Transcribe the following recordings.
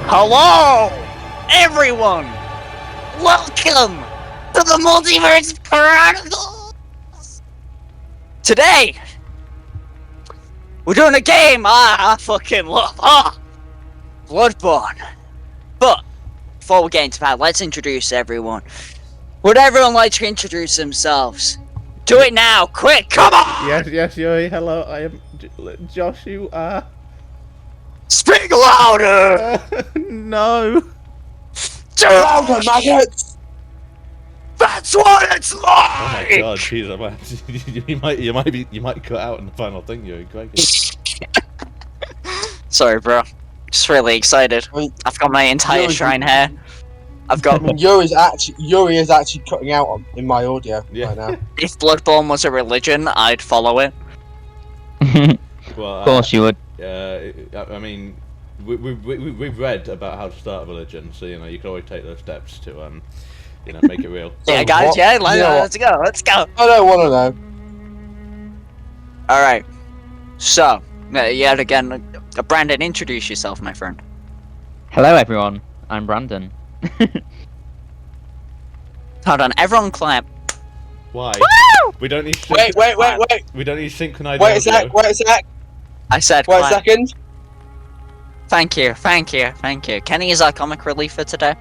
Hello, everyone! Welcome to the Multiverse Chronicles! Today, we're doing a game I fucking love. Bloodborne. But, before we get into that, let's introduce everyone. Would everyone like to introduce themselves? Do it now, quick, come on! Yes, Yuri, hello, I am Josh, you are... Speak louder! No! Louder, maggots! That's what it's like! Oh my god, jeez, you might cut out in the final thing, Yuri, Greg. Sorry, bro. Just really excited. I've got my entire shrine hair. I've got... Yuri is actually cutting out in my audio right now. If Bloodborne was a religion, I'd follow it. Well, of course you would. I mean, we've read about how to start a religion, so you know you can always take those steps to you know, make it real. Yeah, guys. Yeah, let's go. Let's go. I don't want to know. All right. So, yet again, Brandon, introduce yourself, my friend. Hello everyone, I'm Brandon. Hold on, everyone clap. Why? Woo! We don't need. Wait. We don't need synchronized. Wait a sec. I said Wait a clap. second. Thank you. Kenny is our comic relief for today.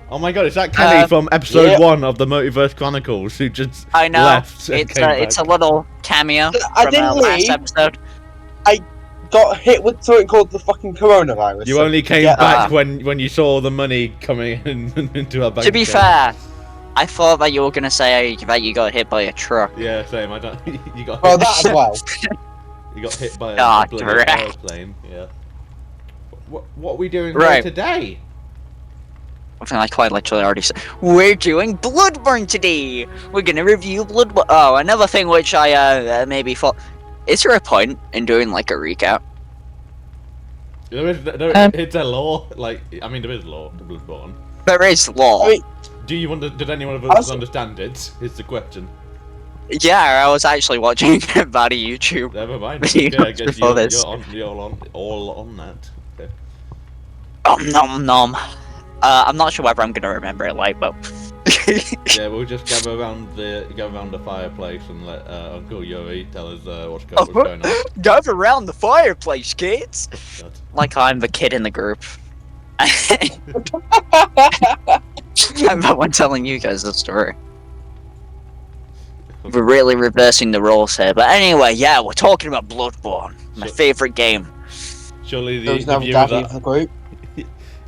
Oh my god, is that Kenny from episode 1 of the Multiverse Chronicles who just I know. left and came back? It's a little cameo I from didn't our last leave. episode. Got hit with something called the fucking coronavirus. You only came back when you saw the money coming into our bank. To be fair, I thought that you were gonna say that you got hit by a truck. Yeah, same. I don't. You got. Well, hit. that as well. You got hit by Ah, a bloody airplane. Yeah. What are we doing here today? I think I quite literally already said. We're doing Bloodborne today. We're gonna review Bloodborne. Oh, another thing which I maybe thought. Is there a point in doing like a recap? It's a law. Like, I mean, there is law to Bloodborne. There is law. I mean, Do you want? Did anyone of us understand it? Is the question. Yeah, I was actually watching about a YouTube. Never mind. videos Yeah, I guess before this. you're all on that. Okay. Nom nom. I'm not sure whether I'm gonna remember it like, but. Yeah, we'll just go around the fireplace and let Uncle Yuri tell us what's going on. Gather around the fireplace, kids. God. Like I'm the kid in the group. But when telling you guys the story. We're really reversing the roles here. But anyway, yeah, we're talking about Bloodborne. My favourite game. Surely there was the no viewers daddy in the group.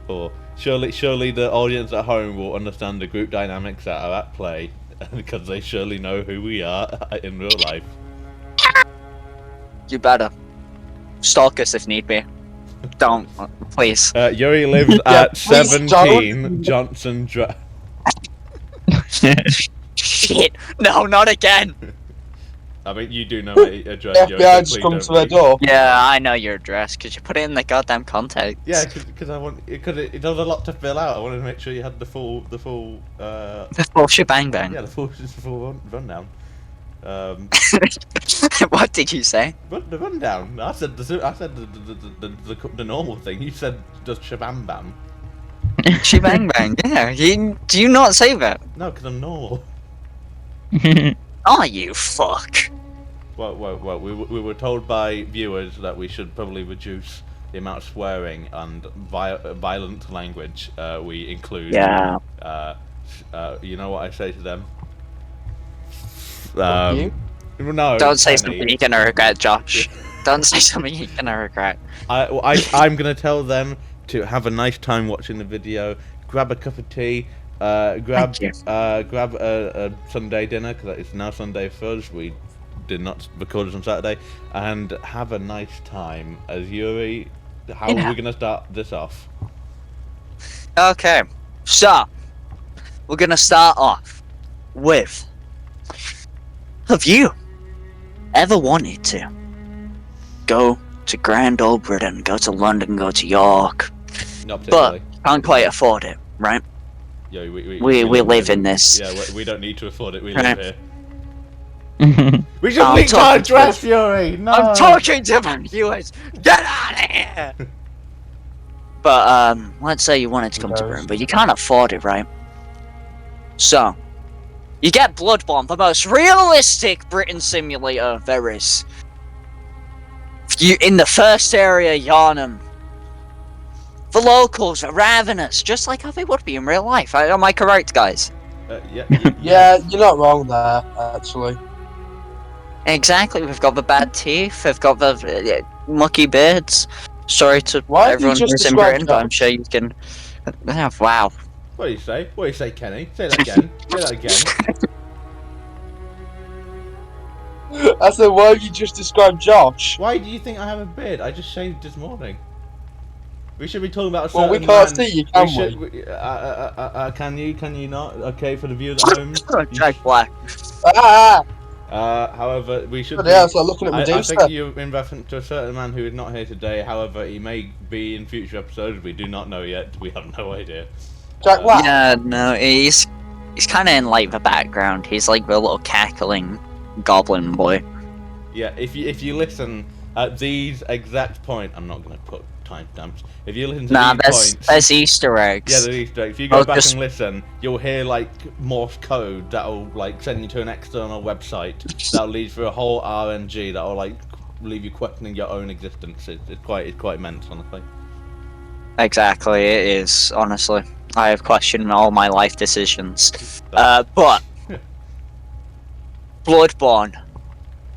or surely the audience at home will understand the group dynamics that are at play because they surely know who we are in real life. You better. Stalk us if need be. Don't, please. Yuri lives at 17 Johnson Drive. Shit! No, not again! I mean, you do know my address. The FBI just comes to their door. Yeah, I know your address, because you put it in the goddamn context. Yeah, because it does a lot to fill out. I wanted to make sure you had the full The full shebang bang. yeah, the full rundown. What did you say? The rundown. I said the normal thing. You said just shabam bam. Shebang bang, yeah. Do you not say that? No, because I'm normal. Oh, you fuck. Well, we were told by viewers that we should probably reduce the amount of swearing and violent language we include. Yeah. You know what I say to them? You? No. Don't say Penny. something you're gonna regret, Josh. Don't say something you're gonna regret. I'm gonna tell them to have a nice time watching the video, grab a cup of tea, grab a Sunday dinner, because it's now Sunday for us. We did not record this on Saturday, and have a nice time. As Yuri, how are we gonna start this off? Okay, so we're gonna start off with: have you ever wanted to go to Grand Old Britain, go to London, go to York, Not particularly. but can't quite afford it, right? Yeah, We live in this. Yeah, we don't need to afford it. We Right. live here. We should link our address, Fury! No! I'm talking to my viewers! Get out of here! But let's say you wanted to come to Yes. Britain, but you can't afford it, right? So you get Bloodborne, the most realistic Britain simulator there is. You in the first area, Yarnham. The locals are ravenous, just like how they would be in real life. Am I correct, guys? Yeah, you're not wrong there, actually. Exactly. We've got the bad teeth. We've got the mucky beards. Sorry to Why have you everyone just who's in described Britain, but I'm that? sure you can. Wow. What do you say? What do you say, Kenny? Say that again. Say that again. I said, why have you just described Josh? Why do you think I have a beard? I just shaved this morning. We should be talking about a Well, certain we can't man. see you, can Can you? Can you not? Okay, for the viewers at home. Jack Black. Ah! However, we should. But yeah, it's like looking at I Medusa. think you're in reference to a certain man who is not here today. However, he may be in future episodes. We do not know yet. We have no idea. Jack Black. Yeah, no, he's kind of in like the background. He's like the little cackling goblin boy. Yeah, if you listen at these exact point, I'm not gonna put timestamps. If you listen to Nah, these points, there's Easter eggs. yeah, they're Easter eggs. If you go I'll back just- and listen, you'll hear like Morse code that'll like send you to an external website that'll lead through a whole RNG that'll like leave you questioning your own existence. It's quite immense, honestly. Exactly, it is. Honestly, I have questioned all my life decisions. But Bloodborne,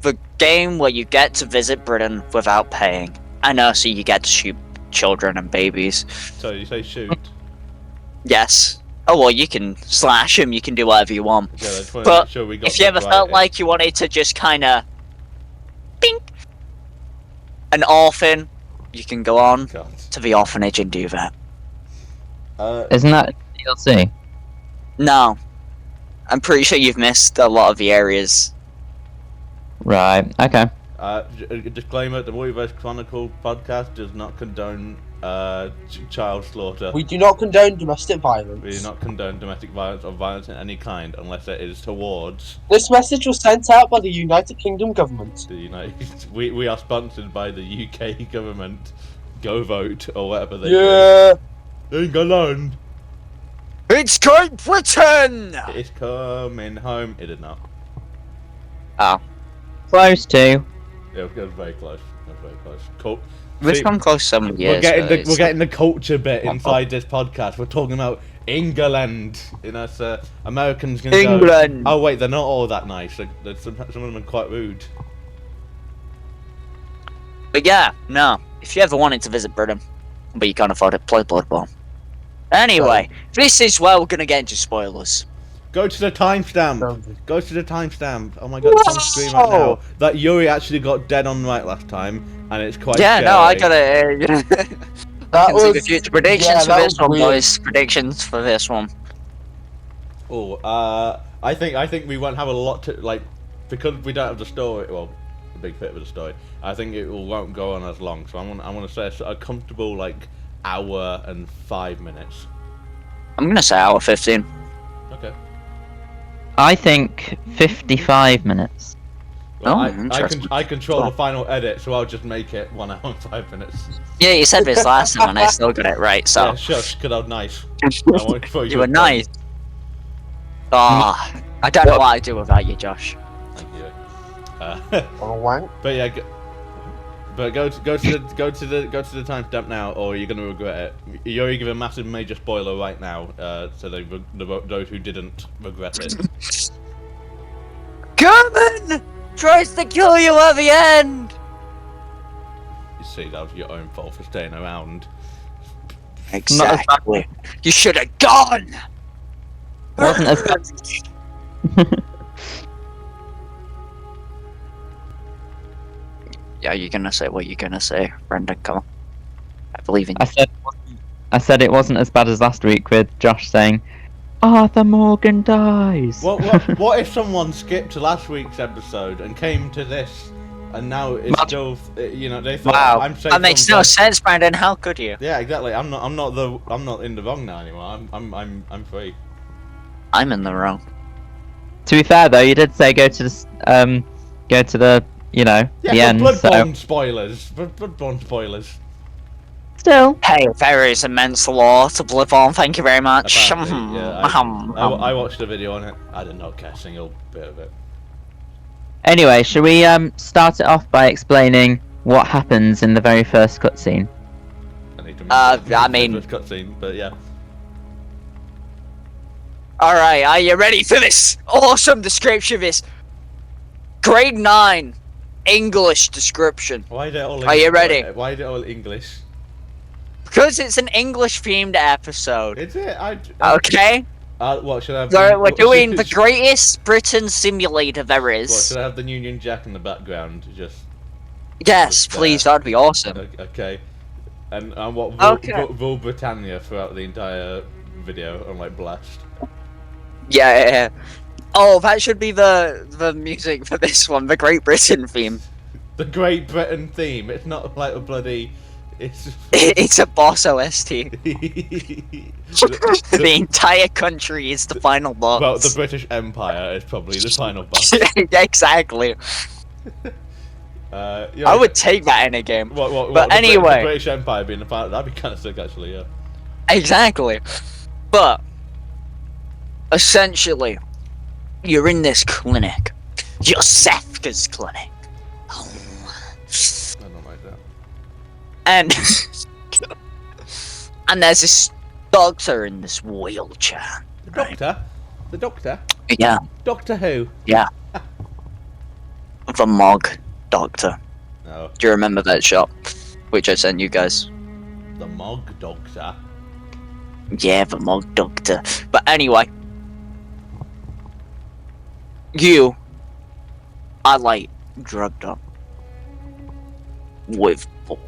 the game where you get to visit Britain without paying, and also you get to shoot children and babies. So you say shoot? Yes. Oh well, you can slash them. You can do whatever you want. Yeah, I just want to But make sure we got if you that ever right. felt like you wanted to just kind of, bink, an orphan, you can go on God. to the orphanage and do that. Isn't that DLC? No, I'm pretty sure you've missed a lot of the areas. Right. Okay. Disclaimer: the Multiverse Chronicles podcast does not condone child slaughter. We do not condone domestic violence. We do not condone domestic violence or violence in any kind unless it is towards This message was sent out by the United Kingdom government. the United. We are sponsored by the UK government. Go vote or whatever they Yeah. do. England. It's Great Britain! It's coming home. It did not. Close to. It was very close. It was very close. Cool. We've See, come close some years. we're getting but we're getting the culture bit inside this podcast. We're talking about England. You know, so Americans can go. England. Oh wait, they're not all that nice. Like, some of them are quite rude. But yeah, no. If you ever wanted to visit Britain, but you can't afford it, play Bloodborne. Anyway, this is where we're gonna get into spoilers. Go to the timestamp. No. Go to the timestamp. Oh my god, it's on screen right now. Whoa. That Yuri actually got dead on right last time, and it's quite Yeah, no, I scary. got it. That can see the was future predictions yeah, for that this was one, weird. boys. Predictions for this one. Oh, I think we won't have a lot to like because we don't have the story. Well, the big bit of the story. I think it won't go on as long. So I want to say a comfortable like hour and 5 minutes. I'm gonna say hour 15. Okay. I think 55 minutes. Well, Oh, I interesting. control the final edit, so I'll just make it 1 hour and 5 minutes. Yeah, you said this last time and I still got it right, so. Yeah, shush, because I'm nice. I won't throw You a were bone. nice. Ah, I don't know what I'd do without you, Josh. Thank you. Oh, wank. But yeah, go to the timestamp now, or you're gonna regret it. You already give a massive major spoiler right now, so those who didn't regret it. German tries to kill you at the end. You see, that was your own fault for staying around. Exactly. You should have gone. Wasn't as bad. Yeah, you're gonna say what you're gonna say, Brendan. Come on. I believe in you. I said it wasn't as bad as last week with Josh saying, Arthur Morgan dies. What if someone skipped to last week's episode and came to this, and now it's What? still, you know, they thought Wow, I'm saying that makes no sense, Brandon. How could you? Yeah, exactly. I'm not in the wrong now anymore. I'm free. I'm in the wrong. To be fair though, you did say go to the, you know, Yeah, the end. Bloodborne So spoilers. Bloodborne spoilers. Still. Hey, there is immense lore to Bloodborne. Thank you very much. Apparently, yeah, I watched a video on it. I did not catch a single bit of it. Anyway, shall we start it off by explaining what happens in the very first cutscene? I need to I mean- cutscene, but yeah. Alright, are you ready for this awesome description of this? Grade 9 English description. Why is it all? Are you ready? Why is it all English? Because it's an English themed episode. Is it? Okay? What should I have? So we're doing the greatest Britain simulator there What is. should I have? The Union Jack in the background, just. Yes, just please, there? that'd be awesome. Okay. And what? Okay. Rule Britannia throughout the entire video, unlike Blast. Yeah. Oh, that should be the music for this one, the Great Britain theme. The Great Britain theme. It's not like a bloody. It's. It's a boss OST. the, The entire country is the final boss. well, the British Empire is probably the final boss. Exactly. Yeah, I would take that in a game. What, But the anyway. British Empire being the final. That'd be kind of sick, actually. Yeah. Exactly. But essentially, you're in this clinic. Yosefka's clinic. I don't like that. And and there's this doctor in this wheelchair. The Right. Doctor. The Doctor. Yeah, Doctor Who. the Mog Doctor. No, Do you remember that shot? Which I sent you guys. the Mog Doctor. Yeah, the Mog Doctor. But anyway, you are like drugged up with blood.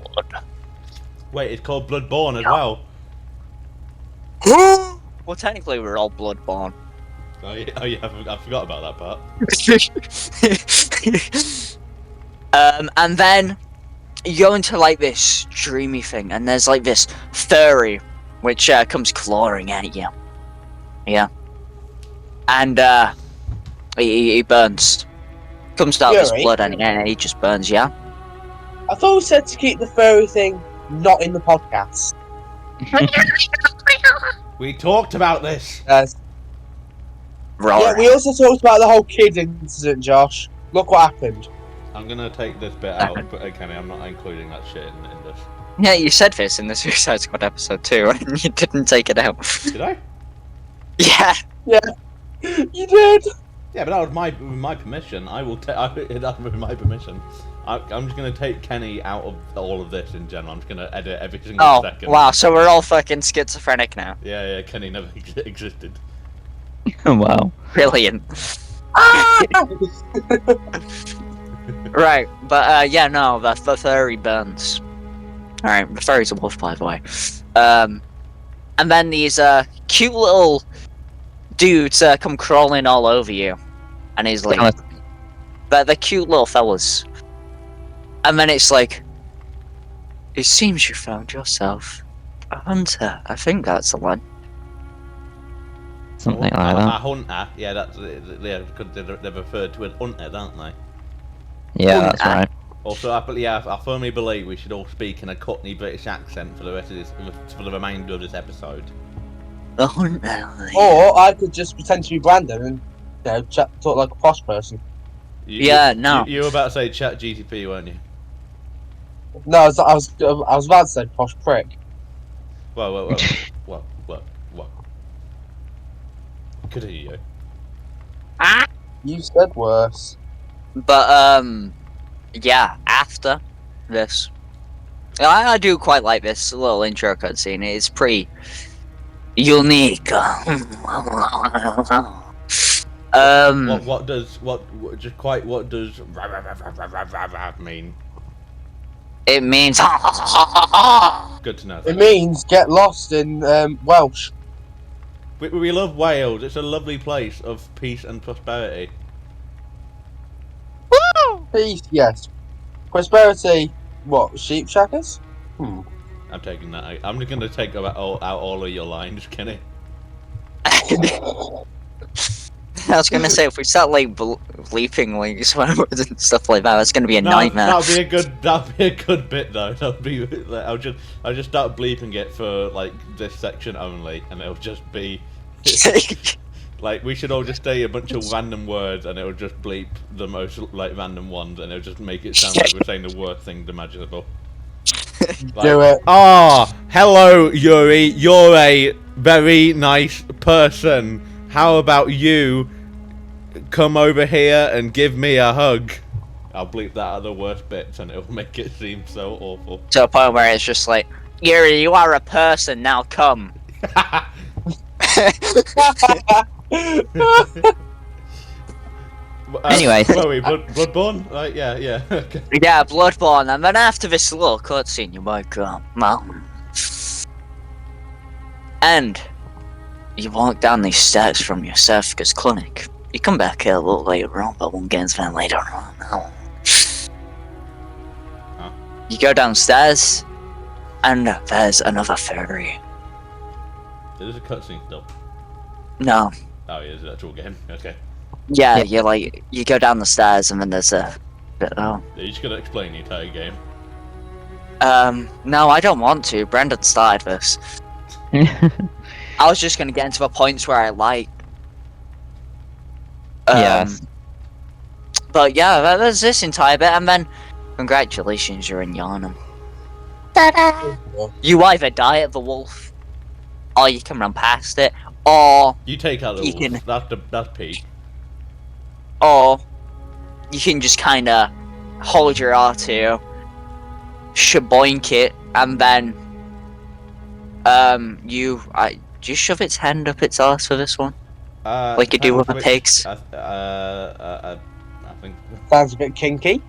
Wait, it's called Bloodborne as well. Well, technically, we're all bloodborne. Oh yeah, I forgot about that part. And then you go into like this dreamy thing, and there's like this furry which comes clawing at you. Yeah. And he burns. Comes out his Fury? blood, and he just burns. Yeah. I thought we said to keep the furry thing not in the podcast. We talked about this. Yes. Right. Yeah, we also talked about the whole kid incident, Josh. Look what happened. I'm gonna take this bit out, but Kenny, I'm not including that shit in this. Yeah, you said this in the Suicide Squad episode too, and you didn't take it out. Did I? Yeah. You did. Yeah, but that was with my permission. I will take that with my permission. I'm just gonna take Kenny out of all of this in general. I'm just gonna edit every single Oh, second. wow. So we're all fucking schizophrenic now. Yeah, Kenny never existed. Wow. Brilliant. Right, but yeah, no, the furry burns. Alright, the furry's a wolf, by the way. And then these cute little dudes come crawling all over you. And he's like, they're cute little fellas. And then it's like, it seems you found yourself a hunter. I think that's the one. Something like A that. hunter. Yeah, that's because they're referred to as hunter, don't they? Yeah, that's right. Also, I firmly believe we should all speak in a Cockney British accent for the rest of this, for the remainder of this episode. The hunter. Or I could just pretend to be Brandon and talk like a posh person. Yeah, no. You were about to say Chat GTP, weren't you? No, I was about to say posh prick. Well. Continue. You said worse. But yeah, after this, I do quite like this little intro cutscene. It's pretty unique. What does mean? It means Good to know. It thanks. means get lost in Welsh. We love Wales. It's a lovely place of peace and prosperity. Peace, yes. Prosperity, what, sheep shackers? I'm taking that out. I'm just gonna take out all of your lines, Kenny. I was gonna say if we start like bleeping like swear words and stuff like that, that's gonna be a No, nightmare. that'd be a good bit though. That'd be like, I'll just start bleeping it for like this section only, and it'll just be like we should all just say a bunch of random words, and it'll just bleep the most like random ones, and it'll just make it sound like we're saying the worst thing imaginable. Like, Do it. ah, hello Yuri, you're a very nice person. How about you come over here and give me a hug? I'll bleep that at the worst bits, and it'll make it seem so awful. To a point where it's just like, Yuri, you are a person, now come. Anyway. Chloe, Bloodborne? Right, yeah. Okay. Yeah, Bloodborne, and then after this little cutscene, you wake up. And you walk down these steps from your Cerficus clinic. You come back here a little later on, but we'll get into that later on. Huh? You go downstairs, and there's another fairy. Is this a cutscene still? No. Oh, yeah, it's an actual game. Okay. Yeah, Yeah. you go down the stairs, and then there's a... Oh. You're just gonna explain the entire game. No, I don't want to. Brendan started this. I was just gonna get into the points where I like. Yes. But yeah, there's this entire bit, and then congratulations, you're in Yarnum. You either die at the wolf, or you can run past it, or You take out the You wolf. That's Pete. or you can just kind of hold your R2, shaboink it, and then do you shove its hand up its arse for this one? Like you do with the pigs. I think. Sounds a bit kinky.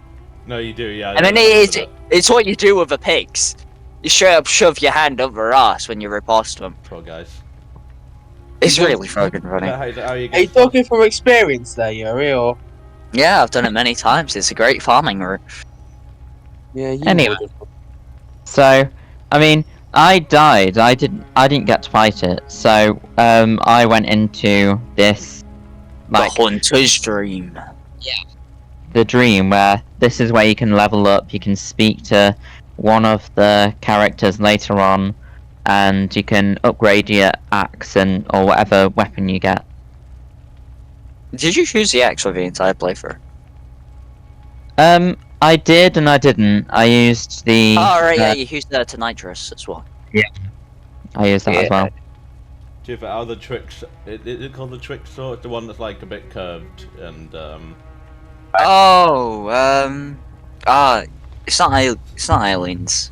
No, you do, yeah. And then it's what you do with the pigs. You straight up shove your hand up their arse when you riposte them. Poor guys. It's really fucking funny. How you Are you get talking from experience there, Yuri, or? Yeah, I've done it many times. It's a great farming route. Yeah, you Anyway. would. So, I mean, I died. I didn't get to fight it. So, I went into this, like, the hunter's dream. the dream where this is where you can level up. You can speak to one of the characters later on, and you can upgrade your axe or whatever weapon you get. Did you choose the axe for the entire playthrough? I did and I didn't. I used the. Oh, right, yeah, you used the to nitrous as well. I used that as well. Do you think how the tricks? Is it called the trick sword? It's the one that's like a bit curved and It's not aliens.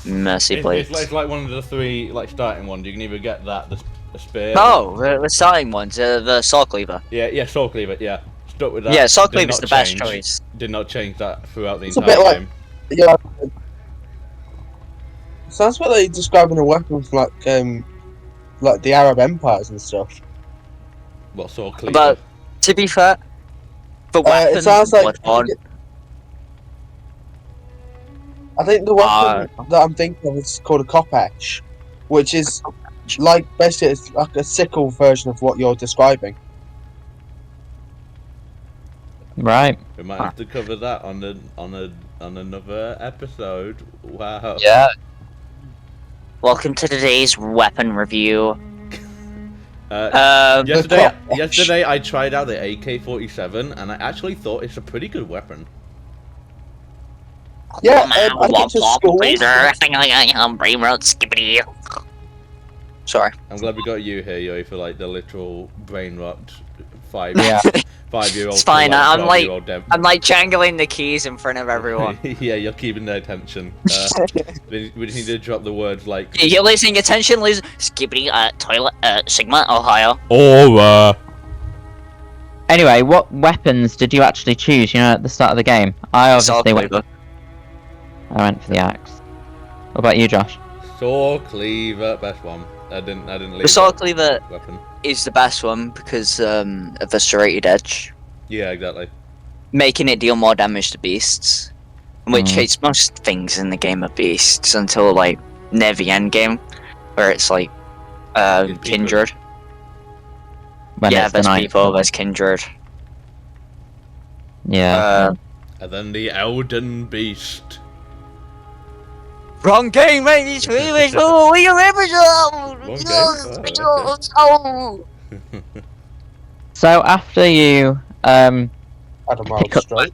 Mercy blades. It's like one of the three like starting ones. You can either get that, the spear. No, the starting ones, the saw cleaver. Yeah, soul cleaver. Yeah, stuck with that. Yeah, saw Did cleaver's not the best change- choice. Did not change that throughout the It's a entire bit like- game. Yeah. Sounds like they're describing a weapon from like the Arab empires and stuff. What soul cleaver? But to be fair, the It weapons sounds in like. Bloodborne, I think the weapon that I'm thinking of is called a kopech, which is like basically it's like a sickle version of what you're describing. Right. We might have to cover that on another episode. Wow. Yeah. Welcome to today's weapon review. Yesterday I tried out the AK-47 and I actually thought it's a pretty good weapon. Yeah, I think to school. Sorry. I'm glad we got you here, Yo, for like the literal brain rot Yeah. 5-year-old. It's fine, to, I'm like- 12-year-old dev. I'm like jangling the keys in front of everyone. Yeah, you're keeping their attention. We just need to drop the words like. You're losing attention, lose skibbity toilet Sigma, Ohio. Aura. Anyway, what weapons did you actually choose? You know, at the start of the game, I obviously went. I went for the axe. What about you, Josh? Saw cleaver, best one. I didn't leave. The saw that cleaver weapon. is the best one because of the serrated edge, Yeah, exactly. making it deal more damage to beasts. Which hits most things in the game of beasts until like near the end game, where it's like kindred. when yeah, it's the there's night. people, there's kindred. Yeah. And then the Elden Beast. Wrong game, mate. It's really cool. We remember Wrong game? Oh. So after you Had a mild Pick up- stroke.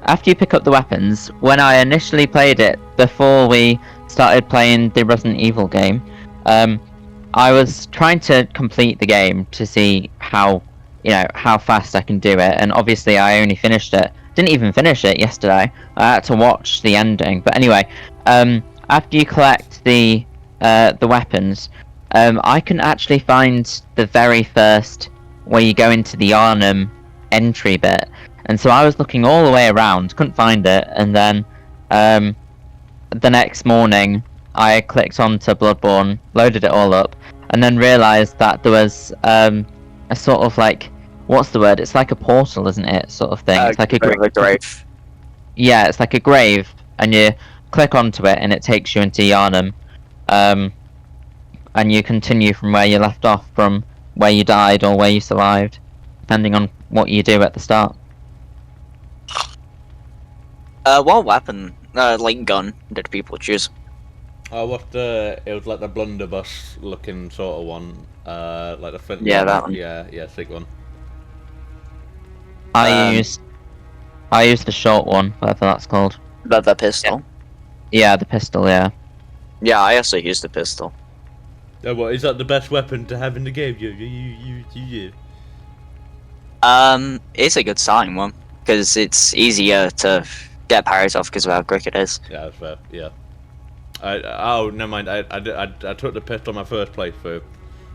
after you pick up the weapons, when I initially played it before we started playing the Resident Evil game, I was trying to complete the game to see how fast I can do it, and obviously I only finished it. Didn't even finish it yesterday. I had to watch the ending. But anyway, after you collect the weapons, I can actually find the very first where you go into the Arnhem entry bit, and so I was looking all the way around, couldn't find it, and then the next morning I clicked onto Bloodborne, loaded it all up, and then realised that there was a sort of like, what's the word? It's like a portal, isn't it? Sort of thing. It's like a grave. Yeah, it's like a grave, and you click onto it, and it takes you into Yharnam, and you continue from where you left off, from where you died or where you survived, depending on what you do at the start. What weapon, like gun, did people choose? It was like the blunderbuss looking sort of one, like the flint. Yeah, that one. Yeah, sick one. I used the short one, whatever that's called. The pistol. Yeah, the pistol. Yeah. Yeah, I also used the pistol. Yeah, what is that the best weapon to have in the game? You. It's a good starting one because it's easier to get parries off because of how quick it is. Yeah, that's fair. Yeah. Never mind. I took the pistol on my first playthrough,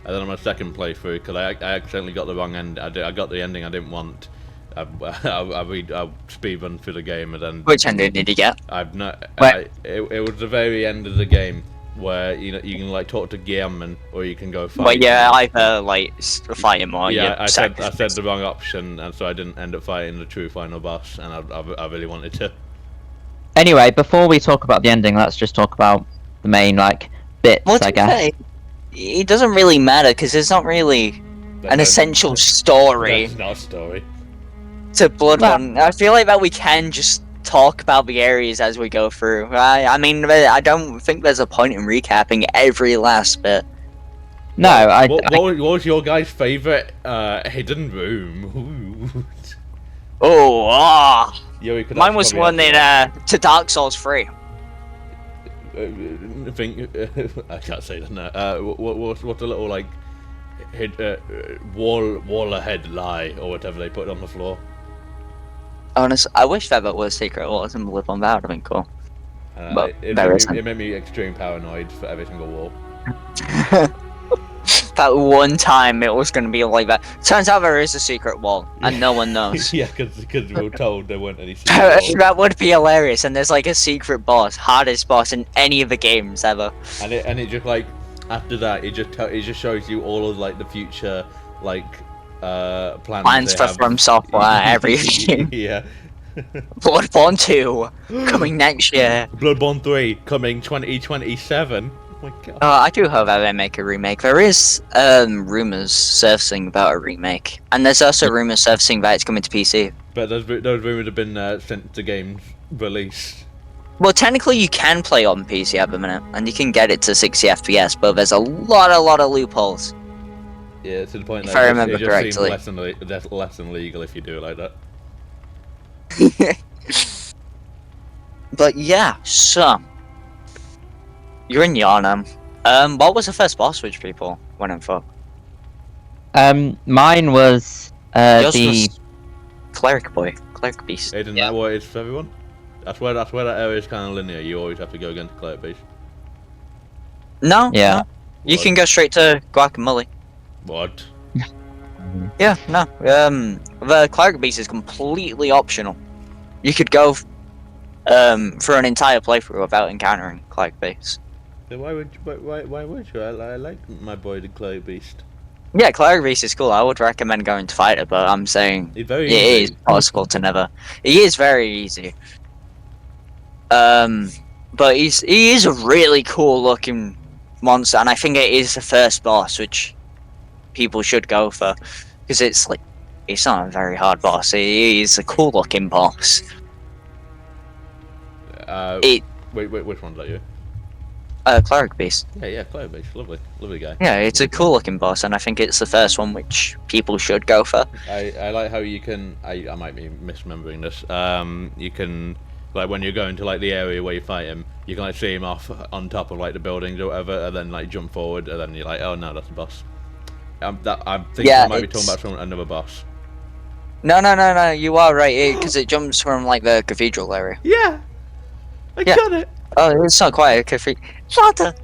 and then on my second playthrough, because I accidentally got the wrong end. I got the ending I didn't want. I speedrun through the game, and then. Which ending did you get? I've not. Wait. It was the very end of the game where you can like talk to Guillermin, or you can go fight. Well, yeah, either like fight him or Yeah, you I said the wrong option, and so I didn't end up fighting the true final boss, and I really wanted to. Anyway, before we talk about the ending, let's just talk about the main bits, Well, to I be guess. fair, it doesn't really matter because it's not really an essential story That's not a story. to Bloodborne. I feel like that we can just talk about the areas as we go through. I mean, I don't think there's a point in recapping every last bit. No, What was your guys' favourite hidden room? Oh, Yeah, we could mine was one in to Dark Souls 3. I can't say that now. What's the little like wall ahead lie or whatever they put on the floor? Honestly, I wish that was secret walls in Bloodborne. That would have been cool. But It there made isn't. me, it made me extreme paranoid for every single wall. That one time it was going to be like that. Turns out there is a secret wall, and no one knows. Yeah, because we were told there weren't any secret walls. That would be hilarious, and there's like a secret boss, hardest boss in any of the games ever. And it just like after that it just shows you all of like the future like plans they For have. From Software, everything. Yeah. Bloodborne 2 coming next year. Bloodborne 3 coming 2027. Oh my god. I do hope that they make a remake. There is rumors surfacing about a remake, and there's also rumors surfacing that it's coming to PC. But those rumors have been sent to games release. Well, technically you can play on PC at the minute, and you can get it to 60 FPS, but there's a lot of loopholes. Yeah, to the point If that I it remember just correctly. seems less than legal if you do it like that. But yeah, so you're in Yharnam. What was the first boss which people went in for? Mine was Yours the was Cleric Beast. Isn't Yeah. that what it is for everyone? That's where that area is kind of linear. You always have to go against Cleric Beast. No, Yeah. no. You What? can go straight to Guacamole. What? Yeah, no. The Cleric Beast is completely optional. You could go for an entire playthrough without encountering Cleric Beast. Then why would you? I like my boy the Cleric Beast. Yeah, Cleric Beast is cool. I would recommend going to fight it, but I'm saying He's very it easy. is possible to never. He is very easy. But he is a really cool looking monster, and I think it is the first boss, which people should go for, because it's like it's not a very hard boss. He's a cool looking boss. Wait, which one's that you? Cleric Beast. Yeah, Cloud Beast, lovely guy. Yeah, it's a cool looking boss, and I think it's the first one which people should go for. I like how you can. I might be misremembering this. You can, like, when you're going to like the area where you fight him, you can like see him off on top of like the buildings or whatever, and then like jump forward, and then you're like, oh no, that's a boss. I think I might be talking about another boss. No, you are right, because it jumps from like the cathedral area. Yeah, I Yeah. got it. Oh, it's not quite a cathedral. Shanta!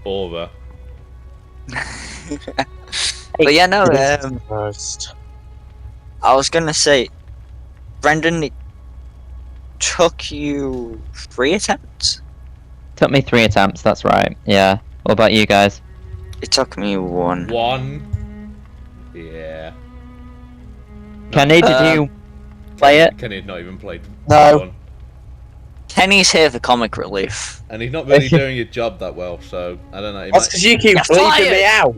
Over. But yeah, no, First. I was gonna say, Brendan, it took you 3 attempts? Took me 3 attempts, that's right. Yeah. What about you guys? It took me 1. One. Yeah. Kenny, did you play it? Kenny had not even played. No. One. Kenny's here for comic relief. And he's not really doing your job that well, so I don't know. He That's might... because you keep You're bleeping me fired! out.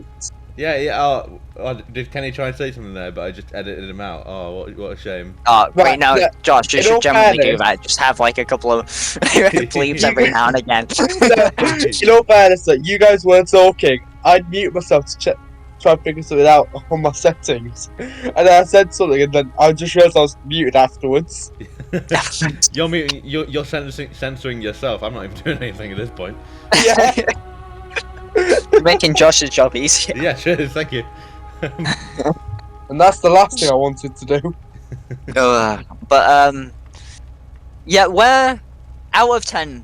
Yeah. Oh, did Kenny try and say something there? But I just edited him out. Oh, what a shame. Right Right, now, yeah, Josh, you in should all generally do fairness- that. Just have like a couple of bleeps every now and again. In all fairness, that you guys weren't talking, I'd mute myself to try and figure something out on my settings, and then I said something, and then I just realised I was muted afterwards. You're muting. You're censoring yourself. I'm not even doing anything at this point. Yeah. Making Josh's job easier. Yeah, sure. Thank you. And that's the last thing I wanted to do. Yeah, where out of 10,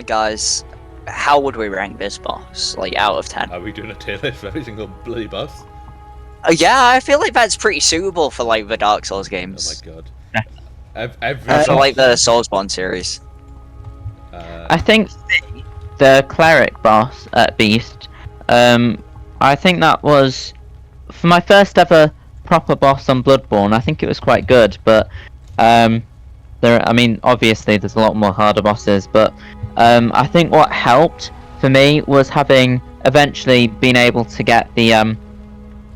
guys, how would we rank this boss? Like out of 10? Are we doing a tier list for every single bloody boss? Yeah, I feel like that's pretty suitable for like the Dark Souls Oh games. my god. Every For boss- like the Soulsborne series. I think the cleric boss at Beast, I think that was, for my first ever proper boss on Bloodborne, I think it was quite good, but I mean, obviously there's a lot more harder bosses, but I think what helped for me was having eventually been able to get the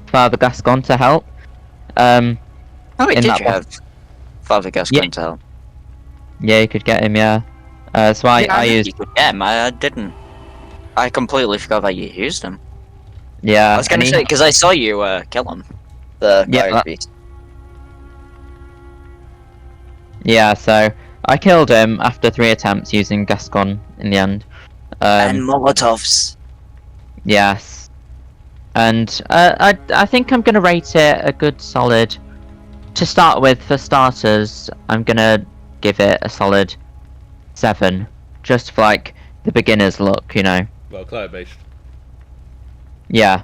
Father Gascon to help. Oh, wait, in did that you boss. have Father Gascoigne to help? Yeah, you could get him, yeah. So I Yeah, used, you could get him. I didn't. I completely forgot that you used him. yeah. I was gonna and he- say, because I saw you kill him. The Yeah, Cleric that- Beast. Yeah, so I killed him after 3 attempts using Gascon in the end. And Molotovs. Yes. And I think I'm gonna rate it a good solid. To start with, for starters, I'm gonna give it a solid 7, just for like the beginner's look, you know. Well, Cloud Beast. Yeah.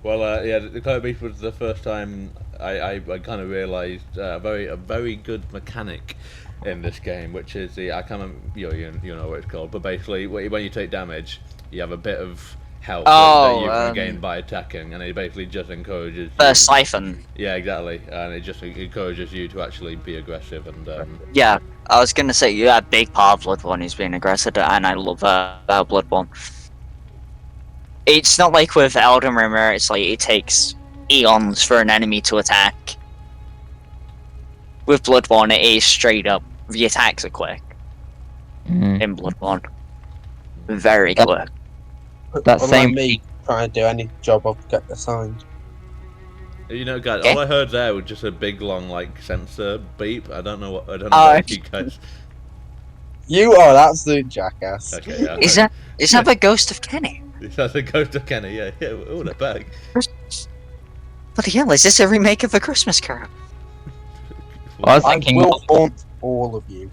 Well, yeah, the Cloud Beast was the first time I kind of realised a very good mechanic in this game, which is the I can't remember, you know what it's called, but basically when you take damage, you have a bit of health that you can gain by attacking, and it basically just encourages The you. Siphon. Yeah, exactly, and it just encourages you to actually be aggressive and Yeah, I was gonna say, yeah, a big part of Bloodborne is being aggressive, and I love Bloodborne. It's not like with Elden Ring where it's like it takes eons for an enemy to attack. With Bloodborne, it is straight up, the attacks are quick Mm. in Bloodborne. Very quick. That Unlike same- me trying to do any job, I'll get assigned. you know, guys, Okay. all I heard there was just a big long like sensor beep. I don't know Oh, what you guys. You are an absolute jackass. Okay, yeah. Is that the ghost of Kenny? That's the ghost of Kenny. Yeah. Oh, that bag. Bloody hell, is this a remake of A Christmas Carol? I was I thinking. will haunt all of you.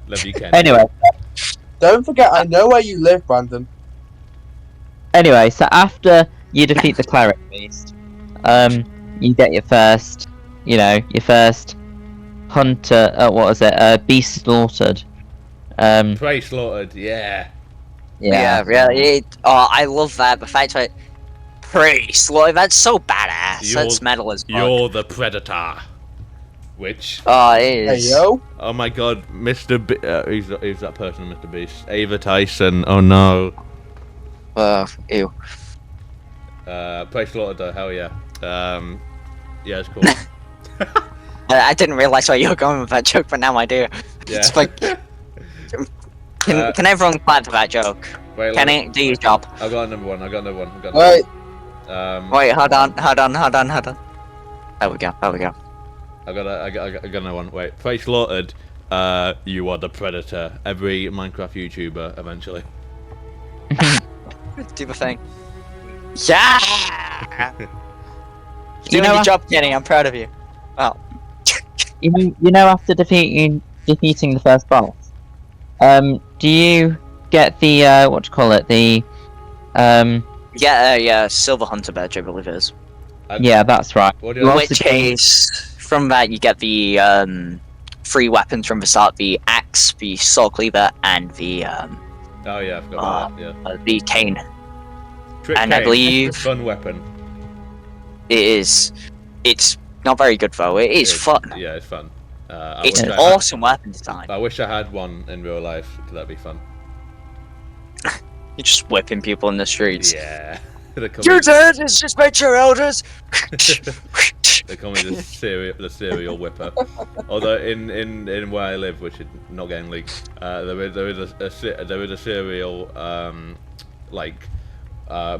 Love you, Kenny. Anyway, Don't forget, I know where you live, Brandon. so after you defeat the cleric beast, you get your first hunter. What was it? Beast slaughtered. Prey slaughtered. Yeah. Yeah, I love that. The fact that priest, like, that's so badass. That's metal as fuck. You're the predator. Which? Oh, it Hey is. yo, Oh my God, Mr. Who's that person, Mr. Beast? Ava Tyson. Oh no. Ew. Play Slaughter though, hell yeah. Yeah, it's cool. I didn't realize where you were going with that joke, but now I do. Yeah. It's like, can everyone clap for that joke? Wait, Can it do your job? I've got another one. Alright. Wait, hold on. There we go. I got another one. Wait, Play Slaughtered. You are the predator. Every Minecraft YouTuber eventually. Do the thing. Yeah! You're doing know, your job, Kenny. I'm proud of you. Oh. You know, after defeating the first boss, do you get the what do you call it? The Yeah, Silver Hunter badge, I believe it is. yeah, that's right. What do you Well, Which is, from that you get the free weapons from the start: the axe, the sword cleaver, and the Oh yeah, I forgot about that. Yeah. the cane. Trick and I cane, believe- fun weapon. It is. It's not very good though. It is fun. Yeah, it's fun. It's wish an I had- awesome weapon design. I wish I had one in real life, because that'd be fun. You're just whipping people in the streets. Yeah. They call You me- did! It's just mature elders! They call me the serial whipper. Although in where I live, which is not getting leaked, there is a serial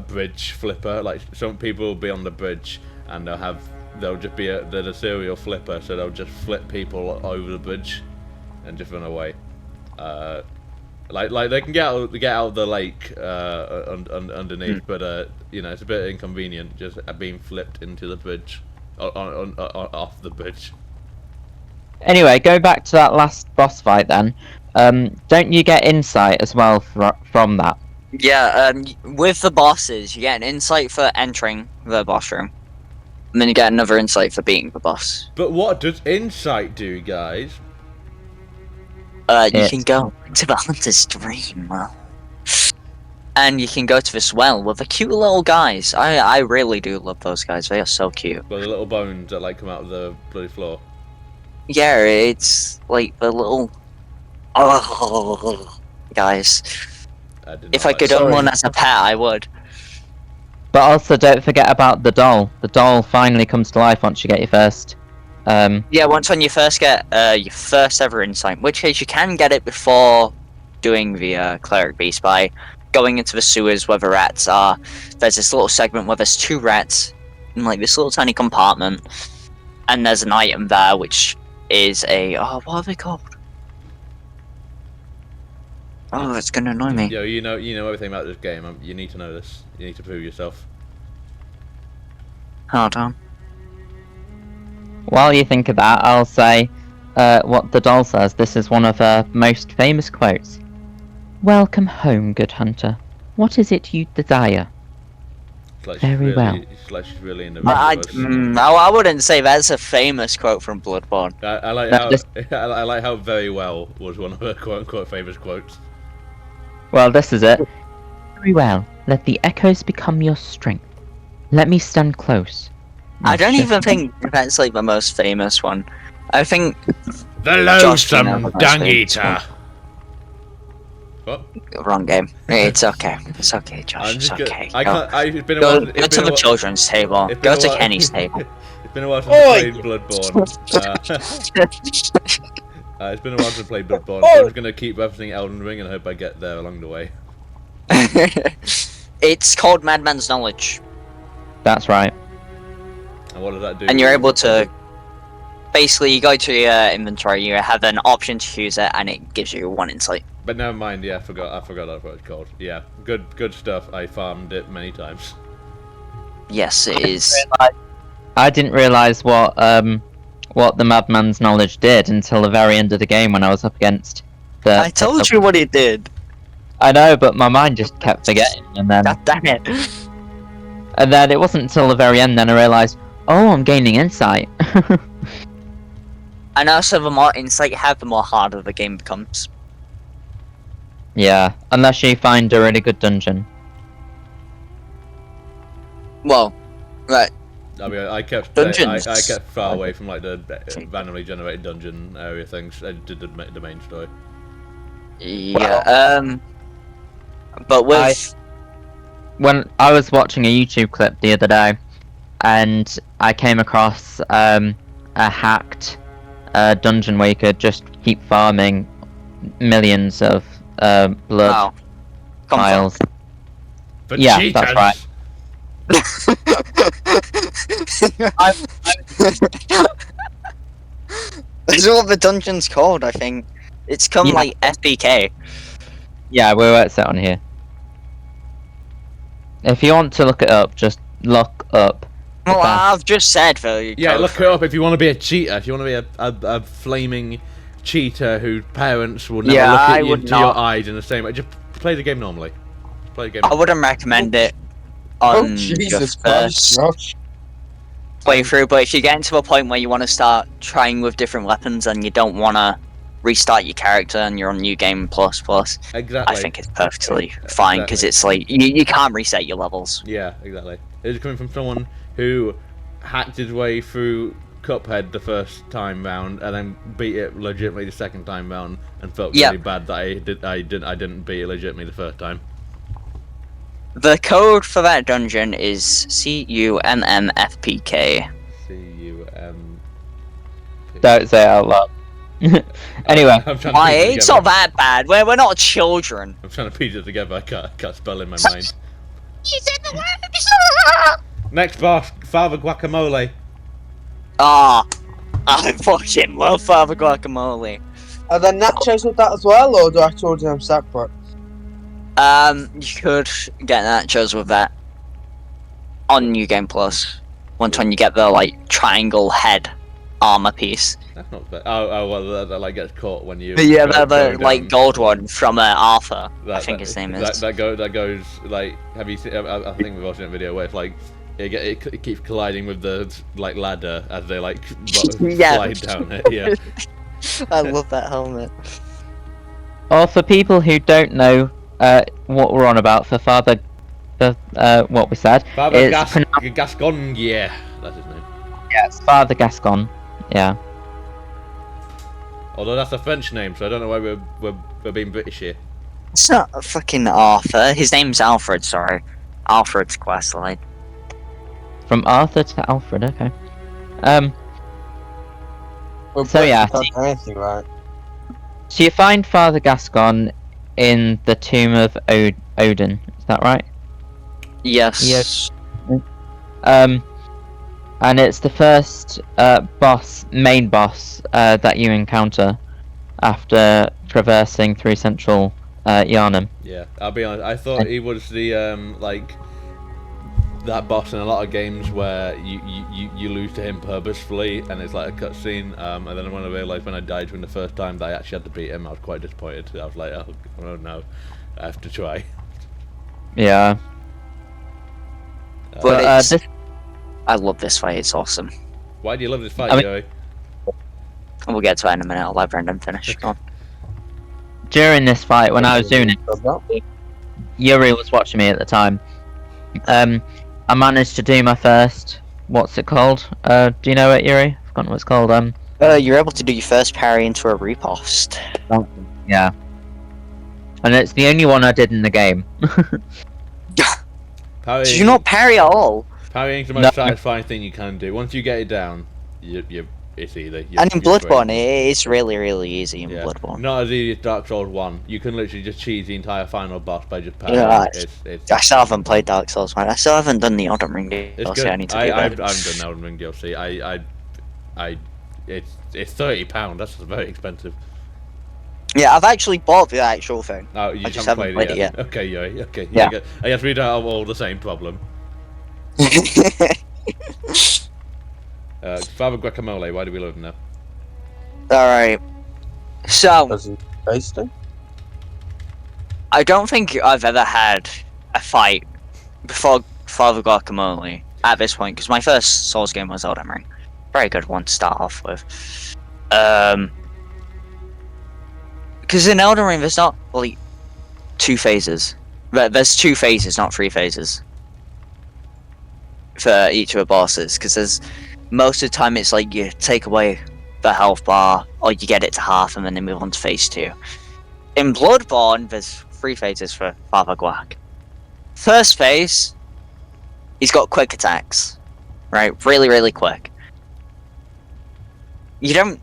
bridge flipper. Like some people will be on the bridge and they'll just be they're a serial flipper, so they'll just flip people over the bridge and just run away. Like they can get out of the lake underneath, but you know, it's a bit inconvenient just being flipped into the bridge, off the bridge. Anyway, go back to that last boss fight then. Don't you get insight as well from that? Yeah, with the bosses, you get an insight for entering the boss room. And then you get another insight for beating the boss. But what does insight do, guys? You can go to the Hunter's Dream. And you can go to this well with the cute little guys. I really do love those guys. They are so cute. Well, the little bones that like come out of the bloody floor. Yeah, it's like the little... Oh, guys. If I could own one as a pet, I would. But also, don't forget about the doll. The doll finally comes to life once you get your first. Yeah, when you first get your first ever insight, in which case you can get it before doing the cleric beast by going into the sewers where the rats are. There's this little segment where there's 2 rats in like this little tiny compartment, and there's an item there which is a what are they called? Oh, it's gonna annoy me. Yo, you know everything about this game. You need to know this. You need to prove yourself. Hold on. While you think of that, I'll say what the doll says. This is one of her most famous quotes. "Welcome home, good hunter. What is it you desire?" It's like Very she's really, well. It's like she's really in the I wouldn't say that's a famous quote from Bloodborne. I like No, how this- I like how very well was one of her quote-unquote famous quotes. Well, this is it. "Very well. Let the echoes become your strength. Let me stand close. I don't Shut- even think that's like the most famous one. I think The Josh, you know, loathsome that's dung very eater. What? wrong game. It's okay. It's okay, Josh. I'm It's just okay. I Go, can't. It's been a go, while. go It's to been a the while. children's table. It's been Go a to while- Kenny's table. It's been a while since I Oi! played Bloodborne. It's been a while since I played Bloodborne. Oh! So I'm just gonna keep referencing Elden Ring and hope I get there along the way. It's called Madman's Knowledge, That's right. And what does that do? and you're able to. Basically, you go to your inventory, you have an option to use it, and it gives you 1 insight. But never mind. Yeah, I forgot that's what it's called. Yeah, good stuff. I farmed it many times. Yes, it is. I didn't realize what the madman's knowledge did until the very end of the game when I was up against the. I told you what it did. I know, but my mind just kept forgetting, and then God damn it. it wasn't until the very end then I realized, oh, I'm gaining insight. And also, the more insight you have, the more harder the game becomes. Yeah, unless you find a really good dungeon. Well, right. I mean, I kept Dungeons. I kept far away from like the randomly generated dungeon area things. I did the main story. Yeah. But with when I was watching a YouTube clip the other day, and I came across a hacked dungeon where you could just keep farming millions of blood miles. For Yeah, cheaters. that's right. That's what the dungeon's called, I think. It's come Yeah. like SBK. Yeah, where it's set on here. If you want to look it up, just look up. Well, Okay. I've just said though. Yeah, look it up if you want to be a cheater. If you want to be a flaming cheater whose parents will never Yeah, look I at you would into not. your eyes in the same way. Just play the game normally. Play the game. I wouldn't recommend it Oh on your Jesus first Christ! Josh. playthrough, but if you get into a point where you want to start trying with different weapons and you don't want to restart your character and you're on New Game Plus, Exactly. I think it's perfectly fine because Exactly. it's like you can't reset your levels. Yeah, exactly. It's coming from someone who hacked his way through Cuphead the first time round and then beat it legitimately the second time round and felt Yep. really bad that I didn't beat it legitimately the first time. The code for that dungeon is CUMMFPK. CUM. Don't say it out loud. Anyway, I'm trying Why? to piece it It's together. not that bad. We're not children. I'm trying to piece it together. I can't spell in my mind. You said the words. Next boss, Father Guacamole. Ah, I fucking love Father Guacamole. Are there nachos with that as well, or do I have to order them separate? You could get nachos with that on New Game Plus. Once when you get the like triangle head armor piece. That's not bad. Oh, well, that like gets caught when you. Yeah, go the like down. gold one from Arthur. I That- think that- his name is. That goes like. Have you seen? I think we've watched a video where it's like it keeps colliding with the like ladder as they like Yeah. slide down it. Yeah. I love that helmet. or for people who don't know what we're on about, for what we said, Father it's Gascon. Yeah, that's his name. Father Gascon. Yeah. Although that's a French name, so I don't know why we're being British here. It's not fucking Arthur. His name's Alfred. Sorry, Alfred's quest line. From Arthur to Alfred. Okay. Well, So, yeah, can't do anything right. So you find Father Gascon in the tomb of Odin. Is that right? Yes. Yes. And it's the first main boss that you encounter after traversing through central Yharnam. Yeah, I'll be honest. I thought he was the like that boss in a lot of games where you lose to him purposefully and it's like a cutscene. And then when I realised when I died to him the first time that I actually had to beat him, I was quite disappointed. I was like, oh no, I have to try. Yeah. But But it's- this, I love this fight. It's awesome. Why do you love this fight, I mean- Joey? And we'll get to that in a minute. I'll let Brendan finish. Go on. during this fight, when I was doing it, Yuri was watching me at the time. I managed to do my first. What's it called? Do you know it, Yuri? I've forgotten what it's called. You're able to do your first parry into a riposte. Yeah. And it's the only one I did in the game. Parrying, Did you not parry at all? parrying's the No. most satisfying thing you can do. Once you get it down, it's either. And in Bloodborne, it's really, really easy in Yeah. Bloodborne. Not as easy as Dark Souls 1. You can literally just cheese the entire final boss by just parrying. Yeah, It's I still haven't played Dark Souls, man. I still haven't done the Elden Ring It's DLC. good. I need to do I've that. done Elden Ring DLC. It's £30. That's very expensive. Yeah, I've actually bought the actual thing. Oh, you I just haven't haven't played played it it yet. Okay, yeah, okay. Yeah. I guess we don't have all the same problem. Father Guacamole, why do we love him now? Alright. So, Does he tasty? I don't think I've ever had a fight before Father Guacamole at this point, because my first Souls game was Elden Ring. Very good one to start off with. Because in Elden Ring, there's not like 2 phases. There's 2 phases, not 3 phases for each of the bosses. Because there's most of the time it's like you take away the health bar, or you get it to half, and then they move on to phase 2. In Bloodborne, there's 3 phases for Father Guac. First phase, he's got quick attacks, right? Really, really quick. You don't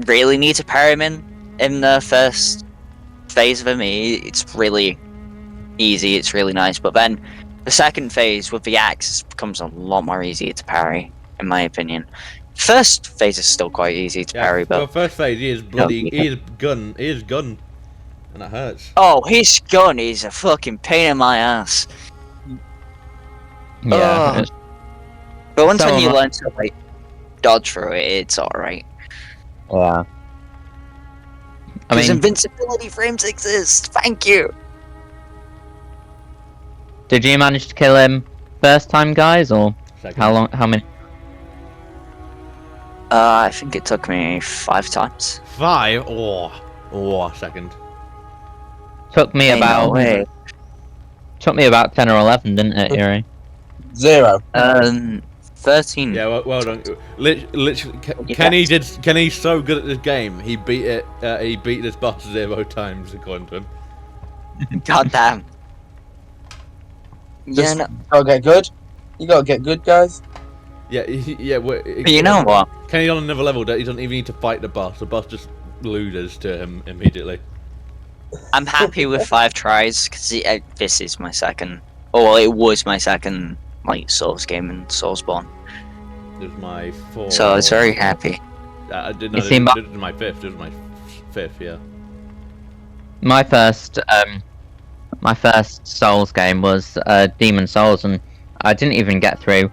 really need to parry him in the first phase of him. It's really easy. It's really nice. But then the second phase with the axe becomes a lot more easier to parry, in my opinion. First phase is still quite easy to parry, but well, first phase he is bloody. He is gun, and that hurts. oh, his gun is a fucking pain in my ass. Yeah. Ugh. But once So when you am I. learn to like dodge through it, it's alright. Yeah. I Because mean, invincibility frames exist. Thank you. did you manage to kill him first time, guys, or Second. how long? How many? I think it took me 5 times. 5 or second. Took me Ain't no about way. 10 or 11, didn't it, Yuri? 0. 13. Yeah, well done. Literally, Yeah. Kenny's so good at this game. He beat it. He beat this boss 0 times according to him. God damn. Yeah, Just no, gotta get good. You gotta get good, guys. Yeah, yeah. but you know what? Kenny's on another level that he doesn't even need to fight the boss. The boss just loses to him immediately. I'm happy with 5 tries because this is my second. Oh, well, it was my second like Souls game in Soulsborne. This is my 4th. So I was very happy. I didn't You know. see, This is my 5th. This is my 5th. Yeah. My first Souls game was Demon Souls, and I didn't even get through.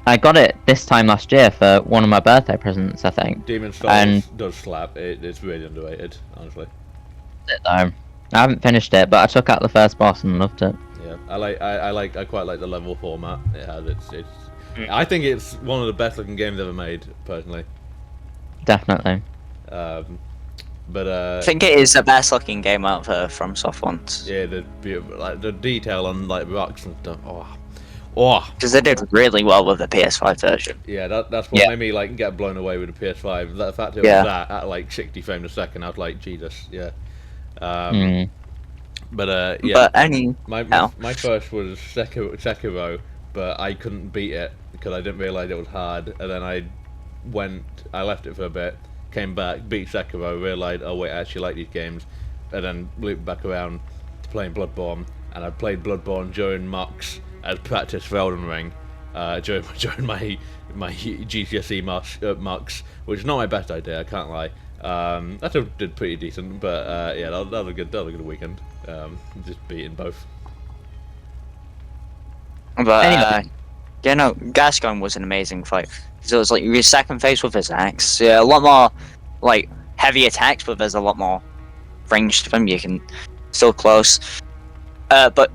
I got it this time last year for one of my birthday presents, I think. Demon Souls And- does slap. It's really underrated, honestly. I haven't finished it, but I took out the first boss and loved it. Yeah, I quite like the level format it has. I think it's one of the best looking games ever made, personally. Definitely. But I think it is the best looking game out of From Soft ones. yeah, the beautiful, like the detail on like rocks and stuff. Oh, Because they did really well with the PS5 version. yeah, that's what Yeah. made me like get blown away with the PS5. The fact it Yeah. was that at like 60 frames a second, I was like, Jesus, yeah. Mm. But yeah. But any My No. first was Sekiro, but I couldn't beat it because I didn't realise it was hard. And then I left it for a bit, came back, beat Sekiro, realised, oh wait, I actually like these games, and then looped back around to playing Bloodborne. And I played Bloodborne during mocks as practice for Elden Ring, during my GCSE mocks, which is not my best idea, I can't lie. I still did pretty decent, but yeah, that was a good weekend. Just beating both. But Anyway. yeah, no, Gascon was an amazing fight. So it was like your second phase with his axe. Yeah, a lot more like heavy attacks, but there's a lot more range to them. You can still close. But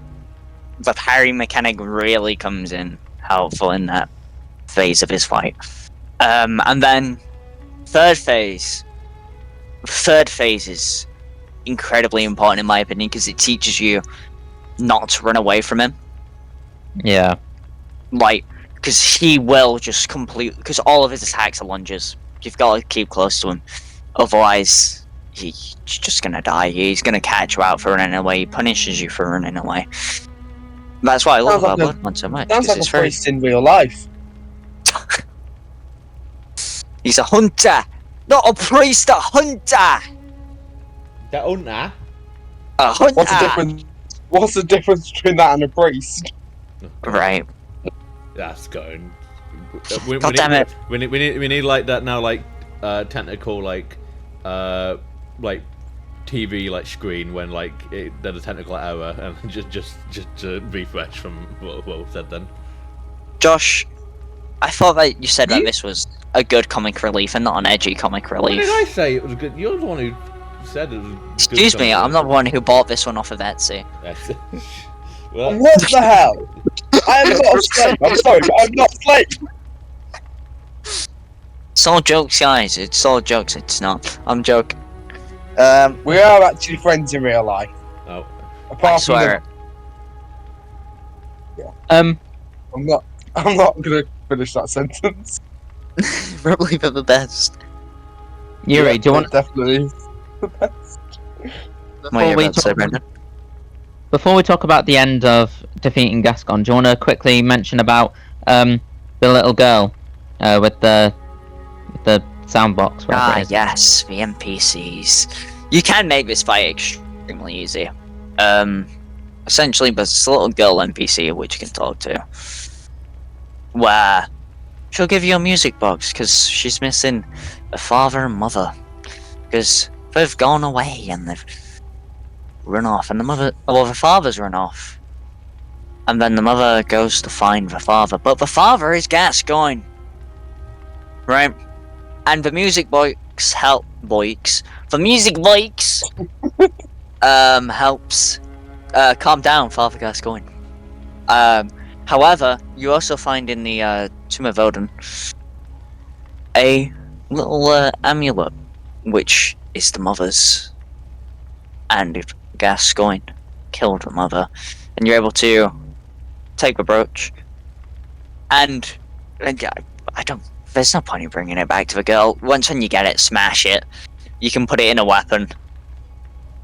the parry mechanic really comes in helpful in that phase of his fight. And then third phase. Third phase is incredibly important in my opinion because it teaches you not to run away from him. Yeah. Like, because he will just because all of his attacks are lunges. You've got to keep close to him, otherwise he's just gonna die. He's gonna catch you out for running away. He punishes you for running away. That's why I love Sounds about like Bloodborne so much. Sounds 'Cause like it's a very. priest in real life. He's a hunter, not a priest. A hunter. That Unna? A hunter. What's the difference? What's the difference between that and a priest? Right. That's going. God damn it. We need like that now, like technical like TV like screen when like there's a technical error and just to refresh from what was said then. Josh, I thought that you said that You- this was a good comic relief and not an edgy comic What relief. did I say? It was good. You're the one who said it was. Good Excuse me, I'm not the one who bought this one off of Etsy. Yes. Well, What the hell? I am not a slave. I'm sorry, but I'm not a slave. It's all jokes, guys. It's all jokes. It's not. I'm joking. We are actually friends in real life. oh, I Apart from swear. I'm not gonna finish that sentence. Probably for the best. Yuri, do you want Definitely the best. What are you we about to say, talk- Brendan? before we talk about the end of defeating Gascon, do you want to quickly mention about the little girl with the sound box? Whatever it is? Yes, the NPCs. You can make this fight extremely easy. Essentially, there's a little girl NPC which you can talk to, where she'll give you a music box because she's missing a father and mother, because they've gone away and they've run off, and the father's run off, and then the mother goes to find the father, but the father is Gascoigne, right? And the music box helps calm down Father Gascoigne. However, you also find in the Tomb of Odin a little amulet, which is the mother's, and if Gascoigne killed the mother, and you're able to take the brooch, and I don't. There's no point in bringing it back to the girl. Once when you get it, smash it. You can put it in a weapon.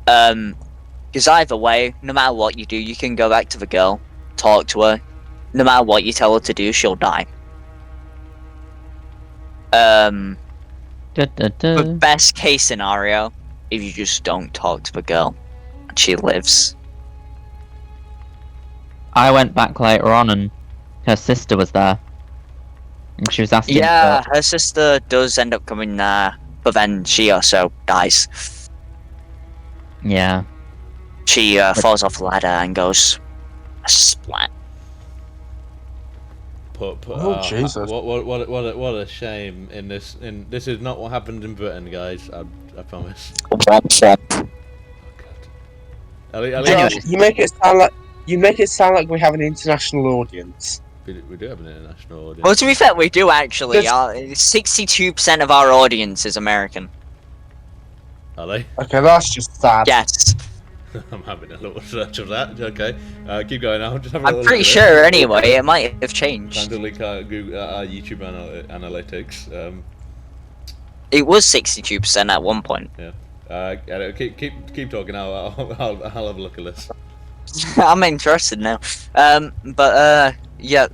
Because either way, no matter what you do, you can go back to the girl, talk to her. No matter what you tell her to do, she'll die. The best case scenario, if you just don't talk to the girl, and she lives. I went back later on and her sister was there. And she was asking. Yeah, her sister does end up coming there, but then she also dies. Yeah. She falls off the ladder and goes splat. Jesus! What a shame! This is not what happened in Britain, guys. I promise. Oh, God. Anyway. You make it sound like we have an international audience. We do have an international audience. Well, to be fair, we do actually. Just- 62% of our audience is American. Are they? Okay, that's just sad. Yes. I'm having a little search of that. Okay, keep going. I'll just have a I'm little pretty look at sure anyway, it might have changed. Time to link our YouTube analytics. It was 62% at one point. Keep talking. I'll have a look at this. I'm interested now. Yeah.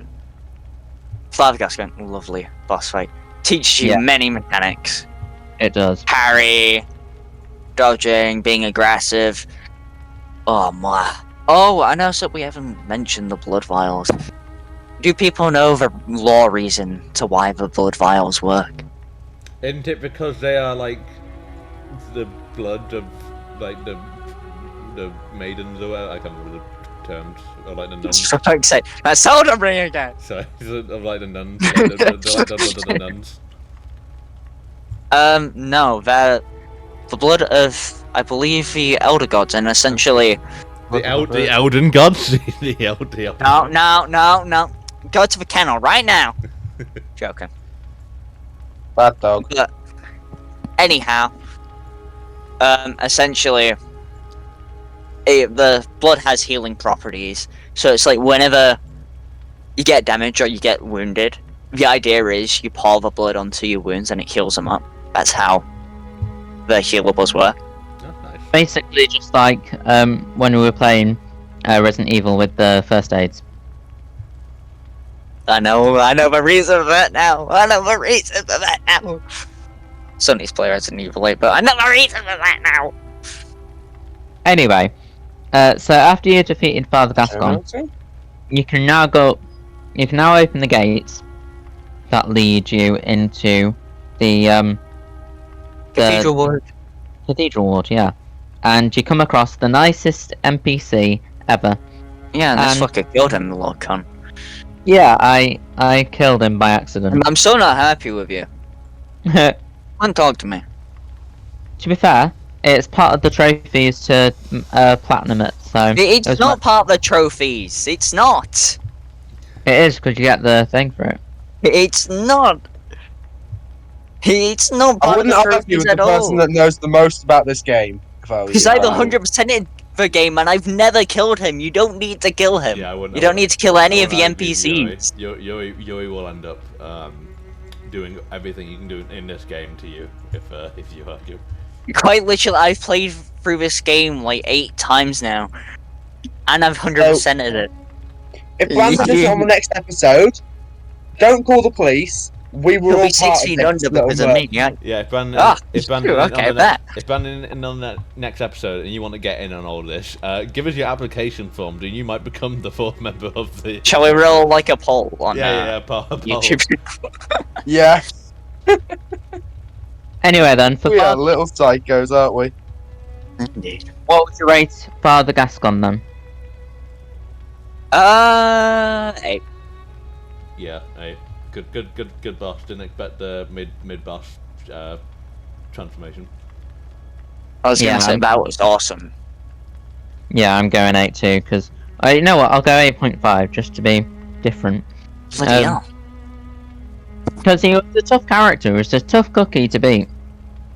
Father Gascoigne, lovely boss fight. Teaches you many mechanics. It does. Parry, dodging, being aggressive. Oh my. Oh, I know that we haven't mentioned the blood vials. Do people know the lore reason to why the blood vials work? Isn't it because they are like the blood of like the maidens or whatever? I can't remember the terms. Or like the nuns. For fuck's sake, that's all I'm bringing again. Sorry, of like the nuns. Like the blood of the nuns. No, the blood of, I believe, the elder gods, and essentially the Elden gods. the Elden. No. Go to the kennel right now. Joking. Bad dog. But anyhow, essentially, the blood has healing properties. So it's like whenever you get damaged or you get wounded, the idea is you pour the blood onto your wounds and it heals them up. That's how the healables work. Oh, nice. Basically, just like when we were playing Resident Evil with the first aids. I know the reason for that now. Sonny's play Resident Evil 8, but I know the reason for that now. Anyway, so after you defeated Father Gascon, you can now open the gates that lead you into the Cathedral Ward. Cathedral Ward, yeah. And you come across the nicest NPC ever. Yeah, and this fucker killed him, the little cunt. Yeah, I killed him by accident. I'm so not happy with you. Don't talk to me. To be fair, it's part of the trophies to platinum it, so... It's not part of the trophies. It's not. It is, because you get the thing for it. It's not. It's not part I of the wouldn't argue trophies with the at all. person that knows the most about this game. Because I've 100%ed the game and I've never killed him. You don't need to kill him. Yeah, you don't need to kill any of the NPCs. Yuri will end up doing everything you can do in this game to you if you argue. Quite literally, I've played through this game like 8 times now. And I've 100%ed it. If Brandon does it on the next episode, don't call the police. We were He'll all be 6 part of feet this under because of little me, yeah. Yeah, if Brandon, Ah, if Brandon, true, is okay, on bet. if Brandon is on that next episode and you want to get in on all this, give us your application form, and you might become the fourth member of the. Shall we roll like a poll on Poll. YouTube? Yeah, Anyway, then, for we are Father, little psychos, aren't we? Indeed. what would you rate Father Gascon then? 8. Yeah, hey, good boss. Didn't expect the mid boss transformation. I was Yeah, gonna say I'm- that was awesome. Yeah, I'm going 8 too, because you know what? I'll go 8.5 just to be different. Bloody hell. Because he was a tough character. He was a tough cookie to beat.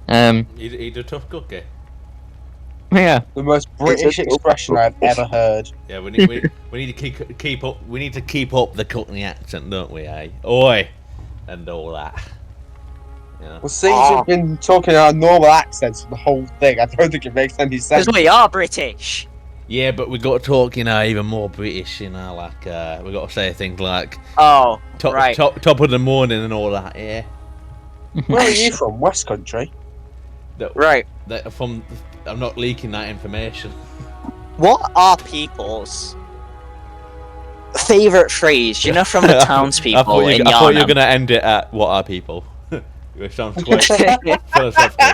He's a tough cookie. Yeah. The most British expression I've ever heard. Yeah, we need to keep up. We need to keep up the Cockney accent, don't we? Eh? Oi, and all that. Yeah. Well, since we've been talking our normal accents for the whole thing, I don't think it makes any sense. Because we are British. Yeah, but we got to talk, even more British, like we got to say things like Oh, top right. top of the morning and all that. Yeah. Where are you from? West Country? Right. I'm not leaking that information. What are people's favourite phrase? You know, from the townspeople in I thought you were Yarnham. gonna end it at "What are people?" It sounds quite philosophical.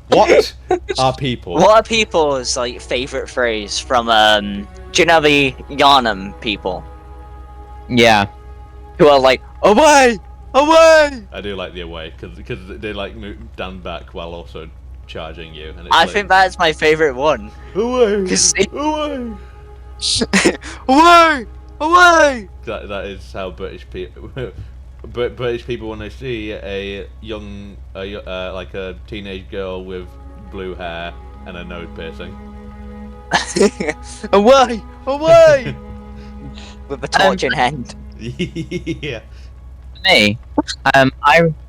What are people? What are people's favourite phrase from do you know the Yarnham people Yeah. who are like away, away? I do like the away because they move down back while also charging you. And it's I think that's my favourite one. away, 'Cause away. Away, away. That is how British people. British people, when they see a young, like a teenage girl with blue hair and a nose piercing. Away, away. With a torch in hand. Yeah. For me,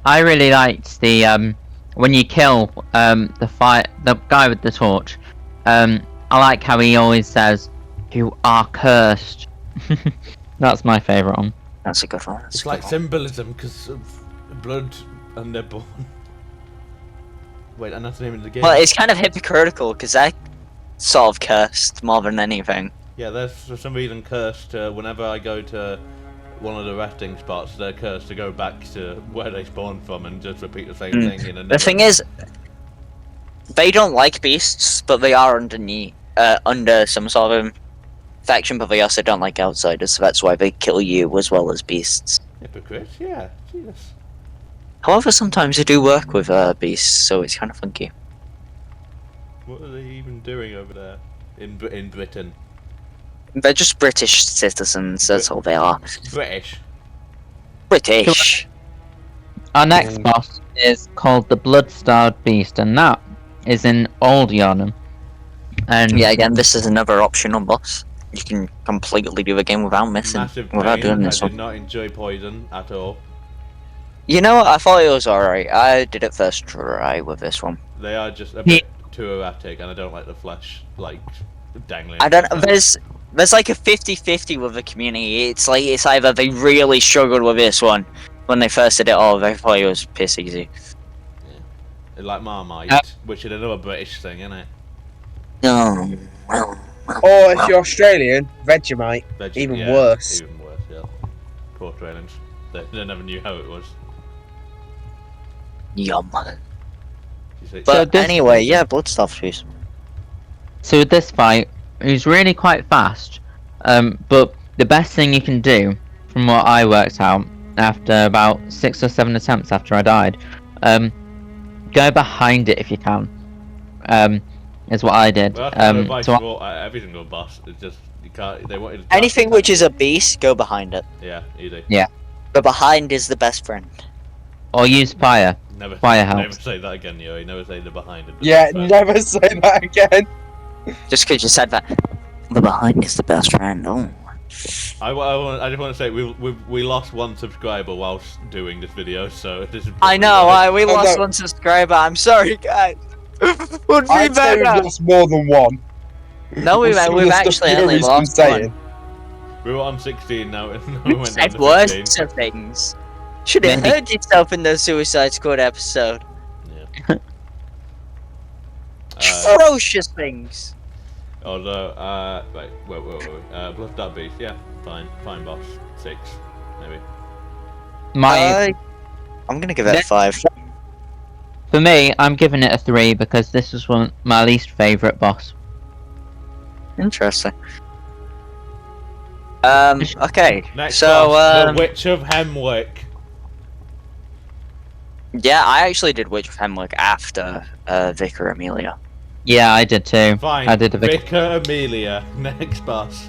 I really liked the when you kill the guy with the torch. I like how he always says, "You are cursed." That's my favourite one. That's a good one. It's like symbolism because of blood and they're born. Wait, and that's the name of the game. Well, it's kind of hypocritical because they're sort of cursed more than anything. Yeah, they're for some reason cursed. Whenever I go to one of the resting spots, they're cursed to go back to where they spawned from and just repeat the same thing in another. The thing is, they don't like beasts, but they are under some sort of faction, but they also don't like outsiders, so that's why they kill you as well as beasts. Hypocrites, yeah. Jesus. However, sometimes they do work with beasts, so it's kind of funky. What are they even doing over there in Britain? They're just British citizens, that's all they are. British. British. Our next boss is called the Blood-Starved Beast, and that is in Old Yarnham. And Yeah, again, this is another optional boss. You can completely do the game without missing, Massive without pain. doing this I did one. not enjoy poison at all. You know what? I thought it was alright. I did it first try with this one. They are just a bit too erratic, and I don't like the flesh dangling. I don't. There's like a 50-50 with the community. It's either they really struggled with this one when they first did it, or they thought it was piss easy. Like Marmite, which is another British thing, isn't it? No. Or if you're Australian, Vegemite. Even worse. Even worse, yeah. Poor Australians. They never knew how it was. Yum. You see- But this- anyway, yeah, Bloodstaff juice. so with this fight, he's really quite fast. But the best thing you can do, from what I worked out after about 6 or 7 attempts after I died, go behind it if you can. Is what I did. Well, that's advice So for every single boss. It's just you can't. They wanted to Anything which is a beast, go behind it. Yeah, easy. But behind is the best friend. or use fire. Never. Fire Never helps. say that again, Yo. Never say the behind it. Yeah, never say that again. Just because you said that. The behind is the best friend. Oh. I just want to say we lost one subscriber whilst doing this video, so this is. I know. We Oh, lost no. one subscriber. I'm sorry, guys. Would be I'd say we've better. lost more than one. No, With some of we've the stuff actually only Yuri's been lost saying. one. We were on 16 now. We You went said down to worse 15. of things. Should have Maybe. heard yourself in the Suicide Squad episode. Yeah. Ferocious things. Although, wait. Blood Dark Beast, yeah, fine boss. 6, maybe. I'm gonna give it a 5. For me, I'm giving it a 3 because this was my least favourite boss. Interesting. Okay. Next So, boss, the Witch of Hemwick. yeah, I actually did Witch of Hemwick after Vicar Amelia. Yeah, I did too. Fine, I did a big. Vicar Amelia. Next boss.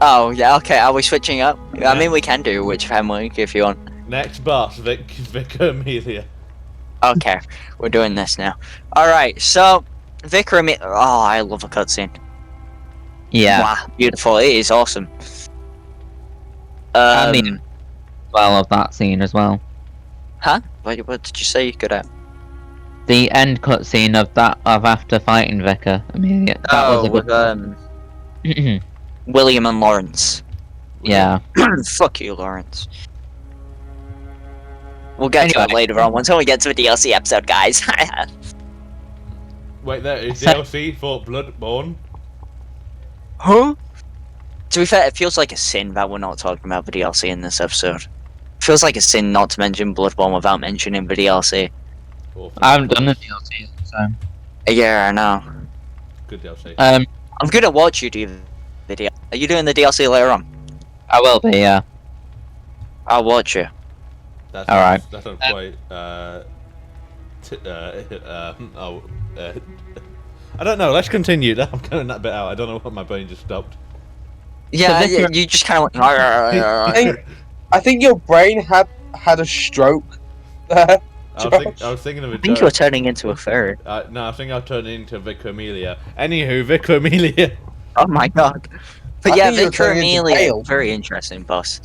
Oh, yeah, okay, are we switching up? I mean, we can do Witch of Hemwick if you want. Next boss, Vicar Amelia. Okay, we're doing this now. Alright, so, Vicar Amelia. Oh, I love a cutscene. Yeah. Wow, beautiful. It is awesome. And the well of that scene as well. Huh? What did you say you could at? The end cutscene of after fighting Vicar Amelia. That was a with, good. William and Lawrence. Yeah. Fuck you, Lawrence. We'll get to it later on once we get to a DLC episode, guys. Wait, there is DLC for Bloodborne. Huh? To be fair, it feels like a sin that we're not talking about the DLC in this episode. It feels like a sin not to mention Bloodborne without mentioning the DLC. I haven't done the DLC, so. Yeah, I know. Good DLC. I'm gonna watch you do the DLC. Are you doing the DLC later on? I will be, yeah. I'll watch you. That's Alright. That's not quite. I don't know. Let's continue. I'm cutting that bit out. I don't know what my brain just stopped. Yeah, So you just kind of like. I think your brain had a stroke there. I was thinking of a I think joke. you're turning into a fairy. No, I think I'll turn it into Vicar Amelia. Anywho, Vicar Amelia. Oh my god. But I yeah, think you're Vicar turning into Amelia, Pale. very interesting boss.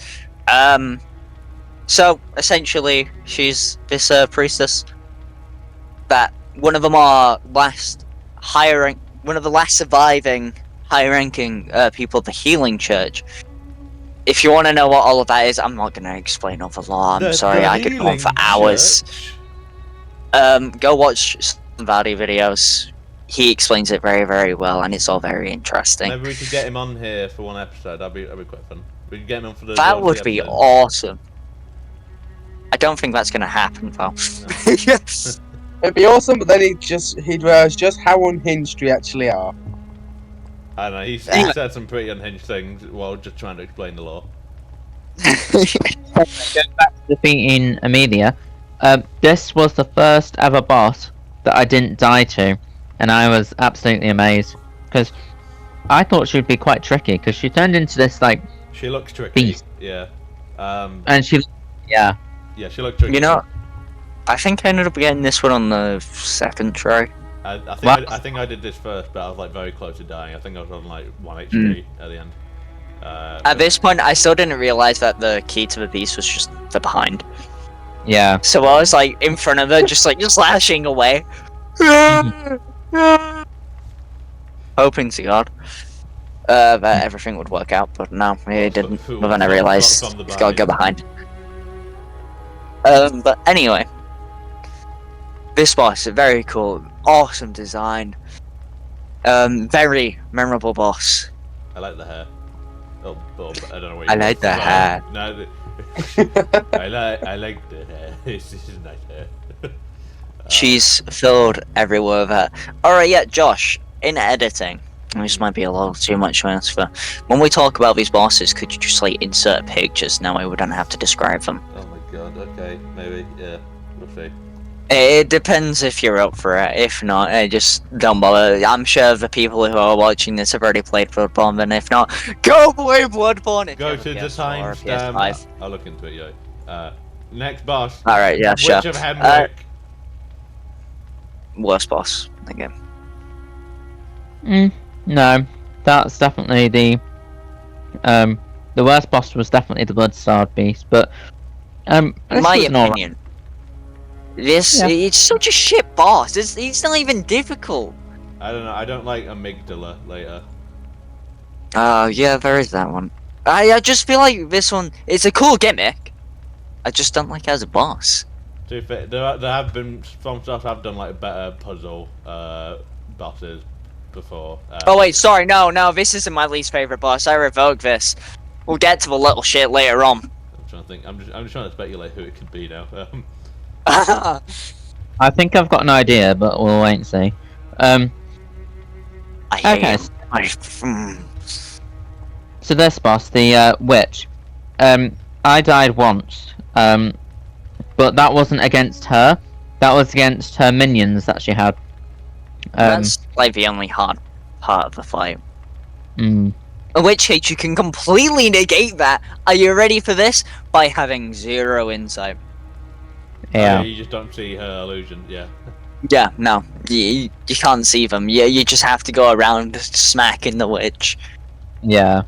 So essentially, she's this priestess that one of the last surviving high-ranking people of the Healing Church. If you want to know what all of that is, I'm not going to explain all the law. I'm sorry, I could go on for hours. Go watch some Vardy videos. He explains it very, very well, and it's all very interesting. Maybe we could get him on here for one episode. That'd be quite fun. We could get him on for the. That DLC would be episode. awesome. I don't think that's going to happen, though. It'd be awesome, but then he'd realize just how unhinged we actually are. I don't know. He said some pretty unhinged things while just trying to explain the law. Going back to defeating Amelia, this was the first ever boss that I didn't die to, and I was absolutely amazed because I thought she'd be quite tricky because she turned into this like She looks tricky. beast, Yeah. and she, yeah, Yeah, she looked tricky. You know, I think I ended up getting this one on the second try. I think I did this first, but I was like very close to dying. I think I was on like 1 HP at the end. At this point, I still didn't realize that the key to the beast was just the behind. yeah. So I was like in front of her, just slashing away. Hoping to God that everything would work out, but no, it didn't. But then I realized it's gotta go behind. But anyway, this boss is very cool, awesome design, very memorable boss. I like the hair. Oh, I don't know what. I like the hair. No, I like the hair. This is nice hair. She's filled everywhere with her. Alright, yeah, Josh, in editing, this might be a little too much to ask for. When we talk about these bosses, could you just like insert pictures? Now we don't have to describe them. Oh my god. Okay, maybe. Yeah, we'll see. It depends if you're up for it. If not, just don't bother. I'm sure the people who are watching this have already played Bloodborne, and if not, go play Bloodborne! If Go you have to a the PS4 or a timestamp. PS5. I'll look into it, yo. Next boss. Alright, yeah, sure. Witch of Hemwick. Worst boss again. No, that's definitely the worst boss was definitely the Blood-Starved Beast, but In this my was an alright- opinion, it's such a shit boss. It's not even difficult. I don't know. I don't like amygdala later. Yeah, there is that one. I just feel like this one, it's a cool gimmick. I just don't like it as a boss. To be fair, there have been some stuff have done like better puzzle bosses before. Oh wait, sorry, no, this isn't my least favorite boss. I revoke this. We'll get to the little shit later on. I'm trying to think. I'm just trying to speculate who it could be now. I think I've got an idea, but we'll wait and see. I hate Okay. him. So this boss, the witch, I died once, but that wasn't against her. That was against her minions that she had. That's like the only hard part of the fight. Mm, In which case you can completely negate that. Are you ready for this? By having 0 insight. yeah. You just don't see her illusion. Yeah. Yeah, no, you can't see them. You just have to go around smacking the witch, Yeah.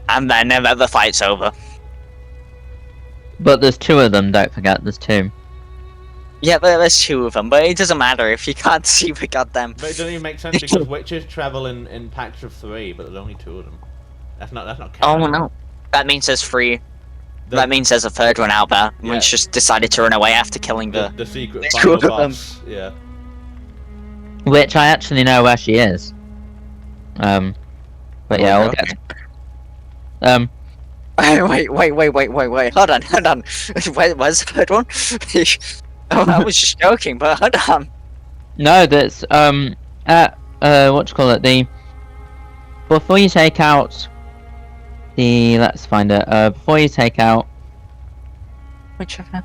and then the fight's over. But there's 2 of them, don't forget, there's 2. Yeah, there's 2 of them, but it doesn't matter if you can't see the goddamn. But it doesn't even make sense because witches travel in packs of 3, but there's only 2 of them. That's not Oh canon. no, that means there's 3. The- That means there's a 3rd one out there, Yeah. which just decided to run away after killing the secret There's final 2 of them. boss. Yeah. Which I actually know where she is. But yeah, we'll get. Wait, hold on. Where's the 3rd one? Oh, I was just joking, but hold on. No, that's what you call it? Before you take out let's find it. Before you take out, Which of them?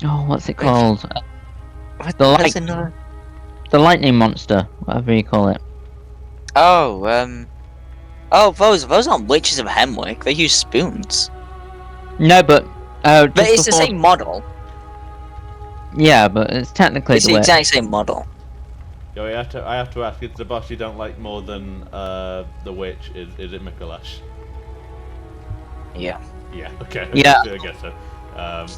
oh, what's it Wait. called? What, The there's light- another- The lightning monster, whatever you call it. Oh, those aren't witches of Hemwick. They use spoons. No, but But just it's the before- same model. Yeah, but it's technically It's the the witch. exact same model. Yo, I have to ask, is the boss you don't like more than the witch? Is it Mikolash? Yeah. Yeah. Okay. Yeah. I guess so.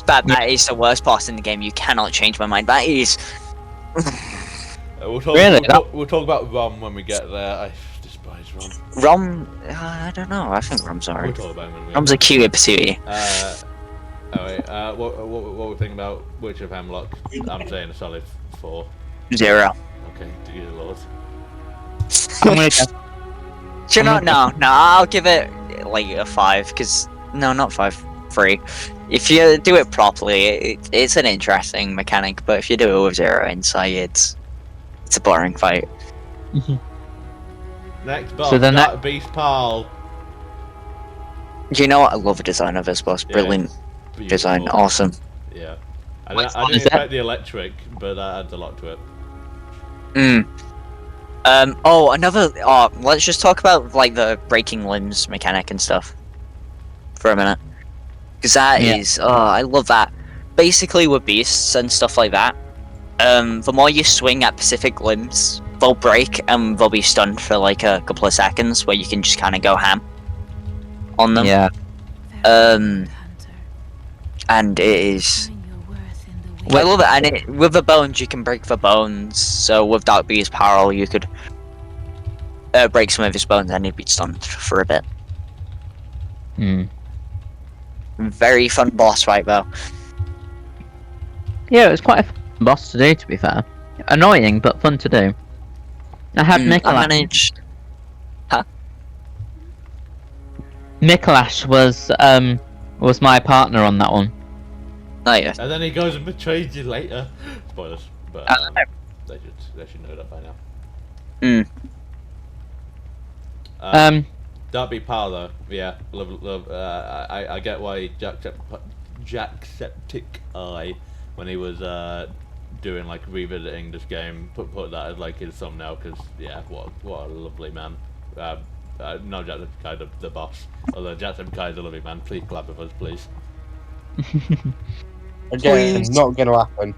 That is the worst boss in the game. You cannot change my mind. That is. We'll talk, Really? we'll talk about Rom when we get there. I despise Rom. Rom. I don't know. I think Rom's We'll alright. talk about him when we Rom's a cutie patootie. Alright, what we think about Witch of Hemlock? I'm saying a solid 4. 0. Okay, dear lord. I'm gonna go. Do you know? No. I'll give it like a 5. Cause no, not 5. 3. If you do it properly, it's an interesting mechanic. But if you do it with 0 insight, it's a boring fight. Next boss, So then Dark Beast Parl. Do you know what? I love the design of this boss. Yeah, Brilliant Beautiful. design. Awesome. Yeah. I What didn't font is expect that? the electric, but that adds a lot to it. Let's just talk about like the breaking limbs mechanic and stuff for a minute, because that Yeah. is I love that. Basically, with beasts and stuff like that, the more you swing at specific limbs, they'll break and they'll be stunned for like a couple of seconds, where you can just kind of go ham on them. Yeah. And it is. I love it, and with the bones you can break the bones. So with Dark Beast Parl, you could break some of his bones and he'd be stunned for a bit. Mm. Very fun boss fight though. Yeah, it was quite a fun boss to do, to be fair. Annoying, but fun to do. I had I Mikolash. managed. Mikolash was my partner on that one. Oh yeah. And then he goes and betrays you later. Spoilers, but they should know that by now. Dark Beast Parl though, yeah, love. I get why Jacksepticeye, when he was doing like revisiting this game, put that as like his thumbnail, because yeah, what a lovely man. No, Jacksepticeye the boss, although Jacksepticeye is a lovely man. Please collab with us, please. Again, Please. not gonna happen.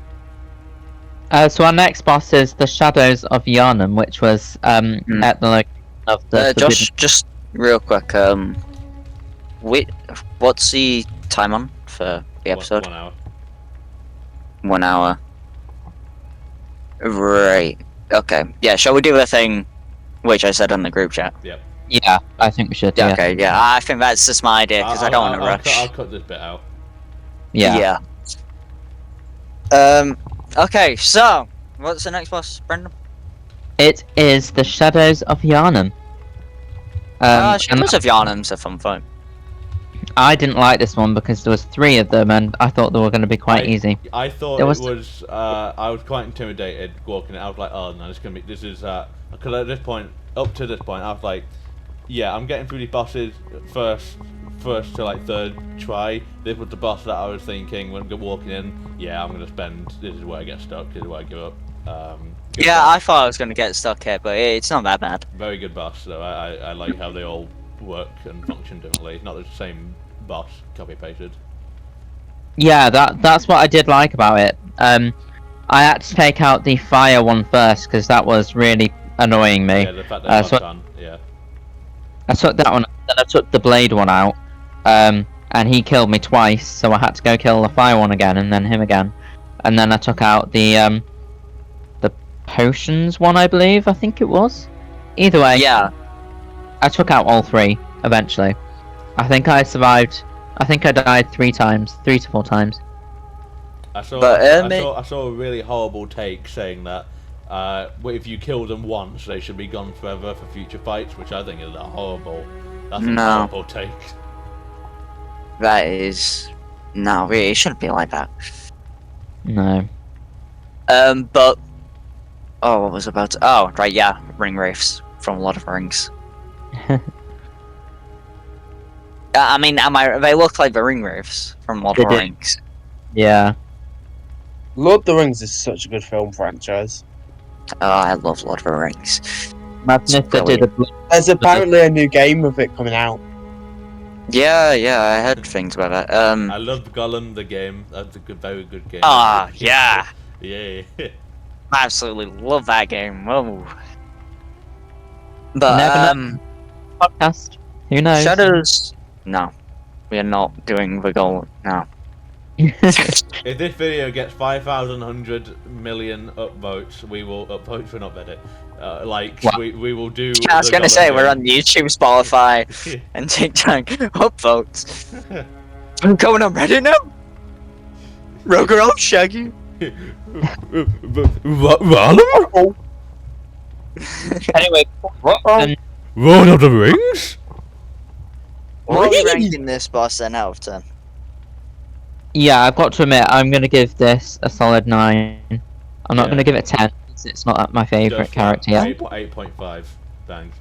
So our next boss is the Shadows of Yharnam, which was at the location of the Just real quick. What's the time on for the episode? 1 hour. 1 hour. Right. Okay. Yeah. Shall we do the thing, which I said on the group chat? Yeah, I think we should. Yeah. Yeah. Okay. Yeah. I think that's just my idea because I don't want to rush. I'll cut this bit out. Yeah. Okay. So, what's the next boss, Brendan? It is the Shadows of Yharnam. And Shadows of Yharnam's a fun fight. I didn't like this one because there was 3 of them, and I thought they were going to be quite easy. I thought There it was- was. I was quite intimidated walking it. I was like, oh no, this is. Because at this point, up to this point, I was like, yeah, I'm getting through these bosses first to like 3rd try. This was the boss that I was thinking when walking in. Yeah, I'm gonna spend. This is where I get stuck. This is where I give up. Good Yeah, boss. I thought I was gonna get stuck here, but it's not that bad. Very good boss. So I like how they all work and function differently. Not the same boss, copy pasted. Yeah, that's what I did like about it. I had to take out the fire one first because that was really annoying me. Yeah, the fact that it's so- done. Yeah. I took that one, then I took the blade one out, and he killed me twice, so I had to go kill the fire one again, and then him again, and then I took out the potions one, I think it was. Either way, Yeah. I took out all 3 eventually. I think I survived. I think I died 3 to 4 times. I saw, But, I saw a really horrible take saying that if you kill them once, they should be gone forever for future fights, which I think is that's a No. horrible take. That is. No, it shouldn't be like that. No. But. Oh, what was I about to. Oh, right, yeah. Ring wraiths from Lord of the Rings. I mean, they look like the ring wraiths from Lord They of the do. Rings. Yeah. Lord of the Rings is such a good film franchise. Oh, I love Lord of the Rings. Imagine if they did a There's apparently a new game of it coming out. Yeah, I heard things about that. I loved Gollum the game. That's a very good game. Yeah. Yeah. I absolutely love that game. Whoa. But, Never podcast. Who knows? Shadows. No. We are not doing the goal. No. If this video gets 5,100 million upvotes, we will upvote for not Reddit. Wow. we will do. I was the gonna Gollum say, we're game. on YouTube, Spotify, and TikTok. Upvotes. I'm going on Reddit now? Roger off Shaggy. Gollum? Anyway, Lord of the Rings? What are you ranking this boss then out of 10? yeah, I've got to admit, I'm gonna give this a solid 9. I'm not Yeah. gonna give it 10 because it's not my favourite Just character yet. 8.5. Thanks.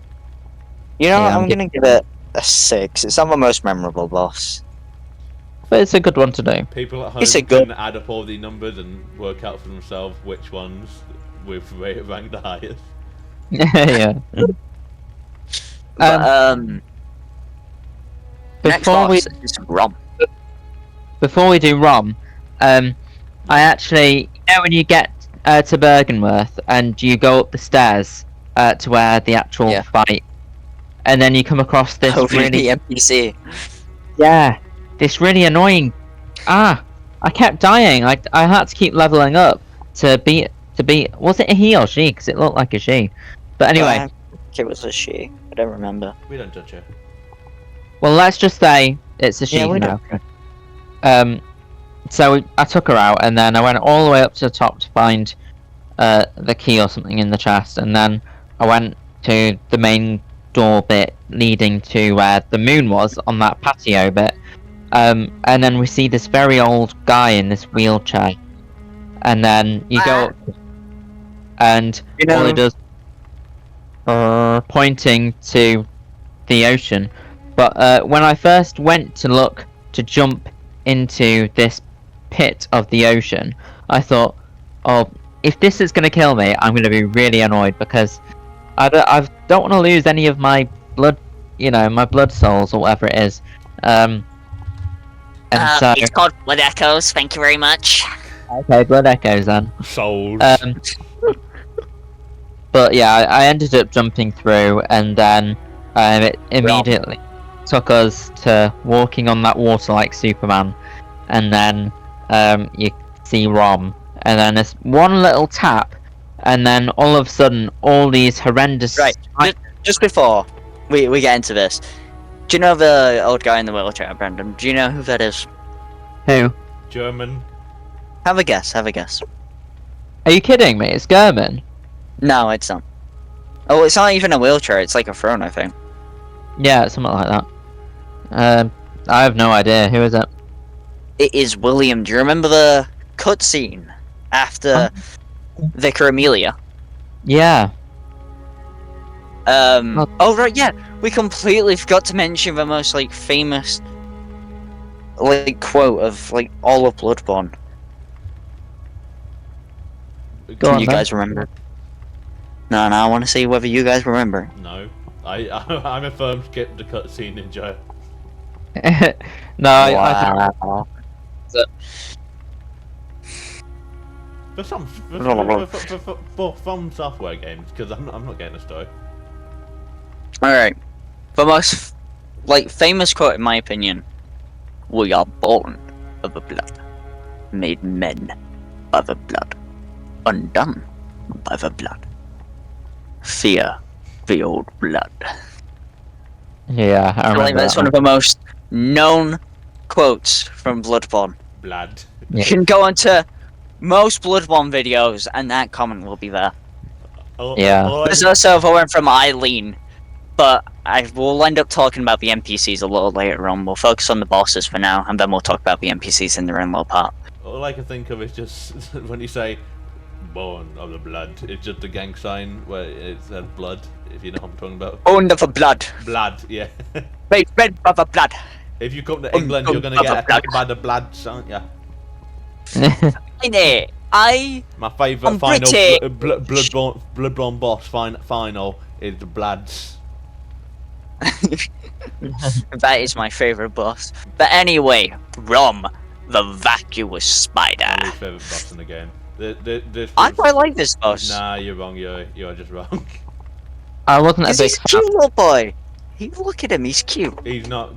You know, Yeah, I'm I'm gonna give it a 6. It's not the most memorable boss. But it's a good one to do. People at home It's a good- can add up all the numbers and work out for themselves which ones we've ranked the highest. Yeah. But, next Before we boss is Rom. before we do Rom, I actually, when you get to Bergenworth and you go up the stairs to where the actual Yeah. fight, and then you come across this Over really the NPC. this really annoying. I kept dying. I had to keep leveling up to beat. Was it a he or she? Because it looked like a she. But anyway, I think it was a she. I don't remember. We don't touch it. well, let's just say it's a she Yeah, we now. So I took her out, and then I went all the way up to the top to find the key or something in the chest, and then I went to the main door bit leading to where the moon was on that patio bit. And then we see this very old guy in this wheelchair, and then you go up, and You all know- he does pointing to the ocean. But when I first went to look to jump into this pit of the ocean, I thought, oh, if this is going to kill me, I'm going to be really annoyed because I don't want to lose any of my blood, my blood souls or whatever it is. And so, It's called Blood Echoes, thank you very much. okay, blood echoes then. Souls. But yeah, I ended up jumping through, and then it immediately took us to walking on that water like Superman, and then you see Rom, and then there's one little tap and then all of a sudden, all these horrendous. Right. Just before we get into this, do you know the old guy in the wheelchair, Brendan? Do you know who that is? Who? German. Have a guess. Have a guess. Are you kidding me? It's German. No, it's not. Oh, it's not even a wheelchair. It's like a throne, I think. Yeah, something like that. I have no idea. Who is it? It is William. Do you remember the cutscene after Vicar Amelia? Yeah. Oh right, yeah. We completely forgot to mention the most like famous like quote of like all of Bloodborne. Go Can on, you then. guys remember? No, I want to see whether you guys remember. No. I'm a firm skip the cutscene ninja. No, I think Wow. For some for From Software games, because I'm not getting a story. All right. The most like famous quote, in my opinion: "We are born of the blood, made men by the blood, undone by the blood. Fear the old blood." Yeah, I I remember believe that's that one of the most known quotes from Bloodborne. Blood. You can go onto most Bloodborne videos, and that comment will be there. Yeah. There's also the one from Eileen, but I will end up talking about the NPCs a little later on. We'll focus on the bosses for now, and then we'll talk about the NPCs in their own little part. All I can think of is just when you say "born of the blood," it's just a gang sign where it says blood. If you know what I'm talking about. Born of the blood. Blood, yeah. Made men by the blood. If you come to England, you're gonna get attacked by the bloods, aren't you? Innit? My favourite I'm final British. Bloodborne boss final is the bloods. That is my favourite boss. But anyway, Rom, the vacuous spider. My least favourite boss in the game. I quite like this boss. Nah, you're wrong. You're just wrong. I wasn't a Because big he's a cute little boy. Look at him, he's cute. He's not.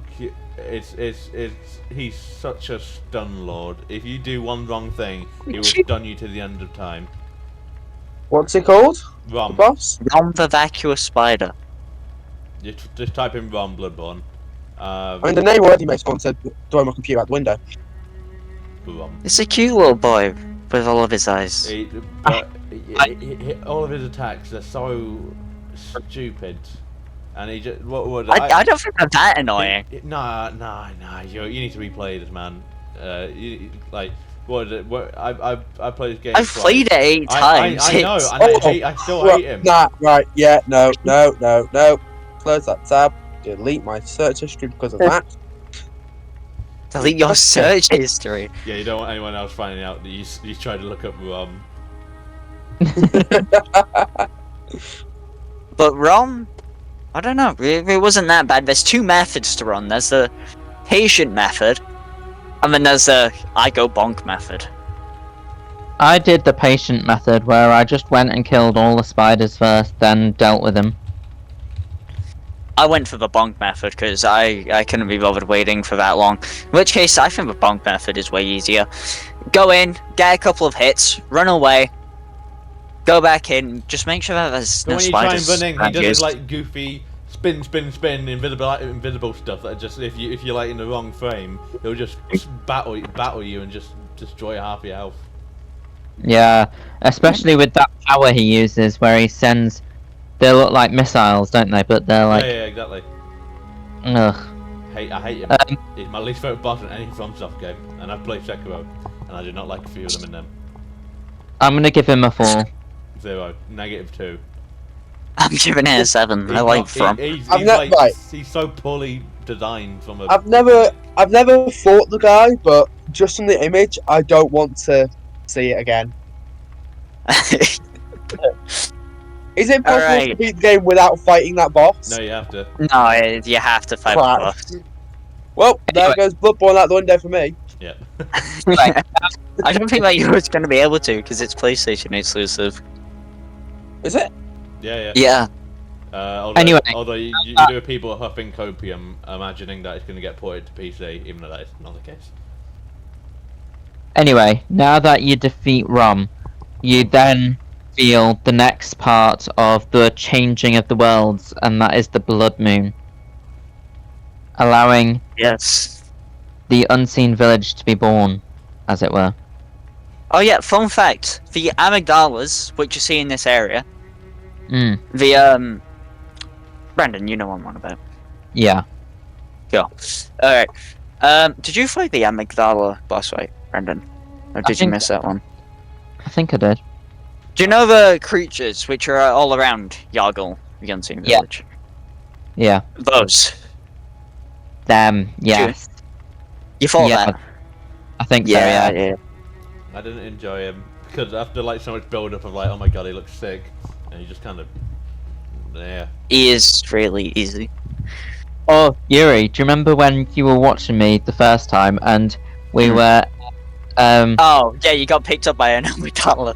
He's such a stun lord. If you do one wrong thing, he will stun you to the end of time. What's it called? The Rom. boss? Rom, the vacuous spider. Just type in Rom Bloodborne. I mean, the name already makes one said throw my computer out the window. Rom. It's a cute little boy with all of his eyes. All of his attacks are so stupid, and he just I don't think they're that annoying. Nah. You need to replay this, man. What is it? I played this game. I've played it 8 times. I know, It's- and I still hate him. Nah, right, yeah, no. Close that tab. Delete my search history because of that. Delete your search history. Yeah, you don't want anyone else finding out that you tried to look up Rom. But Rom, I don't know. It wasn't that bad. There's 2 methods to run. There's the patient method, and then there's the I go bonk method. I did the patient method where I just went and killed all the spiders first, then dealt with them. I went for the bonk method because I couldn't be bothered waiting for that long. In which case, I think the bonk method is way easier. Go in, get a couple of hits, run away, go back in, just make sure that there's So no when you try spiders. and run in, he around does you. his like goofy spin, invisible stuff that just if you're like in the wrong frame, he'll just battle you and just destroy half your health. Yeah, especially with that power he uses where he sends... They look like missiles, don't they? But they're like... Yeah, exactly. Ugh. I hate him. He's my least favourite boss in any FromSoft game, and I've played Sekiro, and I do not like a few of them in them. I'm gonna give him a 4. 0, -2. I'm giving it a 7. I He's like not- From. He's so poorly designed from a. I've never fought the guy, but just from the image, I don't want to see it again. Is it possible to Alright. beat the game without fighting that boss? No, you have to. No, you have to fight Crap. the boss. Well, there Anyway. goes Bloodborne out the window for me. Yeah. I don't think that you was going to be able to because it's PlayStation exclusive. Is it? Yeah. Yeah. Anyway. Although you do have people huffing copium, imagining that it's going to get ported to PC, even though that is not the case. Anyway, now that you defeat Rom, you then reveal the next part of the changing of the worlds, and that is the Blood Moon, allowing Yes. the unseen village to be born, as it were. Oh yeah, fun fact. The amygdalas, which you see in this area, the Brandon, you know what I'm on about. Yeah. Go. Alright. Did you fight the amygdala boss fight, Brandon? Or did you think miss that one? I think I did. Do you know the creatures which are all around Yargle, the Unseen Yeah. Village? Yeah. Those. Them. Yes. You fought Yeah. that? I think so. Yeah. yeah. I didn't enjoy him because after like so much build up of like, oh my god, he looks sick, and he just kind of, yeah. He is really easy. Oh, Yuri, do you remember when you were watching me the first time and we were? Oh yeah, you got picked up by an amygdala.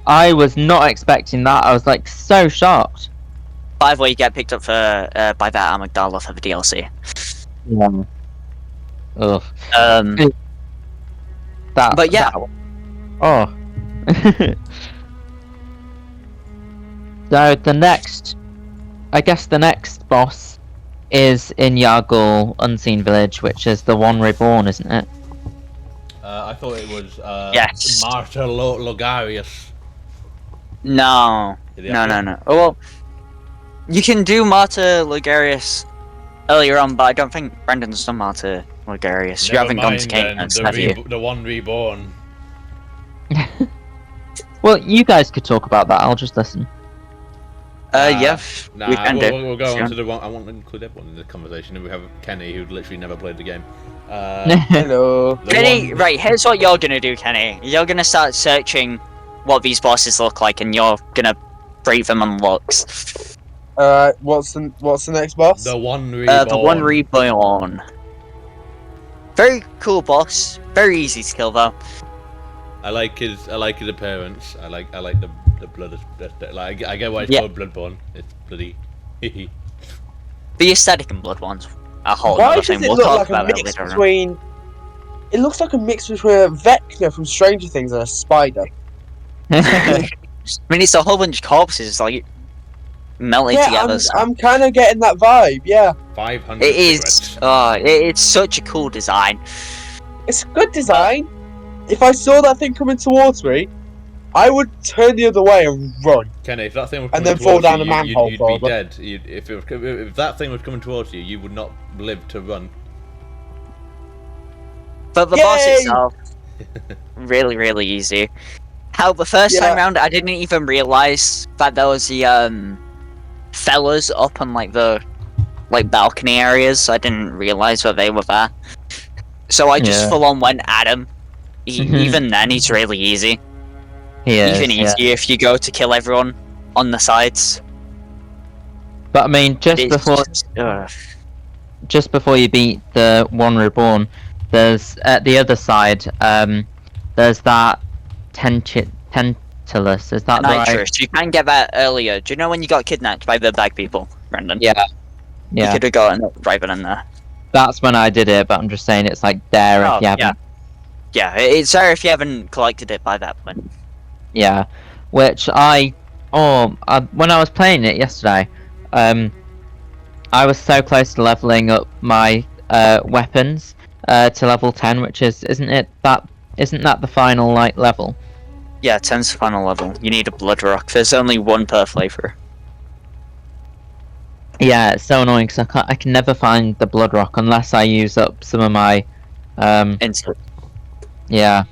I was not expecting that. I was like so shocked. By the way, you get picked up for by that amygdala for the DLC. Yeah. Ugh. That. But yeah. Oh. So the next, I guess the next boss is in Yargle Unseen Village, which is the one reborn, isn't it? I thought it was Yes. Marta Logarius. No. No. Oh, well, you can do Marta Logarius earlier on, but I don't think Brandon's done Marta Logarius. You haven't gone to Cadence, have you? The one reborn. Well, you guys could talk about that. I'll just listen. Yeah, Nah, we can do. we'll go Sure. on to the one. I want to include everyone in the conversation, and we have Kenny, who literally never played the game. Hello. The Kenny, one- right, here's what you're gonna do, Kenny. You're gonna start searching what these bosses look like, and you're gonna rate them on looks. What's the next boss? The one reborn. The one reborn. Very cool boss. Very easy to kill, though. I like his appearance. I like the blood. Like I get why it's Yeah. called Bloodborne. It's bloody. The aesthetic in Bloodborne's a whole Why other does thing. it We'll look talk like a about that mix later on. between? It looks like a mix between a Vecna from Stranger Things and a spider. I mean, it's a whole bunch of corpses, like, melted Yeah, together. So. I'm kind of getting that vibe. Yeah, 500 It is. cigarettes. It's such a cool design. it's a good design. If I saw that thing coming towards me, I would turn the other way and run. Kenny, if that thing was And coming then fall towards down you, a manhole, you'd be probably. dead. If that thing was coming towards you, you would not live to run. But the Yay! boss itself, really, really easy. How the first Yeah. time round, I didn't even realize that there was the fellas up on like the balcony areas. I didn't realize that they were there. So I just Yeah. full on went at him. Even then, he's really easy. He is, Even yeah. easier if you go to kill everyone on the sides. But I mean, It's just before you beat the one reborn, there's at the other side. There's that Tentilus. Is that right? nitrous. You can get that earlier. Do you know when you got kidnapped by the bag people, Brendan? Yeah. You Yeah. could have gotten it right then and there. That's when I did it. But I'm just saying it's like there if you haven't. Yeah, it's there if you haven't collected it by that point. Yeah, which when I was playing it yesterday, I was so close to leveling up my weapons to level 10, which isn't that the final level? Yeah, 10's the final level. You need a blood rock. There's only one per flavor. Yeah, it's so annoying because I can never find the blood rock unless I use up some of my Instant. yeah.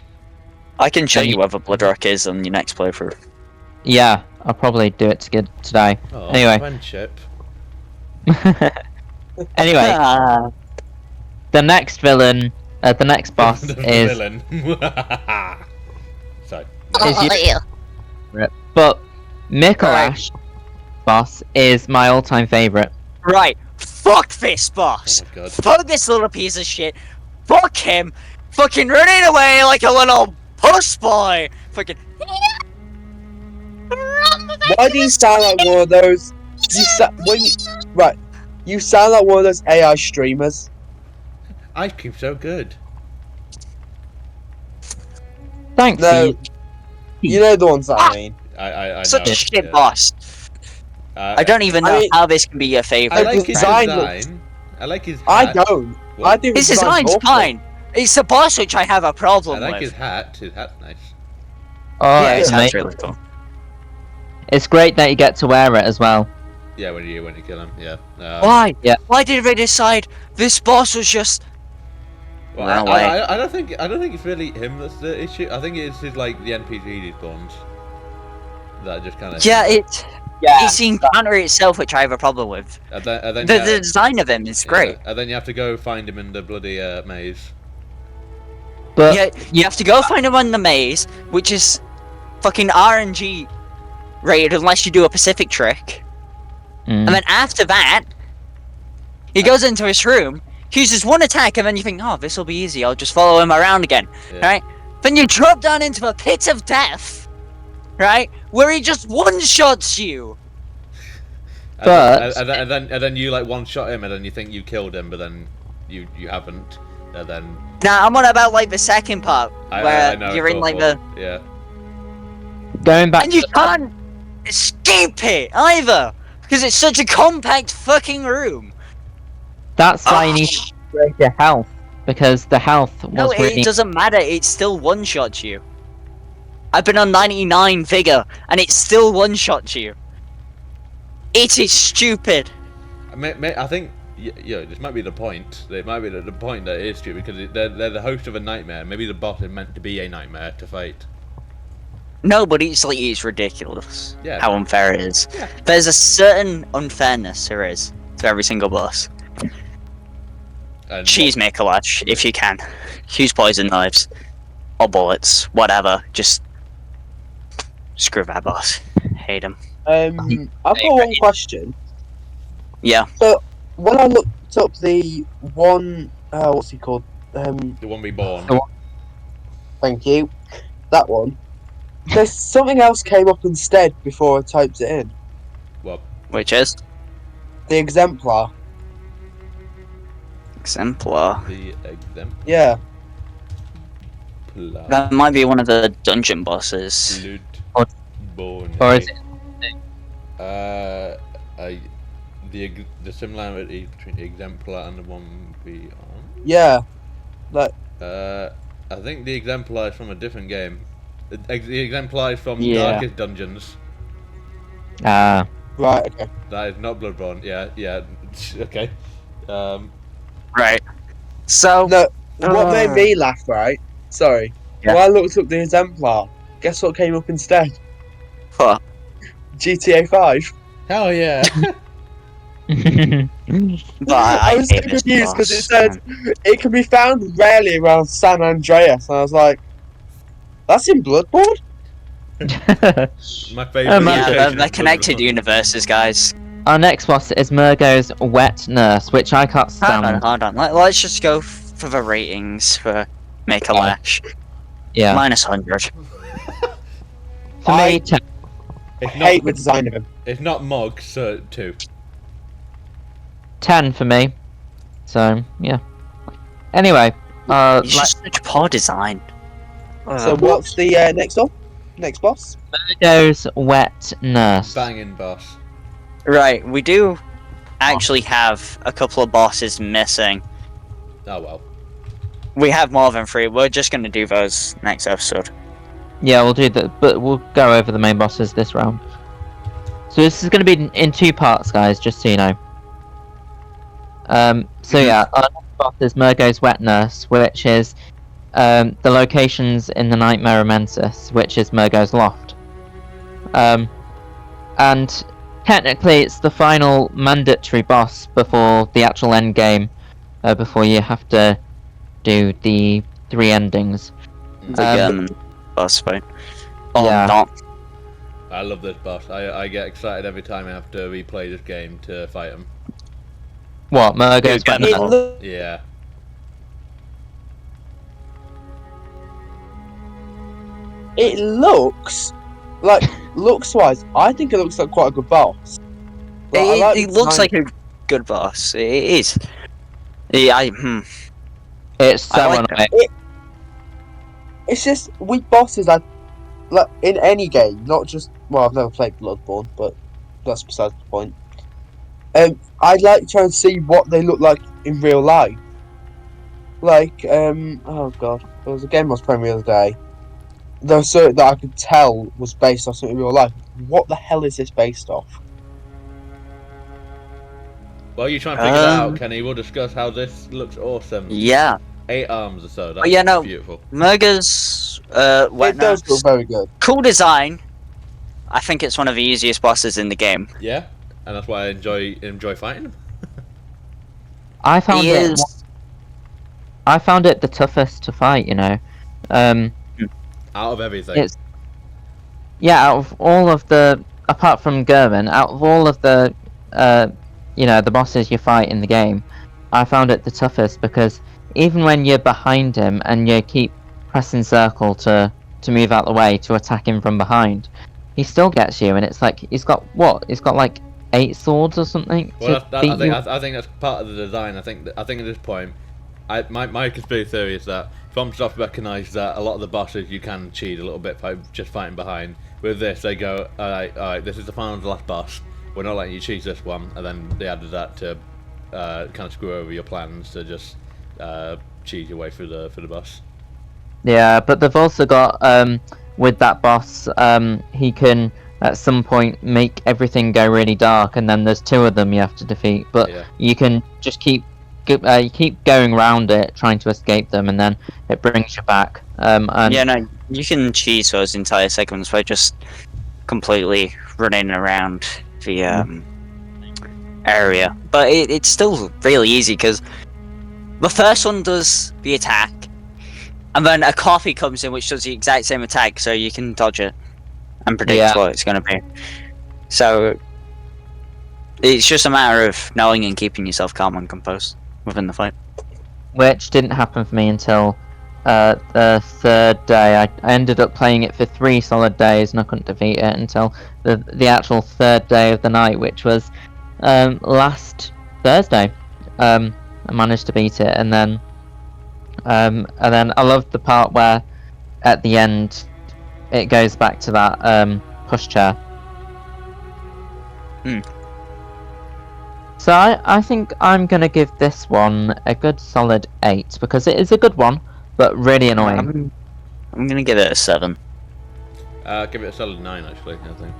I can show you where the blood rock is on your next playthrough. Yeah, I'll probably do it today. Oh, Anyway. friendship. Anyway, the next villain, the next boss The is villain. Sorry. but Mikolash boss is my all-time favorite. Right. Fuck this boss. Oh my god. Fuck this little piece of shit. Fuck him. Fucking running away like a little puss boy. Fucking. Why do you sound like one of those? You sound like one of those AI streamers. Ice cream's so good. Thanks. No, Pete. you know the ones that I mean. I Such know, a shit yeah. boss. I don't even know how this can be your I favorite. like his design design. I like his hat. I don't. What? I think His the design's awful. fine. It's the boss which I have a I problem like with. his hat. His hat's nice. Oh, Yeah, it's his hat's amazing. really cool. It's great that you get to wear it as well. Yeah, when you kill him, yeah. Why? Yeah. Why did they decide this boss was just... Well, Run I, away. I don't think it's really him that's the issue. I think it's his like the NPC he spawns that just kind of. Yeah, it's the encounter itself which I have a problem with. And then The design of him is great. And then you have to go find him in the bloody maze. But Yeah, you have to go find him on the maze, which is fucking RNG rated unless you do a specific trick. Mm. And then after that, he goes into his room, uses one attack, and then you think, oh, this will be easy, I'll just follow him around again. Yeah. Right? Then you drop down into a pit of death, right? Where he just one-shots you. But- And then you like one shot him, and then you think you killed him, but then you haven't. And then Now, I'm on about, like, the second part, where I know you're it's in, like, awful. the... Yeah. going back And you to can't escape it, either! Because it's such a compact fucking room. that's why you need to upgrade your health, because the health was No, really it doesn't matter, it still one-shots you. I've been on 99 vigor, and it still one-shots you. It is stupid. I think yeah, this might be the point. It might be the point that it is stupid because they're the host of a nightmare. Maybe the boss is meant to be a nightmare to fight. No, but it's ridiculous Yeah. how unfair it is. Yeah. There's a certain unfairness there is to every single boss. And Cheese make a lash if you can. Use poison knives or bullets, whatever. Just screw that boss. Hate him. I've got one question. Yeah. So when I looked up the one, what's he called? the one reborn. The one- Thank you. That one. There's something else came up instead before I typed it in. What? Which is The exemplar. exemplar. The exemplar. Yeah. That might be one of the dungeon bosses. Bloodborne. or is it The similarity between the exemplar and the one beyond. Yeah. Like. I think the exemplar is from a different game. The exemplar is from Yeah. Darkest Dungeons. Right. Okay. That is not Bloodborne. Yeah. Okay. Right. So No. What made me laugh, right? Sorry. Yeah. When I looked up the exemplar, guess what came up instead? What? GTA 5. Hell yeah. But I I was so hate this confused because it boss, said man. it can be found rarely around San Andreas, and I was like, "That's in Bloodborne." My favourite. man. Yeah, they're connected universes, guys. Our next boss is Murgo's Wet Nurse, which I can't stand. Hold on. Let's just go for the ratings for Make a Lash. Yeah. Minus 100. For I- me, 10. It's Hate the not. design of him. It's not Mog, so 2. 10 for me. So, yeah. Anyway, It's just such poor design. So what's the next one? Next boss? Murgo's Wet Nurse. Banging boss. Right, we do actually have a couple of bosses missing. Oh well. We have more than 3. We're just gonna do those next episode. Yeah, we'll do that, but we'll go over the main bosses this round. So this is going to be in 2 parts, guys, just so you know. So yeah, our next boss is Murgo's Wet Nurse, which is the locations in the Nightmare of Mensis, which is Murgo's loft. And technically it's the final mandatory boss before the actual end game, before you have to do the 3 endings. The boss fight. Oh, Yeah. not. I love this boss. I get excited every time I have to replay this game to fight him. What, Murgo's Wet Dude, It, Nurse? loo- Yeah. it looks like looks-wise. I think it looks like quite a good boss. Like, I like It the looks design. like a good boss. It is. Yeah, It's I so like annoying. It's just with bosses. I like in any game, not just well, I've never played Bloodborne, but that's besides the point. I'd like to try and see what they look like in real life. Like, oh god, there was a game I was playing the other day. There was certain that I could tell was based off something in real life. What the hell is this based off? While you try and figure that out, Kenny, we'll discuss how this looks awesome. Yeah. 8 arms or so. That's yeah, no. beautiful. Murga's It does look very good. cool design. I think it's one of the easiest bosses in the game. Yeah, and that's why I enjoy fighting him. I found He it. is. I found it the toughest to fight. You know. Out of everything. It's out of all of the, apart from German, out of all of the the bosses you fight in the game, I found it the toughest because even when you're behind him and you keep pressing circle to move out the way to attack him from behind, he still gets you, and it's like he's got like 8 swords or something. Well, I think that's part of the design. I think at this point, my conspiracy theory is that FromSoft recognised that a lot of the bosses you can cheat a little bit by just fighting behind. With this, they go, alright, this is the final and last boss. We're not letting you cheat this one, and then they added that to kind of screw over your plans to just cheat your way through the boss. Yeah, but they've also got with that boss, he can at some point make everything go really dark, and then there's 2 of them you have to defeat. But Yeah. you can just keep going around it, trying to escape them, and then it brings you back. And Yeah, no, you can cheat those entire segments by just completely running around the area. But it's still really easy because the first one does the attack, and then a coffee comes in which does the exact same attack, so you can dodge it and predict what it's going to be. So it's just a matter of knowing and keeping yourself calm and composed within the fight. which didn't happen for me until the 3rd day. I ended up playing it for 3 solid days, and I couldn't defeat it until the actual 3rd day of the night, which was last Thursday. I managed to beat it, and then I loved the part where at the end it goes back to that pushchair. So I think I'm gonna give this one a good solid 8 because it is a good one, but really annoying. I'm gonna give it a 7. Give it a solid 9 actually. I think.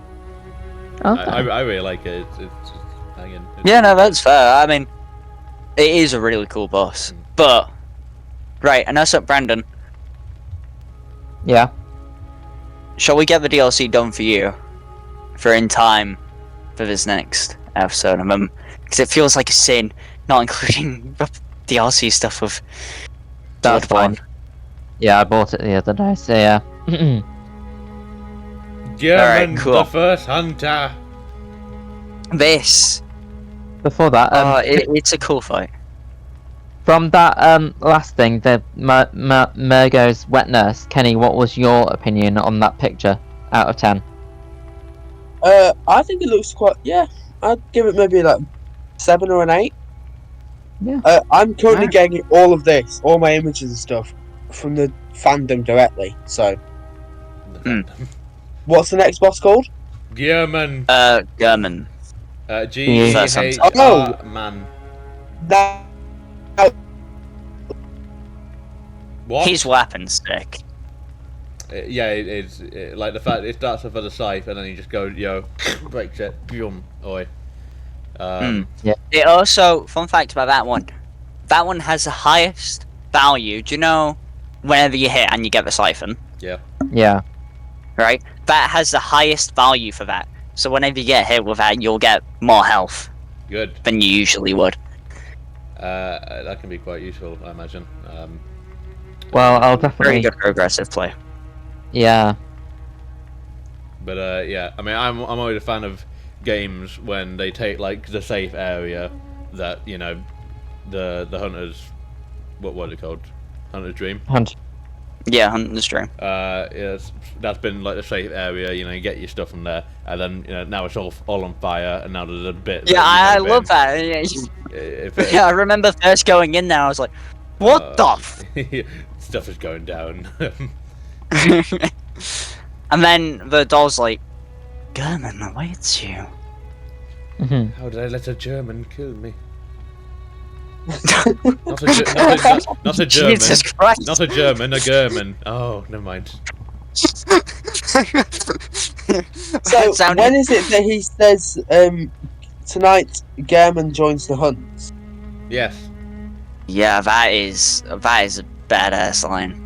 Okay. I really like it. It's hanging. Yeah, no, that's fair. I mean, it is a really cool boss. But, right, and that's up, Brandon. Yeah. Shall we get the DLC done for you? For in time for this next episode? Because it feels like a sin not including the DLC stuff of That's Bloodborne. fine. Yeah, I bought it the other day, so yeah. German, cool. the first hunter. This, Before that, it's a cool fight. from that last thing, the Murgo's wet nurse, Kenny, what was your opinion on that picture out of 10? I think it looks quite. Yeah, I'd give it maybe like 7 or an 8. Yeah. I'm currently Alright. getting all of this, all my images and stuff, from the fandom directly. So, what's the next boss called? German. German. G-H-R Oh! man. That. What? His weapon's sick. Yeah, it's like the fact it starts off with a scythe and then you just go, yo, breaks it, boom, oi. It also, fun fact about that one has the highest value. Do you know whenever you hit and you get the siphon, Yeah. right? That has the highest value for that. So whenever you get hit with that, you'll get more health Good. than you usually would. That can be quite useful, I imagine. Well, I'll Very definitely. good progressive play. Yeah. But yeah, I mean, I'm always a fan of games when they take like the safe area that the hunters, what was it called, Hunter's Dream. Yeah, Hunter's Dream. Yes, that's been like the safe area. You get your stuff from there, and then now it's all on fire, and now there's a bit. Yeah, I love that. Yeah, I remember first going in there, I was like, "What the?" Stuff is going down. And then the doll's like, German awaits you. Mhm. How did I let a German kill me? Not a German. Jesus Christ. Not a German, a German. Oh, never mind. So Sounded- when is it that he says tonight Gehrman joins the hunt? Yes. Yeah, that is a badass line.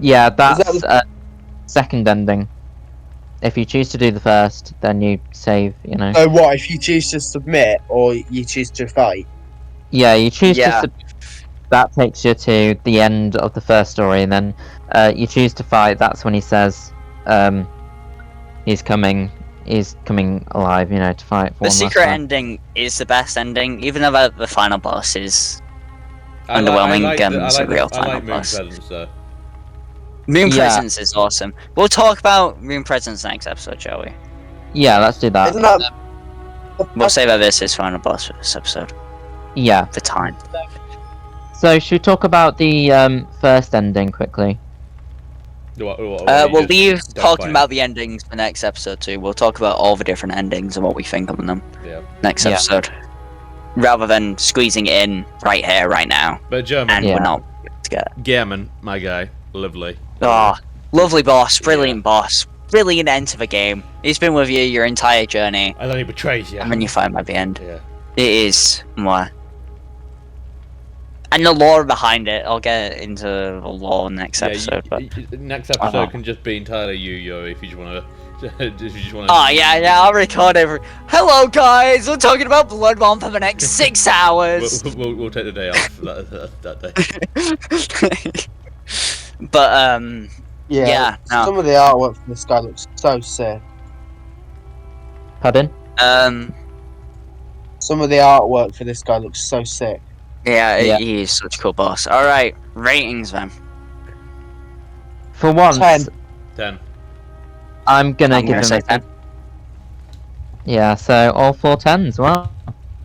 Yeah, that's that second ending. If you choose to do the first, then you save, you know. So what if you choose to submit or you choose to fight? Yeah, you choose Yeah. to. That takes you to the end of the first story, and then you choose to fight. That's when he says, he's coming alive, you know, to fight. For The one last secret time. ending is the best ending, even though the final boss is I underwhelming. like It's a real I final like Moon boss. Presence though. Moon Yeah. Presence is awesome. We'll talk about Moon Presence next episode, shall we? Yeah, let's do that. Isn't that We'll say that this is final boss for this episode. Yeah. The time. So should we talk about the first ending quickly? We'll leave don't talking fight. about the endings for next episode too. We'll talk about all the different endings and what we think of them Yeah. next Yeah. episode, rather than squeezing it in right here, right now, But German, and Yeah. we're not together. Gehrman, my guy, lovely. Oh, lovely boss, brilliant boss, brilliant end to the game. He's been with you your entire journey, And then he betrays you. and then you find him at the end. Yeah. It is more. And the lore behind it, I'll get into the lore next episode. But Next episode can just be entirely you, Yuri, if you just wanna. If you just wanna. oh yeah, I'll record every. Hello guys, we're talking about Bloodborne for the next 6 hours. We'll take the day off for that day. But yeah, no. some of the artwork from this guy looks so sick. Pardon? Some of the artwork for this guy looks so sick. yeah, Yeah. he is such a cool boss. All right, ratings then. For once, 10. 10. I'm gonna I'm give gonna him say a 10. Yeah, so all 4 10s. Well,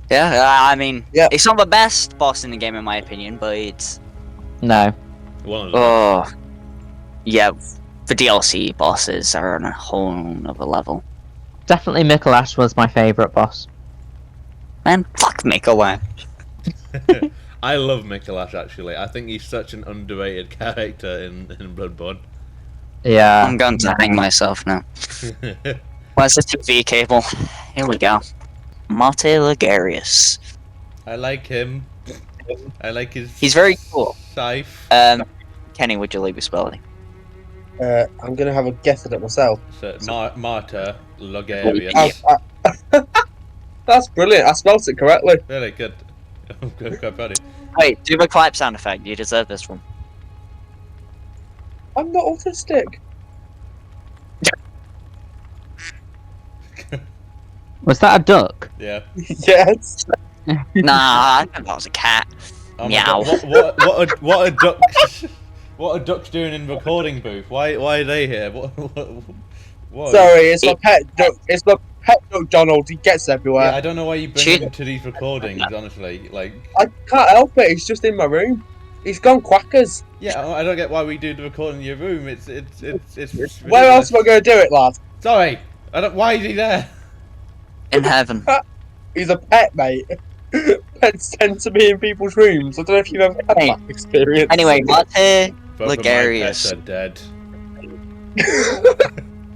Yeah, I mean, Yeah. it's not the best boss in the game in my opinion, but it's no. One of them. oh, yeah, the DLC bosses are on a whole other level. Definitely Mikolash was my favourite boss. Man, fuck Mikola. I love Mikolash actually. I think he's such an underrated character in Bloodborne. Yeah. I'm going to hang myself now. Where's the TV cable? Here we go. Mate Ligarius. I like him. I like his. He's very cool. Scythe. Kenny, would you leave with spelling? I'm gonna have a guess at it myself. So, Marta Logarius. That's brilliant. I spelled it correctly. Really good. I'm quite proud of you. Wait, do the clap sound effect. You deserve this one. I'm not autistic. Was that a duck? Yeah. Yes. Nah, I think that was a cat. Oh my Meow. God, what are ducks? What are ducks doing in recording booth? Why are they here? What? Sorry, it's my pet duck. It's my pet duck, Donald. He gets everywhere. Yeah, I don't know why you bring Shit. him to these recordings. Honestly, like, I can't help it. He's just in my room. He's gone quackers. yeah, I don't get why we do the recording in your room. It's Where else am I going to do it, lad? Sorry, I don't. Why is he there? In heaven. He's a pet, mate. Pets tend to be in people's rooms. I don't know if you've ever had Hey. that experience. Anyway, Mate Both of my Ligarius. pets are dead.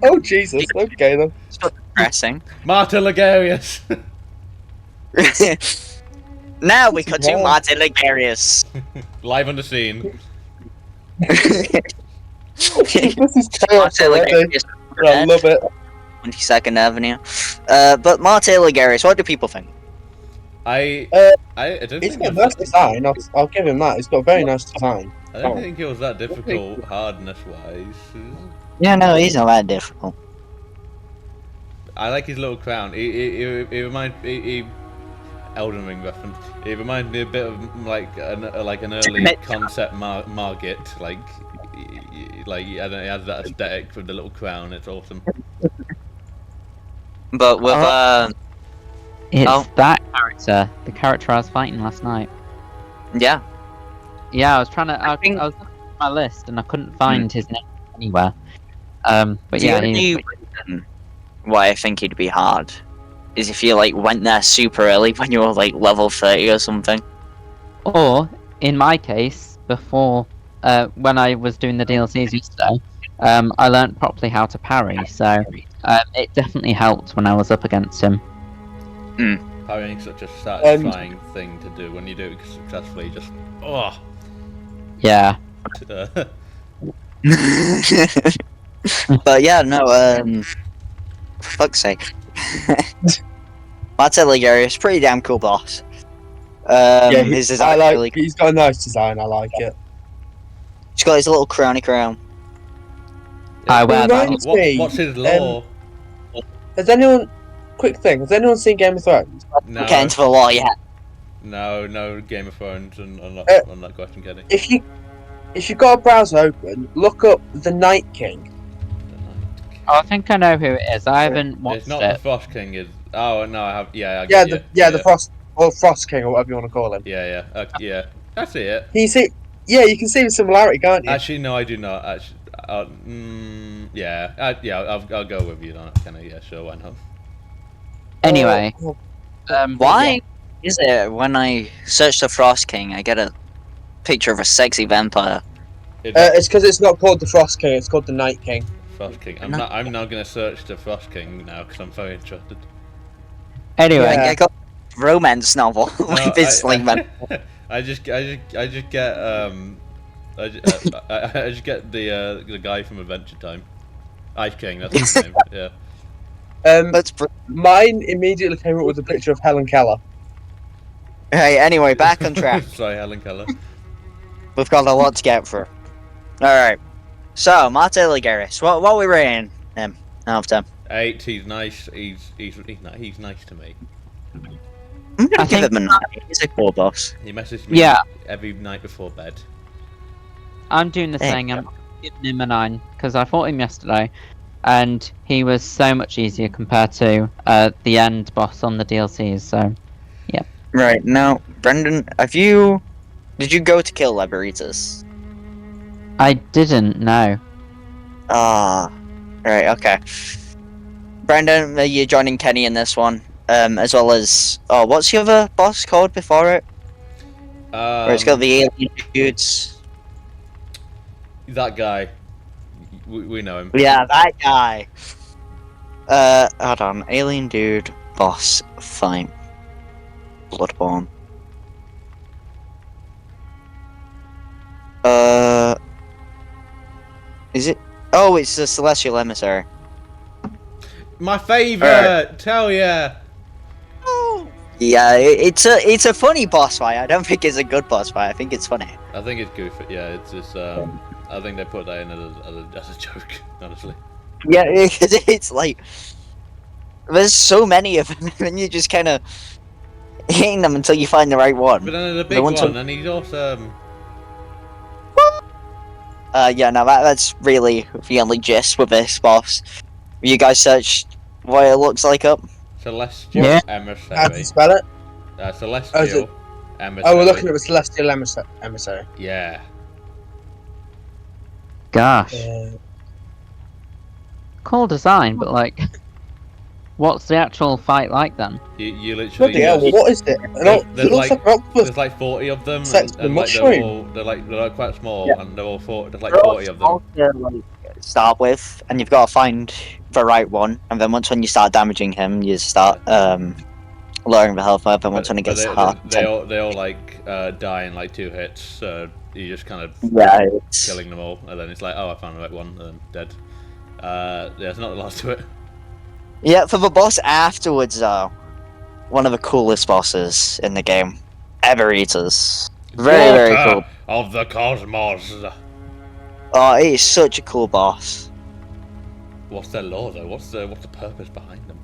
Oh, Jesus. Okay, then. It's not depressing. Marta Ligarius. Now we cut to Wow. Mate Ligarius. Live on the scene. This is chaos Mate already. Ligarius. I love it. 22nd Avenue. But Mate Ligarius, what do people think? I Uh, don't He's think got a nice design. I'll give him that. He's got a very nice design. I don't think it was that difficult hardness wise. Yeah, no, he's not that difficult. I like his little crown. He reminds Elden Ring reference. It reminds me a bit of like an early concept Margit. Like I don't know, it has that aesthetic with the little crown. It's awesome. But with It's Oh. that character. The character I was fighting last night. yeah, Yeah, I was trying to. I think- was looking at my list and I couldn't find his name anywhere. But yeah, the he, only reason why I think he'd be hard is if you like went there super early when you were like level 30 or something. or in my case, before when I was doing the DLCs yesterday, I learnt properly how to parry, so it definitely helped when I was up against him. Parrying such a satisfying thing to do when you do it successfully. Just Yeah. But yeah, no, for fuck's sake. Martin is pretty damn cool boss. Yeah, his I design like. really cool. He's got a nice design. I like it. He's got his little crowny crown. I wear that. Reminds me, What's his lore? Has anyone? Quick thing. Has anyone seen Game of Thrones? No, Get into the law yet. no Game of Thrones on that question, Kenny. If you got a browser open, look up the Night King. I think I know who it is. I haven't watched It's not it. the Frost King, is? Oh no, I have. Yeah, I Yeah, get the Frost King or whatever you want to call him. yeah. I see it. Can you see? Yeah, you can see the similarity, can't you? Actually, no, I do not. Actually, I'll go with you on it, Kenny. Yeah, sure, why not? Anyway, Why is it when I search the Frost King, I get a picture of a sexy vampire? It's because it's not called the Frost King. It's called the Night King. Frost King. I'm now gonna search the Frost King now because I'm very interested. anyway, Yeah. I got a romance novel with his like man. I just get the guy from Adventure Time. Ice King, that's his name. Yeah. That's Mine immediately came up with a picture of Helen Keller. Hey, anyway, back on track. Sorry, Helen Keller. We've got a lot to get through. Alright. So, Marta Ligaris, what are we rating him out of 10? 8. He's nice. He's nice to me. I'm gonna I give think- him a 9. He's a cool boss. He messages me Yeah. every night before bed. I'm doing the thing. I'm giving him a 9 because I fought him yesterday, and he was so much easier compared to the end boss on the DLCs. So Right, now, Brendan, did you go to kill Liberitas? I didn't know. Ah, right, okay. Brendan, you're joining Kenny in this one, as well as, what's the other boss called before it? Where it's got the alien dudes. That guy. We know him. Yeah, that guy. Hold on, alien dude, boss, fight, Bloodborne. Is it? Oh, it's the Celestial Emissary. My favourite! Tell ya! Yeah, it's a funny boss fight. I don't think it's a good boss fight. I think it's funny. I think it's goofy. Yeah, it's just. I think they put that in as a joke. Honestly. Yeah, it's like there's so many of them, and you just kind of hitting them until you find the right one. But then there's a big The one, one to- and he's awesome. Yeah, no, that's really the only gist with this boss. You guys searched what it looks like up? Celestial Yeah. How to Emissary. spell it? Celestial Emissary. Oh, we're looking at the Celestial Emissary. Yeah. Gosh, Yeah. cool design, but like, what's the actual fight like then? You literally. Bloody hell, just- what is it? There's It looks like an octopus. There's like 40 of them, Sex and with like mushroom. they're all quite small, Yeah. and they're all there's like 40 of them. All to, like, start with, and you've got to find the right one, and then once when you start damaging him, you start lowering the health up, and once when it gets hard, they all like die in like 2 hits. So you just kind of yeah, it's killing them all, and then it's like, oh, I found the right one, and then dead. There's not a lot to it. yeah. For the boss afterwards, though, one of the coolest bosses in the game, Evereaters. Very Daughter cool. of the cosmos. Oh, it is such a cool boss. What's their lore though? What's the purpose behind them?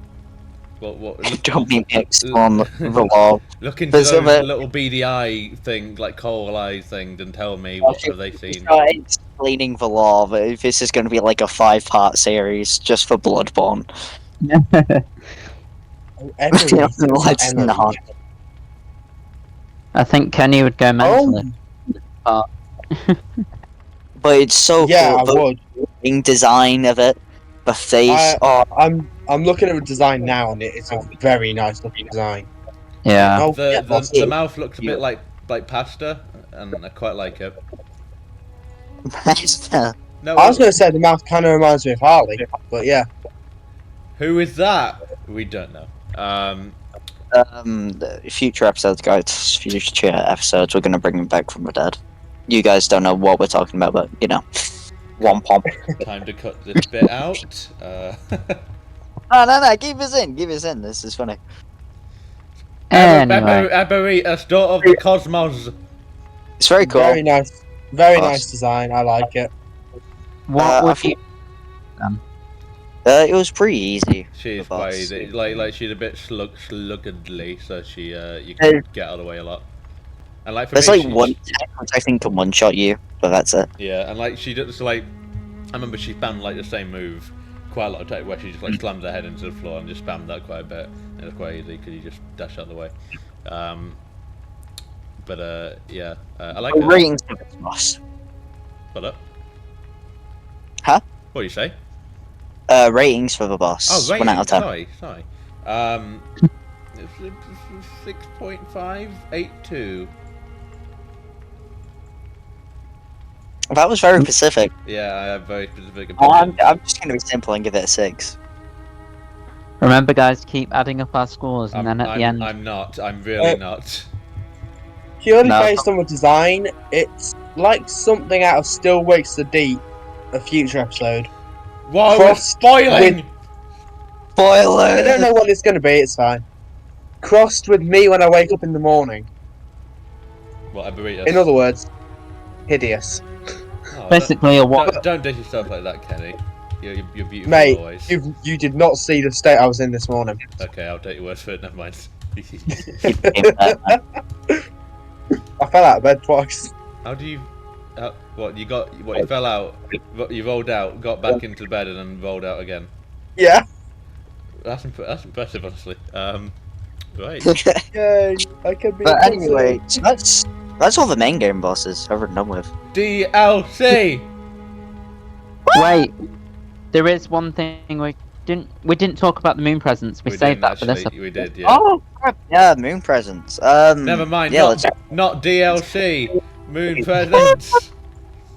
What? Don't be mixed on the law. Look into There's those a- little beady eye thing, like coral eye thing, and tell me what have they seen. Explaining the law. But this is going to be like a 5-part series just for Bloodborne. Oh, Let's Emily. not. I think Kenny would go mentally. Oh, But it's so yeah, cool. I would. wing design of it, the face. I'm looking at the design now, and it's a very nice looking design. Yeah. Oh, The yeah, the, I'll the see. mouth looks a bit like pasta, and I quite like it. No, I was going to say the mouth kind of reminds me of Harley, but yeah. who is that? We don't know. The future episodes, guys. Future episodes. We're gonna bring him back from the dead. You guys don't know what we're talking about, but you know, one pom. Time to cut this bit out. No. Keep us in. This is funny. Anyway, Eberita, daughter of the cosmos. It's very cool. Very nice. Very Boss. nice design. I like it. what I would think- you? It was pretty easy. She's The boss. quite like she's a bit sluggardly, so she you can get out of the way a lot. And like for There's me, like one tech which I think can one shot you, but that's it. yeah, and like she does like I remember she spammed like the same move quite a lot of time where she just like slams her head into the floor and just spammed that quite a bit. And it's quite easy because you just dash out of the way. Yeah, I like it. Ratings for this boss. What up? Huh? What do you say? Ratings for the boss. Oh, 1 out of 10. Sorry. 6.582. That was very specific. Yeah, I have very specific Oh, opinions. I'm just gonna be simple and give it a 6. Remember, guys, keep adding up our scores, and then at the end, I'm not. I'm really not. Purely No. based on the design, it's like something out of Still Wakes the Deep, a future episode. Whoa, Crossed it's spoiling! Spoiler! I don't know what it's going to be, it's fine. Crossed with me when I wake up in the morning. What, a burrito? In other words, hideous. Oh, basically a what? don't dish yourself like that, Kenny. You're beautiful Mate, always. you did not see the state I was in this morning. Okay, I'll take your word for it. Never mind. I fell out of bed twice. How do you? What you got? What you fell out? You rolled out, got back into bed, and then rolled out again. Yeah. That's impressive, honestly. Right. Yay, I can be. But anyway, so that's all the main game bosses over and done with. DLC. Wait, there is one thing we didn't talk about the moon presents. We saved that for this. We did, yeah. Oh, crap. Yeah, moon presents. Never mind. Yeah, not DLC. Moon presents.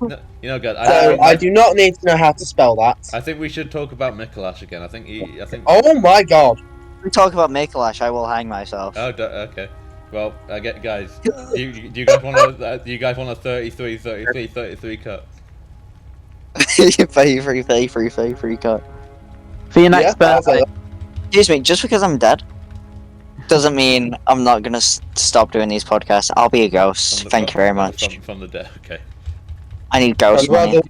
No, you know, good. I do not need to know how to spell that. I think we should talk about Mikolash again. I think. Oh my god. we talk about Mikolash, I will hang myself. Oh, okay. Well, guys. Do you guys want a 33 cut? Free cut. For your next Yeah, birthday, Excuse me, just because I'm dead doesn't mean I'm not gonna stop doing these podcasts. I'll be a ghost. Thank you very much. From the dead. Okay. I need ghost money.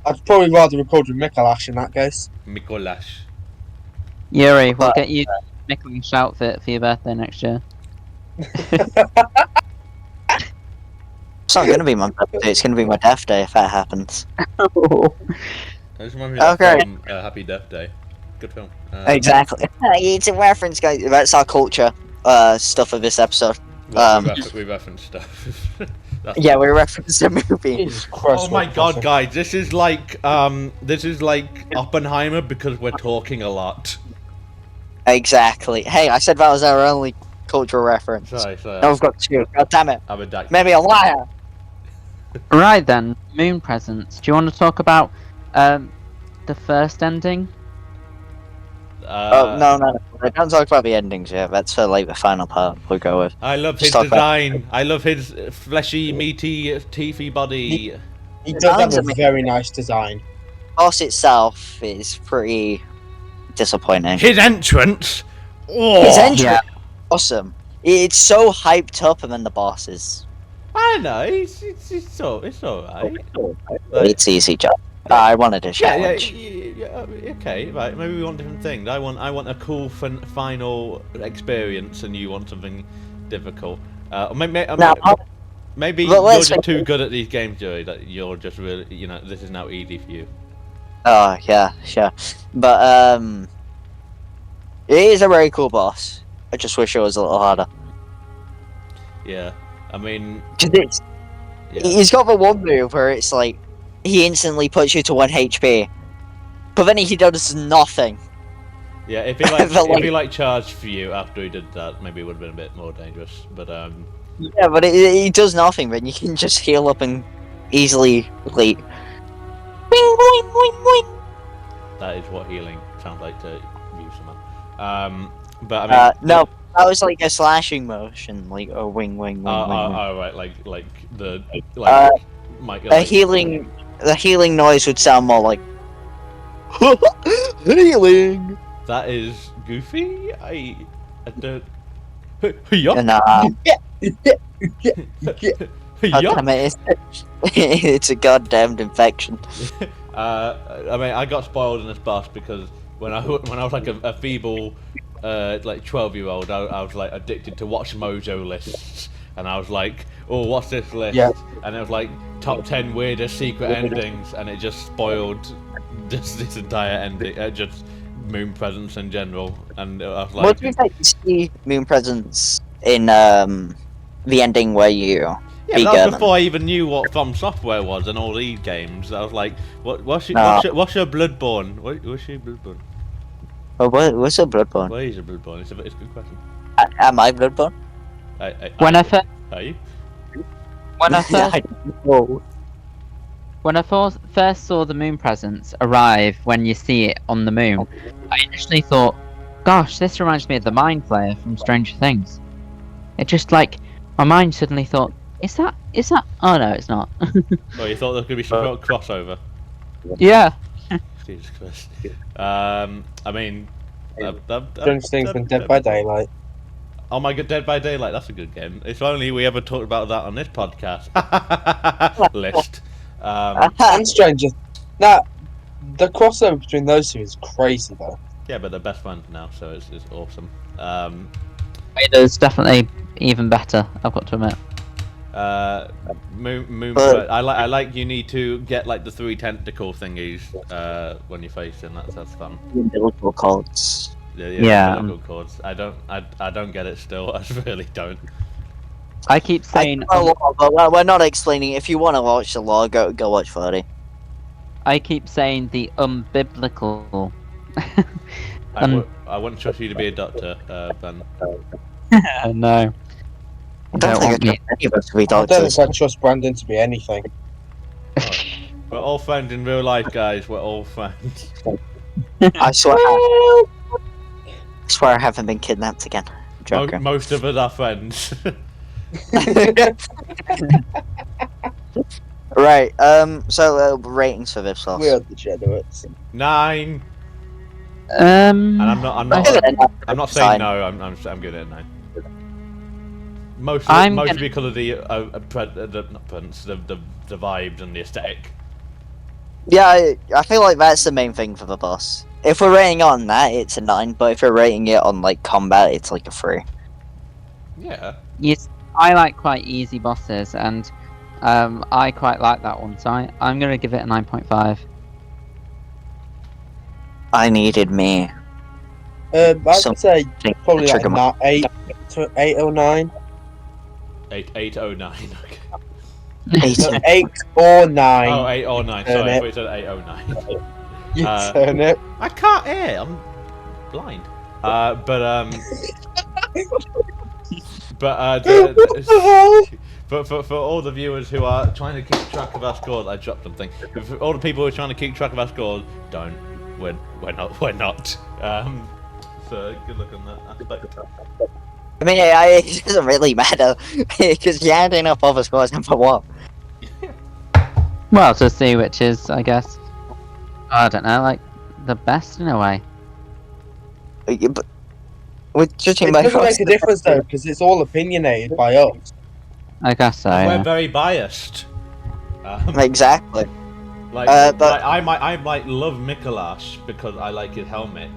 I'd probably rather record with Mikolash in that case. Mikolash. Yuri, we'll get you a Nicholas outfit for your birthday next year. It's not gonna be my birthday, it's gonna be my death day if that happens. I just remember that Okay. film, Happy Death Day. Good film. Exactly. It's a reference, guys. That's our culture stuff of this episode. We reference stuff. Yeah, we referenced the movie. Jesus Christ. Oh my what god, person. guys! This is like Oppenheimer because we're talking a lot. Exactly. Hey, I said that was our only cultural reference. Sorry. Now we've got two. God damn it. I'm a dyke. Maybe a liar. Right then, moon presents. Do you want to talk about the first ending? Oh, no. Don't talk about the endings yet. That's for like the final part we'll go with. I love his Just talk about- design. I love his fleshy, meaty, teethy body. He does have Designs a are very nice design. Boss itself is pretty disappointing. His entrance. Oh, His entrance Yeah. awesome. It's so hyped up, and then the boss is. I know. It's alright. Like- It's easy job. I wanted a Yeah, challenge. okay, right. Maybe we want different things. I want a cool, fun, final experience, and you want something difficult. Maybe But you're let's- just too good at these games, Joey. That you're just really, this is now easy for you. Oh yeah, sure. But it is a very cool boss. I just wish it was a little harder. Yeah, I mean, 'Cause yeah. he's got the one move where it's like he instantly puts you to 1 HP. But then he does nothing. Yeah, if he like charged for you after he did that, maybe it would have been a bit more dangerous. But Yeah, but he does nothing. Then you can just heal up and easily like. Wing, wing, wing, wing. that is what healing sounds like to you, somehow. But I mean, No, that was like a slashing motion, like a wing, wing, wing, wing. oh right, like the The healing noise would sound more like healing. That is goofy. I don't. Yup. Nah, Yup. damn it, it's a goddamned infection. I mean, I got spoiled in this bus because when I was like a feeble, like 12-year-old, I was like addicted to Watch Mojo lists, and I was like, oh, what's this list? Yeah. And it was like top 10 weirdest secret endings, and it just spoiled this entire ending, just Moon Presence in general, and I was like, What do you think? See Moon Presence in the ending where you yeah, beat but that was German. before I even knew what From Software was and all these games. I was like, what's your Bloodborne? What's your Bloodborne? Oh, what's a Bloodborne? Where is your Bloodborne? It's a good question. Am I Bloodborne? Are you? When I Yeah, first, know. when I first saw the moon presence arrive when you see it on the moon, I initially thought, gosh, this reminds me of the Mind Flayer from Stranger Things. It just like, my mind suddenly thought, is that, oh no, it's not. Oh, you thought there was going to be some sort of crossover? Yeah. Jesus Christ. I mean... Stranger Things and Dead by Daylight. Oh my god, Dead by Daylight, that's a good game. If only we ever talked about that on this podcast. List. And Stranger. Now, the crossover between those two is crazy though. Yeah, but they're best friends now, so it's awesome. It's definitely even better, I've got to admit. I like you need to get like the 3 tentacle thingies when you're facing. That's fun. Umbilical cords. Yeah. Umbilical cords. I don't get it still. I really don't. I keep saying, But we're not explaining. If you want to watch the lore, go watch 30. I keep saying the unbiblical. I wouldn't trust you to be a doctor, Ben. No. I don't think any of us to be I don't doctors. think I trust Brandon to be anything. We're all friends in real life, guys. We're all friends. I swear. I swear I haven't been kidnapped again. Joker. Most of us are friends. Right. So ratings for this We loss. are degenerates. 9. And I'm not saying Fine. no. I'm giving it a 9. Mostly because of the not presence, the vibes and the aesthetic. Yeah, I feel like that's the main thing for the boss. If we're rating on that, it's a 9. But if we're rating it on like combat, it's like a 3. Yeah. Yes, I like quite easy bosses, and I quite like that one, so I'm going to give it a 9.5. I needed me. I'd Some- say probably Trigger like 8 or 9. 809. Okay. No, 8 or 9. Oh, 8 or 9. Sorry, I thought you said 809. You turn it. I can't hear. I'm blind. For all the viewers who are trying to keep track of our scores, I dropped something. For all the people who are trying to keep track of our scores, don't. We're not. So good luck on that aspect. I mean, it doesn't really matter because you had enough other scores and for what? Well, to see which is, I guess, I don't know, like, the best in a way. But we're judging It by doesn't make a difference though, because it's all opinionated by us. I guess so, We're yeah. very biased. Exactly. Like, but- I might love Mikolash because I like his helmet,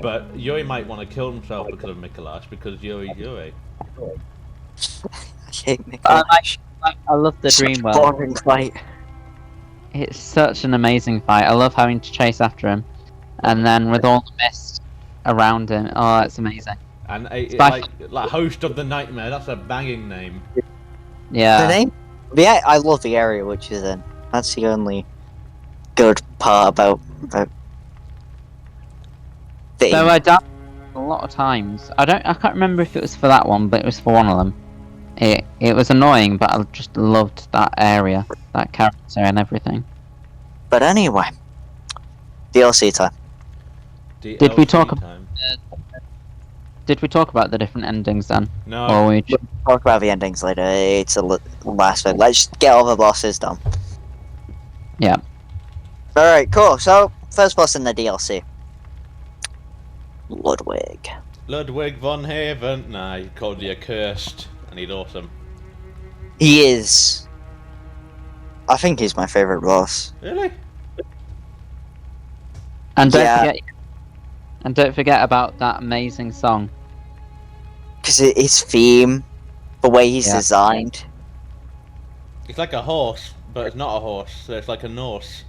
but Yuri might want to kill himself because of Mikolash because Yuri. I hate Nick. I love the Such dream world. boring fight. It's such an amazing fight. I love having to chase after him, and then with all the mist around him, oh, it's amazing. And by- like host of the nightmare. That's a banging name. The Yeah. name? Yeah, I love the area which is in. That's the only good part about the So I died a lot of times. I can't remember if it was for that one, but it was for one of them. It was annoying, but I just loved that area, that character and everything. But anyway, DLC time. Did we talk time. Did we talk about the different endings then? No. Or we We'll talk about the endings later. It's a last bit. Let's get all the bosses done. Yeah. Alright, cool. So, first boss in the DLC. Ludwig. Ludwig von Haven. Nah, he called you cursed, and he's awesome. He is. I think he's my favourite boss. Really? And Yeah. don't forget about that amazing song. Because his theme, the way he's Yeah. designed. It's like a horse, but it's not a horse, so it's like a Norse.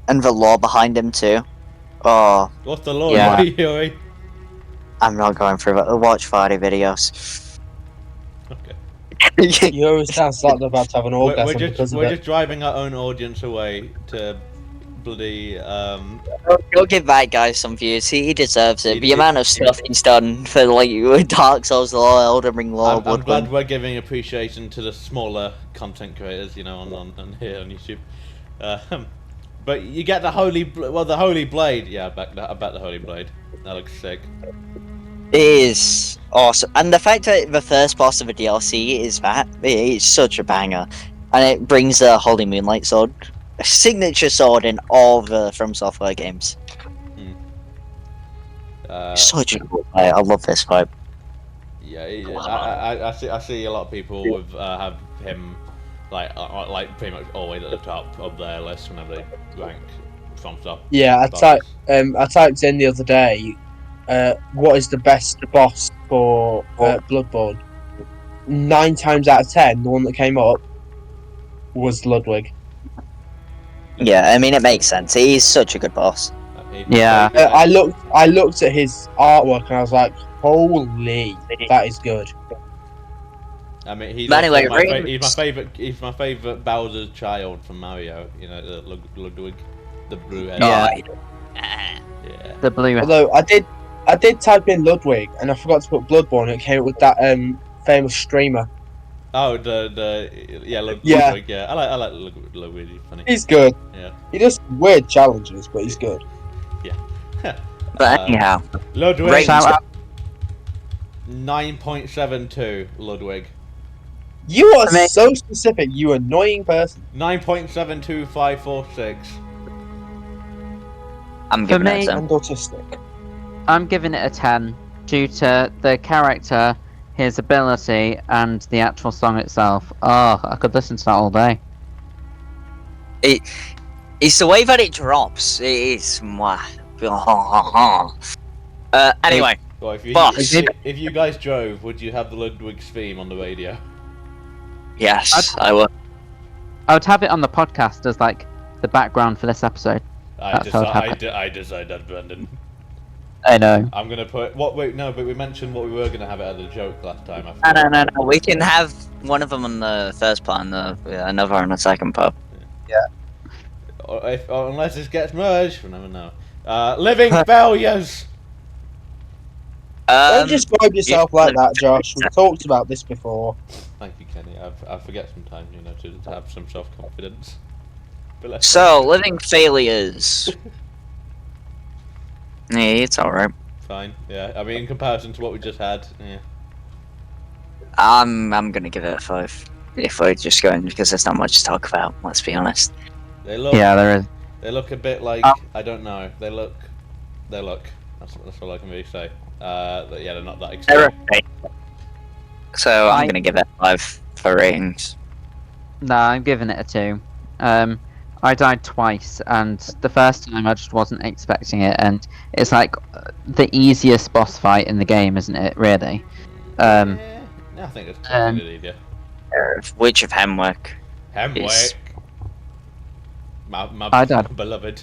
And the lore behind him too. Oh, What's the lore, Yeah. Yuri? I'm not going through it. Watch Friday videos. Okay. You always sound like they're about to have an orgasm We're because of we're it. just driving our own audience away to bloody Go give that guy some views. He deserves it. The He- amount of stuff he's done for like Dark Souls lore, Elden Ring lore, I'm glad Bloodborne. we're giving appreciation to the smaller content creators, you know, on here on YouTube. But you get the the Holy Blade. Yeah, I bet the Holy Blade. That looks sick. It is awesome, and the fact that the first boss of a DLC is that it's such a banger, and it brings the Holy Moonlight Sword, a signature sword in all the From Software games. Such a cool fight. I love this fight. Yeah, I see a lot of people with have him like pretty much always at the top of their list whenever they rank From Software. Yeah, I typed in the other day, what is the best boss for Bloodborne? 9 times out of 10, the one that came up was Ludwig. Yeah, I mean it makes sense. He's such a good boss. Yeah. I looked at his artwork and I was like, holy, that is good. I mean, he's But anyway, he's my favorite Bowser's child from Mario. You know, Ludwig, the blue head. Yeah. Yeah. The blue. Although I did type in Ludwig and I forgot to put Bloodborne, and it came up with that famous streamer. Oh, Yeah. Ludwig. Yeah, I like Ludwig. He's funny. He's good. Yeah. He does weird challenges, but he's good. But anyhow, Ludwig. Right. Shout out. 9.72 Ludwig. You are so specific, you annoying person. 9.72546. I'm For giving me- it a 10. And autistic. I'm giving it a 10 due to the character, his ability, and the actual song itself. Oh, I could listen to that all day. It's the way that it drops. It is. Anyway, Well, if Boss. you guys drove, would you have the Ludwig's theme on the radio? yes, I will. I would have it on the podcast as like the background for this episode. That's how it happened. I decided, Brendan. I know. I'm gonna put what? Wait, no, but we mentioned what we were gonna have it as a joke last time. No. We can have one of them on the first part and another on the second part. Or unless this gets merged, we'll never know. Living failures. Don't describe yourself like that, Josh. We've talked about this before. Thank you, Kenny. I forget sometimes, you know, to have some self-confidence. So, living failures. Yeah, it's alright. Fine. Yeah. I mean, in comparison to what we just had, yeah. I'm gonna give it a 5. If we're just going because there's not much to talk about. Let's be honest. They look. Yeah, there is. They look a bit like I don't know. They look. That's all I can really say. Yeah, they're not that exciting. So I'm gonna give it a 5 for ratings. No, I'm giving it a 2. I died twice, and the first time I just wasn't expecting it, and it's like the easiest boss fight in the game, isn't it? Really. Yeah, I think it's pretty good idea. Witch of Hemwick. Hemwick. My I died. beloved.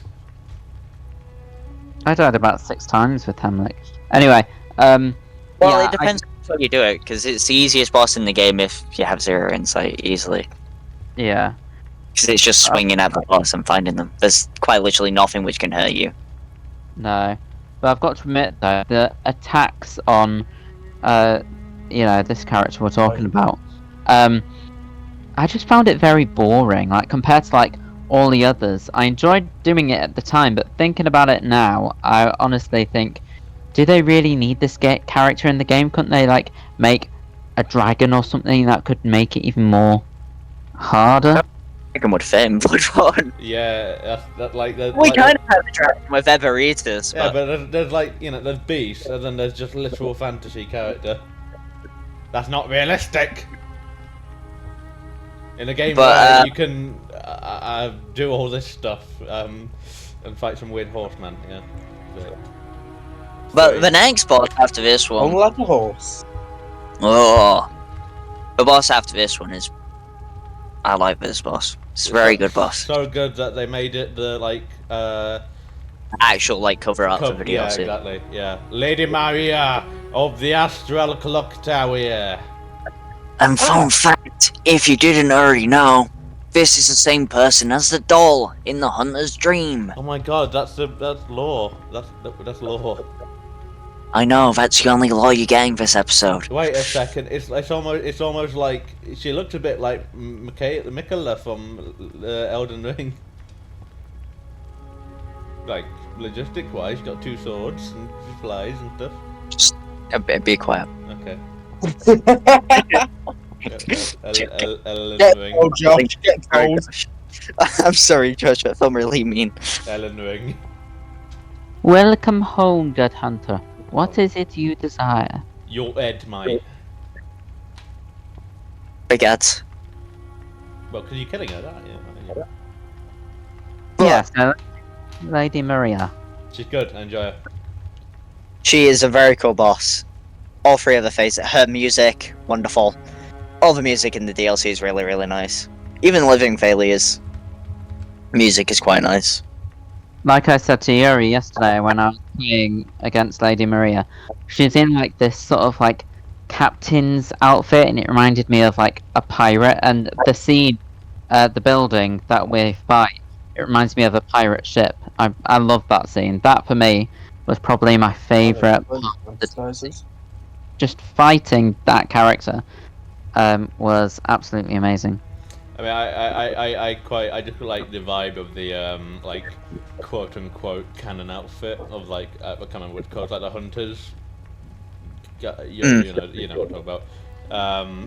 I died about 6 times with Hamlet. Anyway, Well, yeah, it depends on how you do it, because it's the easiest boss in the game if you have 0 insight easily. Yeah. Because it's just swinging at the boss and finding them. There's quite literally nothing which can hurt you. No. But I've got to admit, though, the attacks on, this character we're talking about, I just found it very boring. Like, compared to, like, all the others. I enjoyed doing it at the time, but thinking about it now, I honestly think, do they really need this character in the game? Couldn't they, like, make a dragon or something that could make it even more harder? Dragon would fit in Bloodborne. Yeah, that's like... We kind of have a dragon with Evereaters, Yeah, but... but there's like, there's beasts, and then there's just literal fantasy character. That's not realistic! In a game where you can do all this stuff, and fight some weird horseman, yeah. But the next boss after this one... On like a horse. Oh. The boss after this one is... I like this boss. It's a very good boss. So good that they made it the, like, Actual, like, cover art for the yeah, DLC. exactly, yeah. Lady Maria of the Astral Clock Tower. And fun fact, if you didn't already know, this is the same person as the doll in the Hunter's Dream. Oh my god, that's lore. That's lore. I know, that's the only lore you're getting this episode. Wait a second, it's almost like she looks a bit like Michaela from Elden Ring. Like logistic wise, she's got two swords and she flies and stuff. Just be quiet. Okay. Elden Get Ring. cold, Josh. Get cold. I'm sorry, Josh, I felt really mean. Elden Ring. Welcome home, Dead Hunter. What is it you desire? Your head, mate. Forget. Well, because you're killing her, aren't you? But Yes, Lady Maria. She's good, I enjoy her. she is a very cool boss. All three of the faces. Her music, wonderful. All the music in the DLC is really, really nice. Even Living Failures music is quite nice. Like I said to Yuri yesterday when I was playing against Lady Maria, she's in like this sort of like captain's outfit, and it reminded me of like a pirate. And the scene, the building that we fight, it reminds me of a pirate ship. I love that scene. That for me was probably my favourite. Just fighting that character was absolutely amazing. I mean, I just like the vibe of the like quote unquote canon outfit of like I can't remember what it's called, like the hunters. You know what I'm talking about.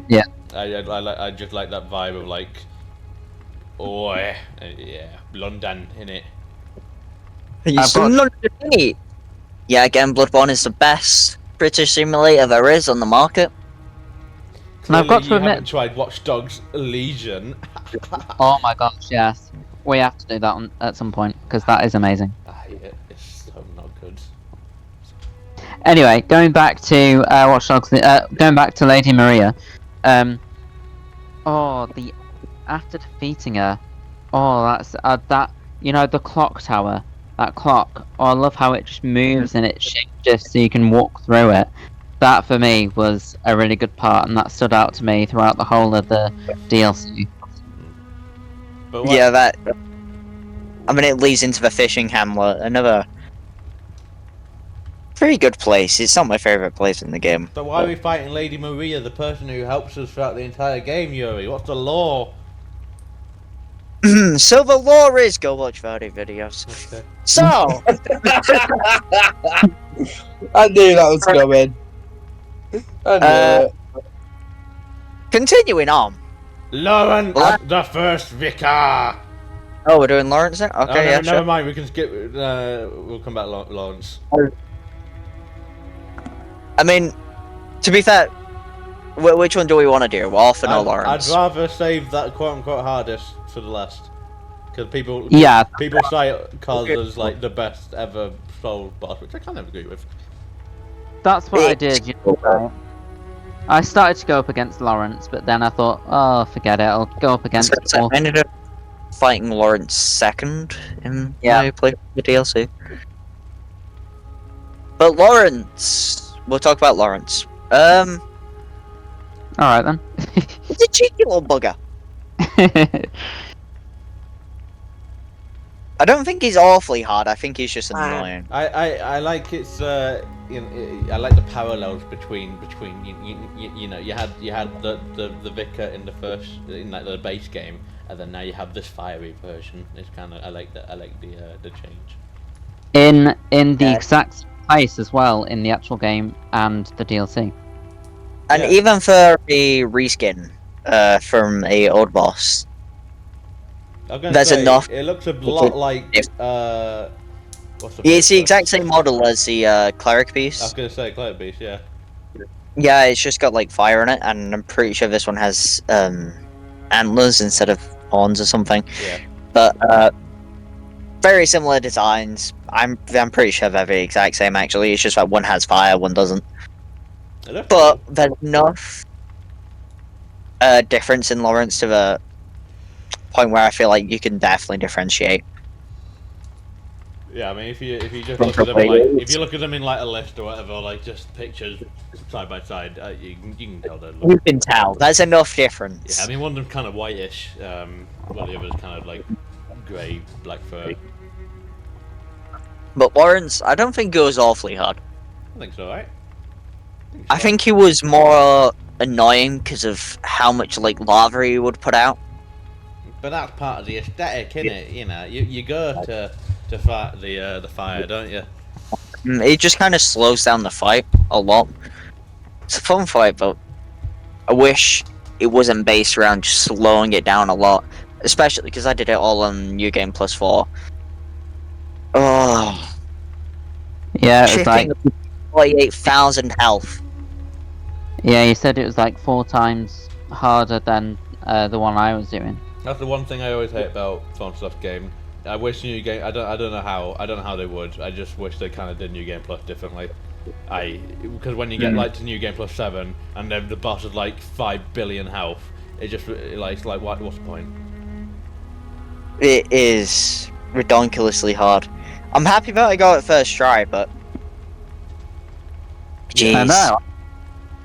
Yeah. I just like that vibe of like, oh yeah, London in it. Yeah, again, Bloodborne is the best British simulator there is on the market. And I've got to you admit- haven't tried Watch Dogs Legion. Oh my gosh, yes. We have to do that at some point, because that is amazing. It's so not good. Anyway, going back to Watch Dogs, going back to Lady Maria. After defeating her, that's that the clock tower, that clock. Oh, I love how it just moves and it shifts so you can walk through it. That for me was a really good part, and that stood out to me throughout the whole of the DLC. But Yeah, that. I mean, it leads into the fishing hamlet, another very good place. It's not my favorite place in the game. So why are we fighting Lady Maria, the person who helps us throughout the entire game, Yuri? What's the law? So the lore is go watch Vardy videos. Okay. So I knew that was coming. I knew it. continuing on. Lauren, the first vicar. Oh, we're doing Lawrence then? Okay, yeah, never sure. mind. We can skip. We'll come back, Lawrence. I mean, to be fair, which one do we want to do? Orphan or I'd Lawrence? rather save that quote-unquote hardest for the last, because people cite Cos as like the best ever Souls boss, which I kind of agree with. That's what I did. I started to go up against Lawrence, but then I thought, oh, forget it. I'll go up against. I ended up fighting Lawrence second in my play for the DLC. But Lawrence, we'll talk about Lawrence. All right then. He's a cheeky little bugger. I don't think he's awfully hard. I think he's just annoying. I like its I like the parallels between you know you had the vicar in the first in like the base game, and then now you have this fiery version. It's kind of I like the change. In the Yeah. exact place as well in the actual game and the DLC. And Yeah. even for a reskin from a old boss, I was gonna There's say, enough- It looks a lot like If- what's the it's the first exact same model as the cleric I was piece. gonna say Cloud Beast, yeah. Yeah, it's just got like fire in it, and I'm pretty sure this one has antlers instead of horns or something. Yeah. But very similar designs. I'm pretty sure they're the exact same. Actually, it's just that one has fire, one doesn't. It looks But cool. there's enough difference in Lawrence to the point where I feel like you can definitely differentiate. Yeah, I mean, if you just From look at them properly- like if you look at them in like a list or whatever, like just pictures side by side, you can tell that. You can tell there's enough difference. Yeah, I mean, one of them's kind of whitish, while the other's kind of like grey, black fur. But Lawrence, I don't think goes awfully hard. I think so, right? I think he was more annoying because of how much like lava he would put out. But that's part of the aesthetic, innit? You know, you go to fight the fire, don't you? It just kind of slows down the fight a lot. It's a fun fight, but I wish it wasn't based around just slowing it down a lot. Especially because I did it all on New Game Plus 4. Oh, Yeah, it was like, chipping 48,000 health. yeah, you said it was like 4 times harder than the one I was doing. That's the one thing I always hate about FromSoft game. I wish New Game. I don't know how they would. I just wish they kind of did New Game Plus differently. Because when you get like to New Game Plus 7 and then the boss is like 5 billion health, it just like it's like what's the point? It is ridiculously hard. I'm happy that I got it first try, but jeez, I know.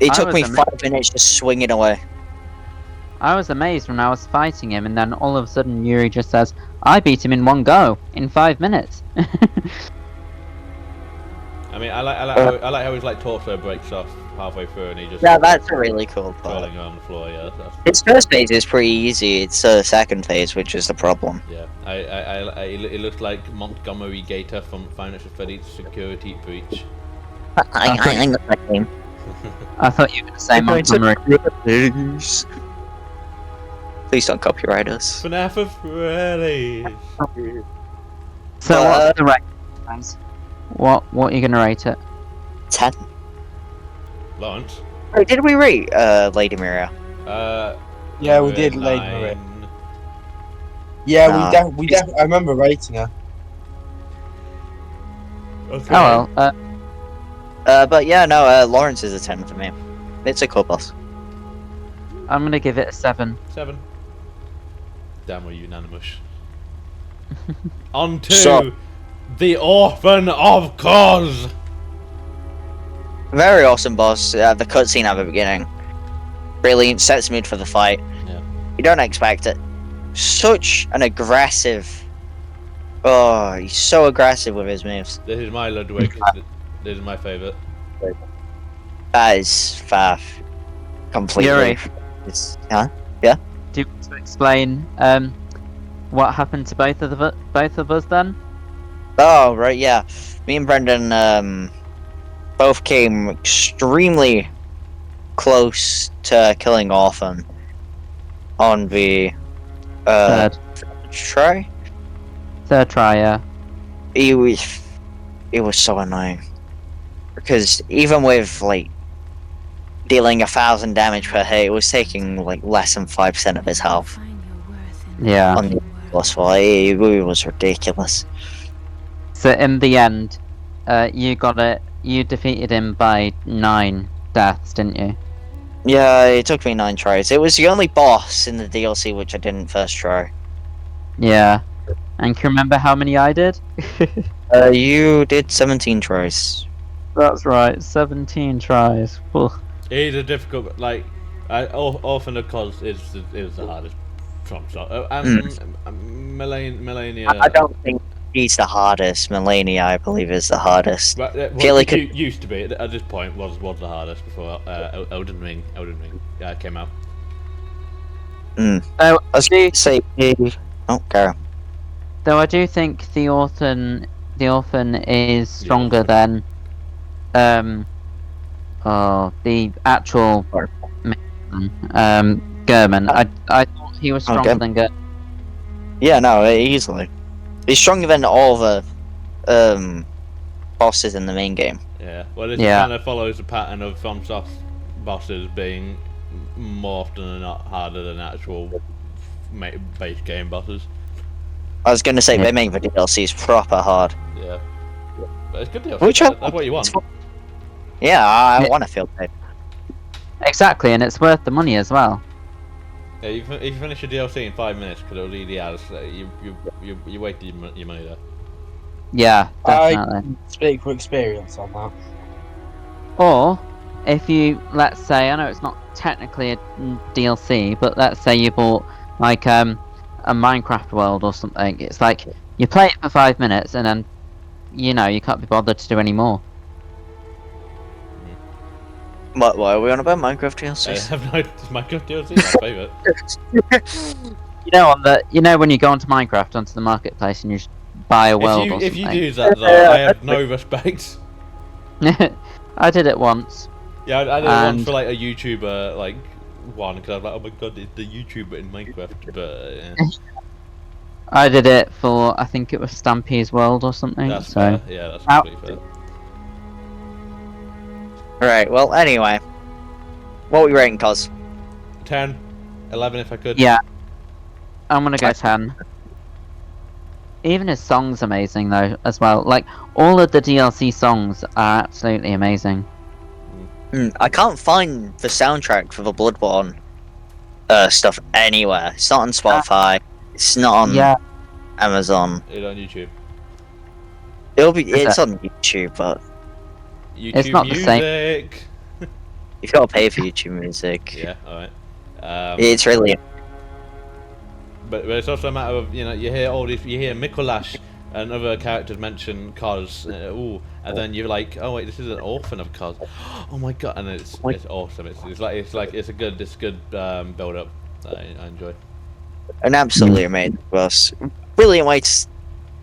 it I took was me ama- 5 minutes just swinging away. I was amazed when I was fighting him, and then all of a sudden Yuri just says, "I beat him in one go, in 5 minutes." I mean, I like how his like torso breaks off halfway through and he just Yeah, that's a really cool part. rolling around the floor. Yeah, that's Its first phase is pretty easy. It's the second phase, which is the problem. yeah. It looks like Montgomery Gator from Final Fantasy Security Breach. I got that game. I thought you were going to say Montgomery. Please don't copyright us. FNAF of Freddy's. So what's the rate, guys? What are you going to rate it? 10. Lawrence. Wait, did we rate Lady Miria? Yeah, we did, Lady Maria. Yeah, we I remember rating her. Okay. Oh well, But yeah, no, Lawrence is a 10 for me. It's a cool boss. I'm going to give it a 7. 7. Damn, we're unanimous. On to So- the Orphan of Cause. Very awesome boss. The cutscene at the beginning. Brilliant, sets mood for the fight. Yeah. You don't expect it. Such an aggressive... Oh, he's so aggressive with his moves. This is my Ludwig. This is my favourite. That is fair. Completely. Yuri. It's, huh? Do you want to explain what happened to both of us then? Oh, right, yeah. Me and Brendan both came extremely close to killing Orphan on the Third try. try, yeah. It was so annoying because even with like dealing 1,000 damage per hit, it was taking like less than 5% of his health Yeah. on the boss fight. It was ridiculous. So in the end, you got it. You defeated him by 9 deaths, didn't you? Yeah, it took me 9 tries. It was the only boss in the DLC which I didn't first try. Yeah. And can you remember how many I did? You did 17 tries. That's right, 17 tries. Ugh. It is a difficult, like, Orphan of Cause is the hardest from and Melania. I don't think he's the hardest. Melania, I believe, is the hardest. But, Kelly used to be at this point was the hardest before Elden Ring came out. I was going to say. Oh, go. Though I do think the orphan is stronger than the actual German. I thought he was stronger than German. Yeah, no, easily. He's stronger than all the bosses in the main game. Yeah, well, this kind of follows the pattern of FromSoft bosses being more often than not harder than actual base game bosses. I was going to say they make the DLCs proper hard. Yeah, but it's good DLC. Which That's what you want. Yeah, I want to feel paid. Exactly, and it's worth the money as well. Yeah, if you finish your DLC in 5 minutes because it'll lead the ads, you wasted your money there. Yeah, definitely. I speak from experience on that. Or if you, let's say, I know it's not technically a DLC, but let's say you bought like a Minecraft world or something. It's like you play it for 5 minutes and then you can't be bothered to do any more. What are we on about? Minecraft DLCs? I have no idea. Minecraft DLC is my favourite. When you go onto Minecraft, onto the marketplace, and you just buy a world or something. If you do that though, I have no respect. I did it once. Yeah, I did it once for like a YouTuber one because I was like, oh my god, it's the YouTuber in Minecraft. But yeah. I did it for, I think it was Stampy's World or something. That's fair. Yeah, that's completely fair. Alright, well, anyway. What are we rating, Cos? 10, 11 if I could. Yeah. I'm gonna go 10. Even his song's amazing though, as well. Like, all of the DLC songs are absolutely amazing. I can't find the soundtrack for the Bloodborne stuff anywhere. It's not on Spotify. It's not on Amazon. It's on YouTube. It's on YouTube, but YouTube it's not music. the same. You've got to pay for YouTube music. Yeah, alright. It's really. But it's also a matter of, you hear Mikolash and other characters mention Cos, and then you're like, oh wait, this is an orphan of Cos. Oh my god, and it's awesome. It's a good build up. I enjoy. An absolutely amazing boss. Brilliant way to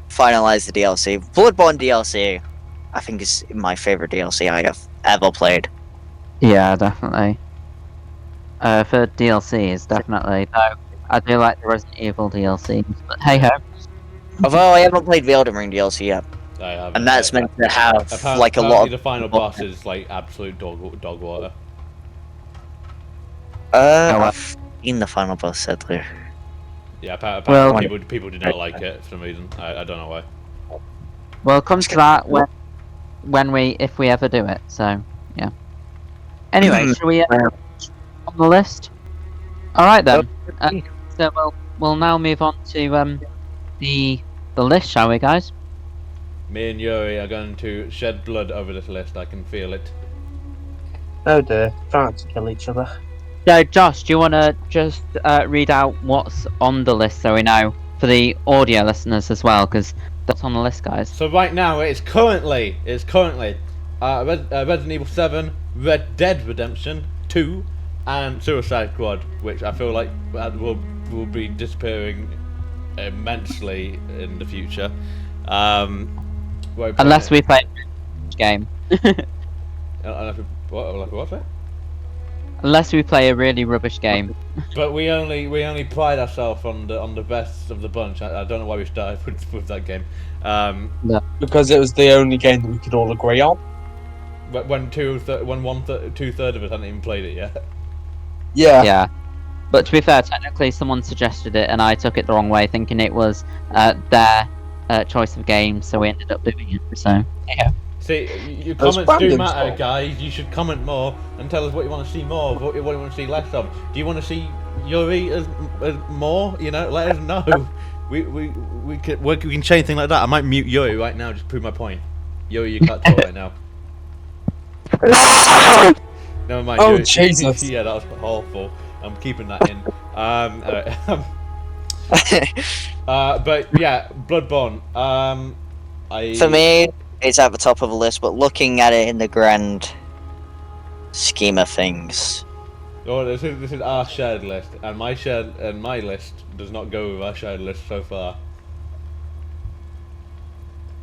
finalize the DLC. Bloodborne DLC, I think, is my favorite DLC I have ever played. Yeah, definitely. For DLCs, definitely. Though I do like the Resident Evil DLCs, but hey ho. Although I haven't played the Elden Ring DLC yet. I haven't. And that's meant to have apparently a lot of. The final boss is like absolute dog water. I've seen the final boss, sadly. Yeah, apparently people did not like it for some reason. I don't know why. Well, it comes to that if we ever do it. So yeah. Anyway, shall we on the list? All right then. So we'll now move on to the list, shall we, guys? Me and Yuri are going to shed blood over this list. I can feel it. Oh dear, trying to kill each other. So, Josh, do you want to just read out what's on the list so we know for the audio listeners as well? Because that's on the list, guys. So right now it's currently Resident Evil 7, Red Dead Redemption 2, and Suicide Squad, which I feel like will be disappearing immensely in the future. Unless we play a game. What's that? Unless we play a really rubbish game. But we only pride ourselves on the best of the bunch. I don't know why we started with that game. Because it was the only game that we could all agree on. When two-thirds of us hadn't even played it yet. Yeah. Yeah. But to be fair, technically someone suggested it and I took it the wrong way, thinking it was their choice of game, so we ended up doing it. So, yeah. See, your comments do matter, guys. You should comment more and tell us what you want to see more of, what you want to see less of. Do you want to see Yuri as more? Let us know. We can change things like that. I might mute Yuri right now, just to prove my point. Yuri, you can't talk right now. Never mind. Oh, Yuri. Jesus. Yeah, that was awful. I'm keeping that in. But yeah, Bloodborne. For me, it's at the top of the list, but looking at it in the grand scheme of things, Oh, this is our shared list, and my list does not go with our shared list so far.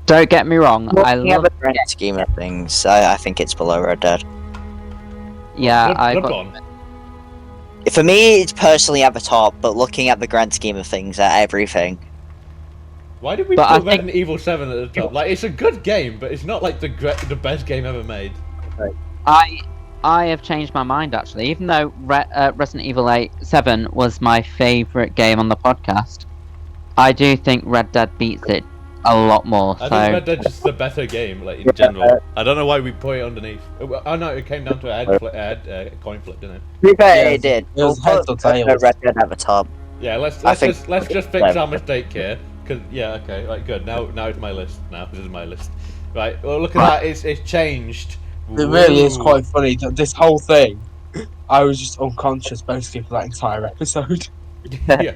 Don't get me wrong, I looking at love. the grand scheme of things, I think it's below Red Dead. Yeah, I got. Bloodborne. For me, it's personally at the top, but looking at the grand scheme of things, at everything. Why did we But I put Resident Evil 7 at the top? Like, it's a good game, but it's not like the best game ever made. I have changed my mind actually. Even though Resident Evil 7 was my favourite game on the podcast, I do think Red Dead beats it a lot more. I think Red Dead's just the better game, like in general. I don't know why we put it underneath. Oh no, it came down to a coin flip, didn't it? To be fair, Yeah, it did. it was We'll heads or put tails. Red Dead at the top. Yeah, let's think- just fix our mistake here. Cause yeah, okay, right, good. Now it's my list. Now this is my list. Right. Well, look at that. It's changed. It really is Woo. quite funny that this whole thing, I was just unconscious basically for that entire episode. Yeah.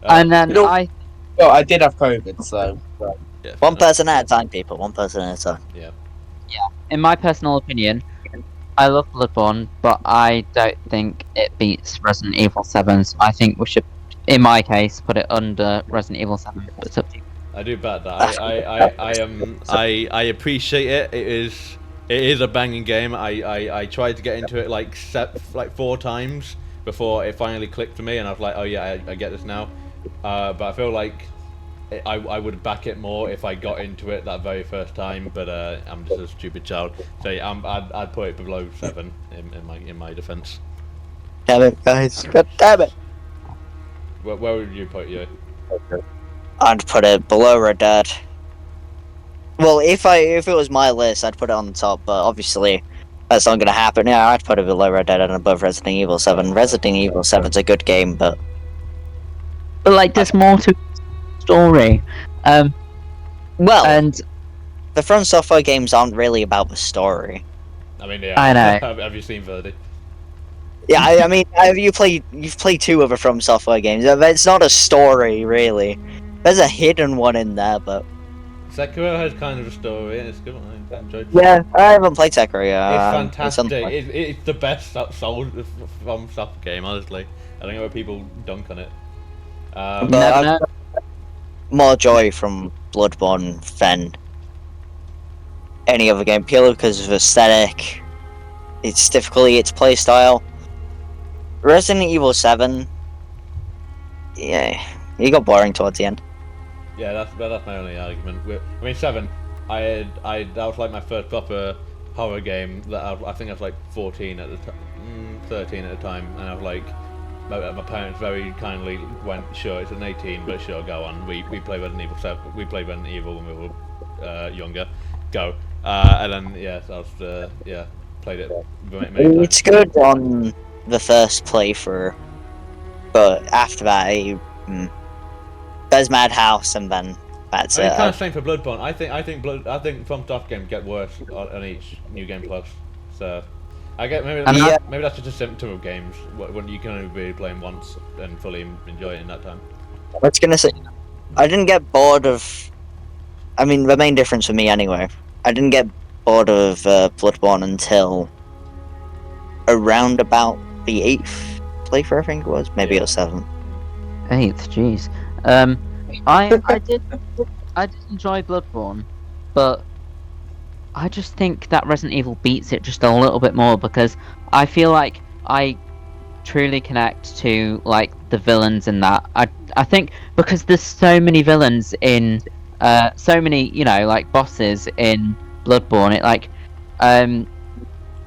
and then you know- I Well, I did have COVID, so Yeah, One person at a time, people. One person at a time. in my personal opinion, I love Bloodborne, but I don't think it beats Resident Evil 7. So I think we should, in my case, put it under Resident Evil 7. But it's up to you. I do bet that. I appreciate it. It is a banging game. I tried to get into it like 4 times before it finally clicked for me, and I was like, oh yeah, I get this now. But I feel like I would back it more if I got into it that very first time. But I'm just a stupid child, so I'd put it below 7 in my defense. Damn it, guys. God damn it. Where would you put you? I'd put it below Red Dead. Well, if it was my list, I'd put it on the top, but obviously that's not gonna happen. Yeah, I'd put it below Red Dead and above Resident Evil 7. Resident Evil 7's a good game, but But like, there's more to the story. well, And the From Software games aren't really about the story. I mean, yeah. I know. Have you seen Verdi? Yeah, I mean, you've played 2 of the From Software games. It's not a story, really. There's a hidden one in there, but Sekiro has kind of a story, and it's good. I enjoyed it. yeah, I haven't played Sekiro. It's It's on- fantastic. It's the best soul from soft game, honestly. I don't know where people dunk on it. But never I've know. got more joy from Bloodborne than any other game, purely because of aesthetic, its difficulty, its playstyle. Resident Evil 7, yeah, it got boring towards the end. Yeah, that's my only argument. I mean, 7. That was like my first proper horror game. That I think I was like 14 at the time, 13 at the time, and I was like, my parents very kindly went, sure, it's an 18, but sure, go on. We play Resident Evil 7. We played Resident Evil when we were younger. Go. And then I was played it many times. It's good on the first playthrough, but after that, there's Madhouse, and then that's I mean, it. kind of same for Bloodborne. I think From Soft games get worse on each new game plus. So I get maybe that's just a symptom of games when you can only be playing once and fully enjoy it in that time. I was gonna say, I didn't get bored of. I mean, the main difference for me, anyway, I didn't get bored of Bloodborne until around about the 8th playthrough, I think it was. Maybe it was 7th. 8th, jeez. I did enjoy Bloodborne, but I just think that Resident Evil beats it just a little bit more, because I feel like I truly connect to like the villains in that. I think because there's so many villains in so many, like bosses in Bloodborne,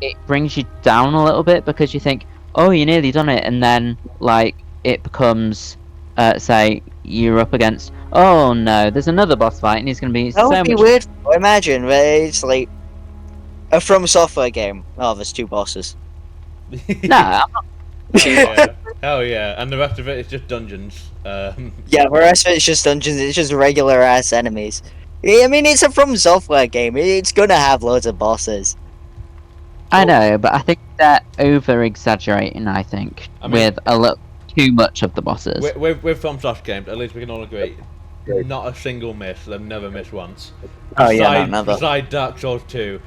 it brings you down a little bit, because you think, oh, you nearly done it, and then like it becomes say you're up against, oh no, there's another boss fight, and he's going to be That so would be much. weird. Imagine, but it's like a From Software game. Oh, there's 2 bosses. No, I'm not. Hell yeah, and the rest of it is just dungeons. Yeah, the rest of it's just dungeons. It's just regular ass enemies. I mean, it's a From Software game. It's gonna have loads of bosses. I know, but I think they're over exaggerating. I think I mean- with a little too much of the bosses. With FromSoft games, at least we can all agree, not a single miss. They've never missed once. Oh yeah, never. Beside Dark Souls 2,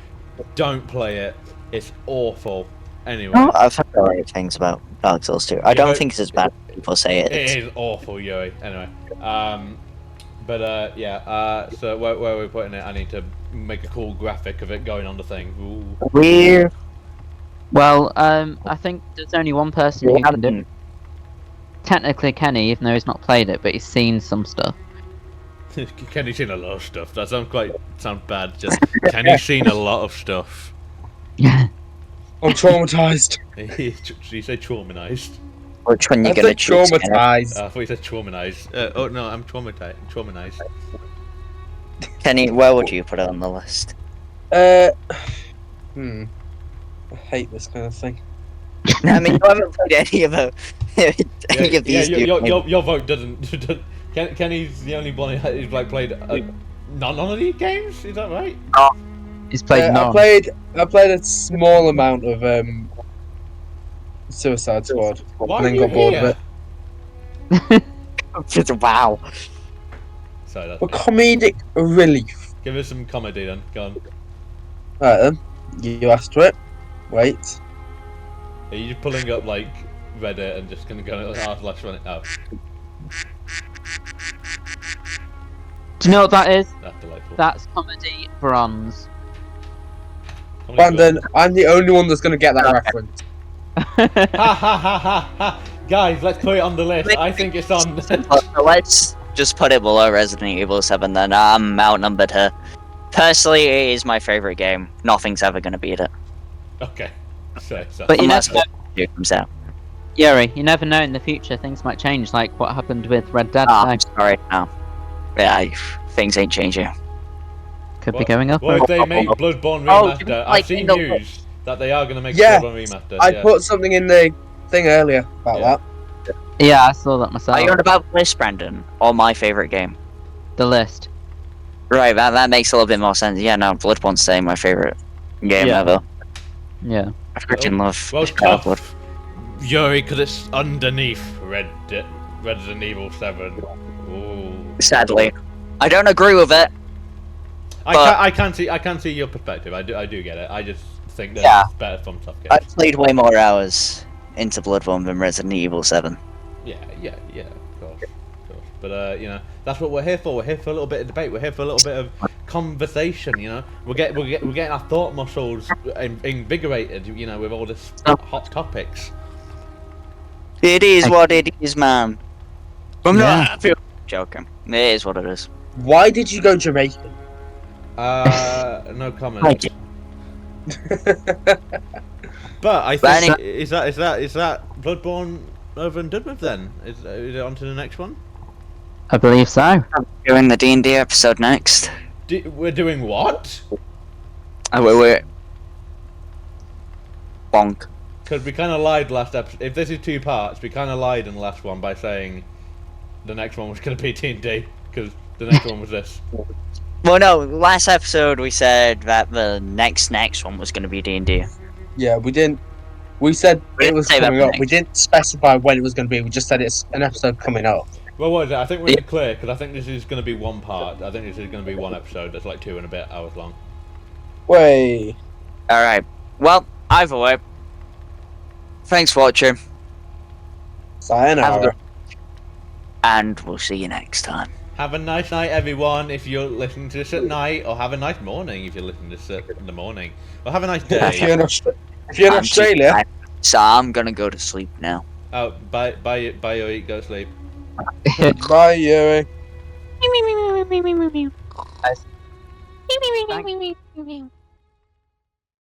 don't play it. It's awful. Anyway. Oh, I've heard great things about Dark Souls 2. I don't think it's as bad as people say it is. It is awful, Yuri. Anyway. Yeah. So where are we putting it? I need to make a cool graphic of it going on the thing. Ooh. We're... Well, I think there's only one person who can do it. Technically Kenny, even though he's not played it, but he's seen some stuff. Kenny's seen a lot of stuff. That sounds bad. Just Kenny's seen a lot of stuff. Yeah. I'm traumatized. Did you say traumatized? Which one you I gonna said choose? traumatized. I thought you said traumatized. Oh no, I'm traumatized. Kenny, where would you put it on the list? I hate this kind of thing. I mean, you haven't played any of them. Any of these. Your vote doesn't. Kenny's the only one who's like played none of these games. Is that right? He's played none. I played a small amount of Suicide Squad. Why and then are you got bored here? of it. Wow. Sorry, For comedic relief. give us some comedy then. Go on. Right then, you asked for it. Wait. Are you just pulling up like Reddit and just gonna go last run it out? Do you know what that is? That's delightful. That's comedy bronze. Brandon, I'm the only one that's going to get that reference. Ha ha ha ha ha! Guys, let's put it on the list. I think it's on. Let's just put it below Resident Evil 7 then. I'm outnumbered here. Personally, it is my favorite game. Nothing's ever gonna beat it. Okay. So. But you Unless never, it comes out. Yuri, you never know in the future things might change, like what happened with Red Dead. I'm sorry now. Yeah, things ain't changing. Could be going up. Well, or- if they make Bloodborne Oh, remaster, like I've seen in the news that they are gonna make Yeah, Bloodborne remaster. I Yeah. put something in the thing earlier about Yeah. that. Yeah, I saw that myself. Are you on about this, Brandon? Or my favorite game? The list. Right, that makes a little bit more sense. Yeah, no, Bloodborne's staying my favorite game Yeah. ever. Yeah. I freaking love Well, Bloodborne. tough, Yuri, because it's underneath Resident Evil 7. Ooh. Sadly, I don't agree with it. I can see your perspective. I do get it. I just think that Yeah. it's better from tough games. I've played way more hours into Bloodborne than Resident Evil 7. Yeah, of course. But you know, that's what we're here for. We're here for a little bit of debate. We're here for a little bit of conversation. You know, we're getting our thought muscles invigorated. You know, with all this hot topics. It is what it is, man. I'm Yeah. not joking. It is what it is. Why did you go Jamaican? No comment. Thank you. But I But think is that Bloodborne over and done with then? Is it on to the next one? I believe so. Doing the D&D episode next. We're doing what? Oh, wait. Bonk. Because we kind of lied last episode. If this is 2 parts, we kind of lied in the last one by saying the next one was going to be D&D because the next one was this. Well, no, last episode we said that the next one was going to be D&D. Yeah, we didn't. We said We it didn't was say that coming up. thing. We didn't specify when it was going to be. We just said it's an episode coming up. Well, what is it? I think we're in the clear because I think this is going to be 1 part. I think this is going to be 1 episode that's like 2 and a bit hours long. Way. Alright. Well, either way. Thanks for watching. Have a Sayonara. good- And we'll see you next time. Have a nice night, everyone, if you're listening to this at night, or have a nice morning if you're listening to this in the morning, or have a nice If you're day. in, if you're in I'm Australia, too tired, so I'm gonna go to sleep now. Oh, bye, or eat, go to sleep. bye, Yuri. Thanks.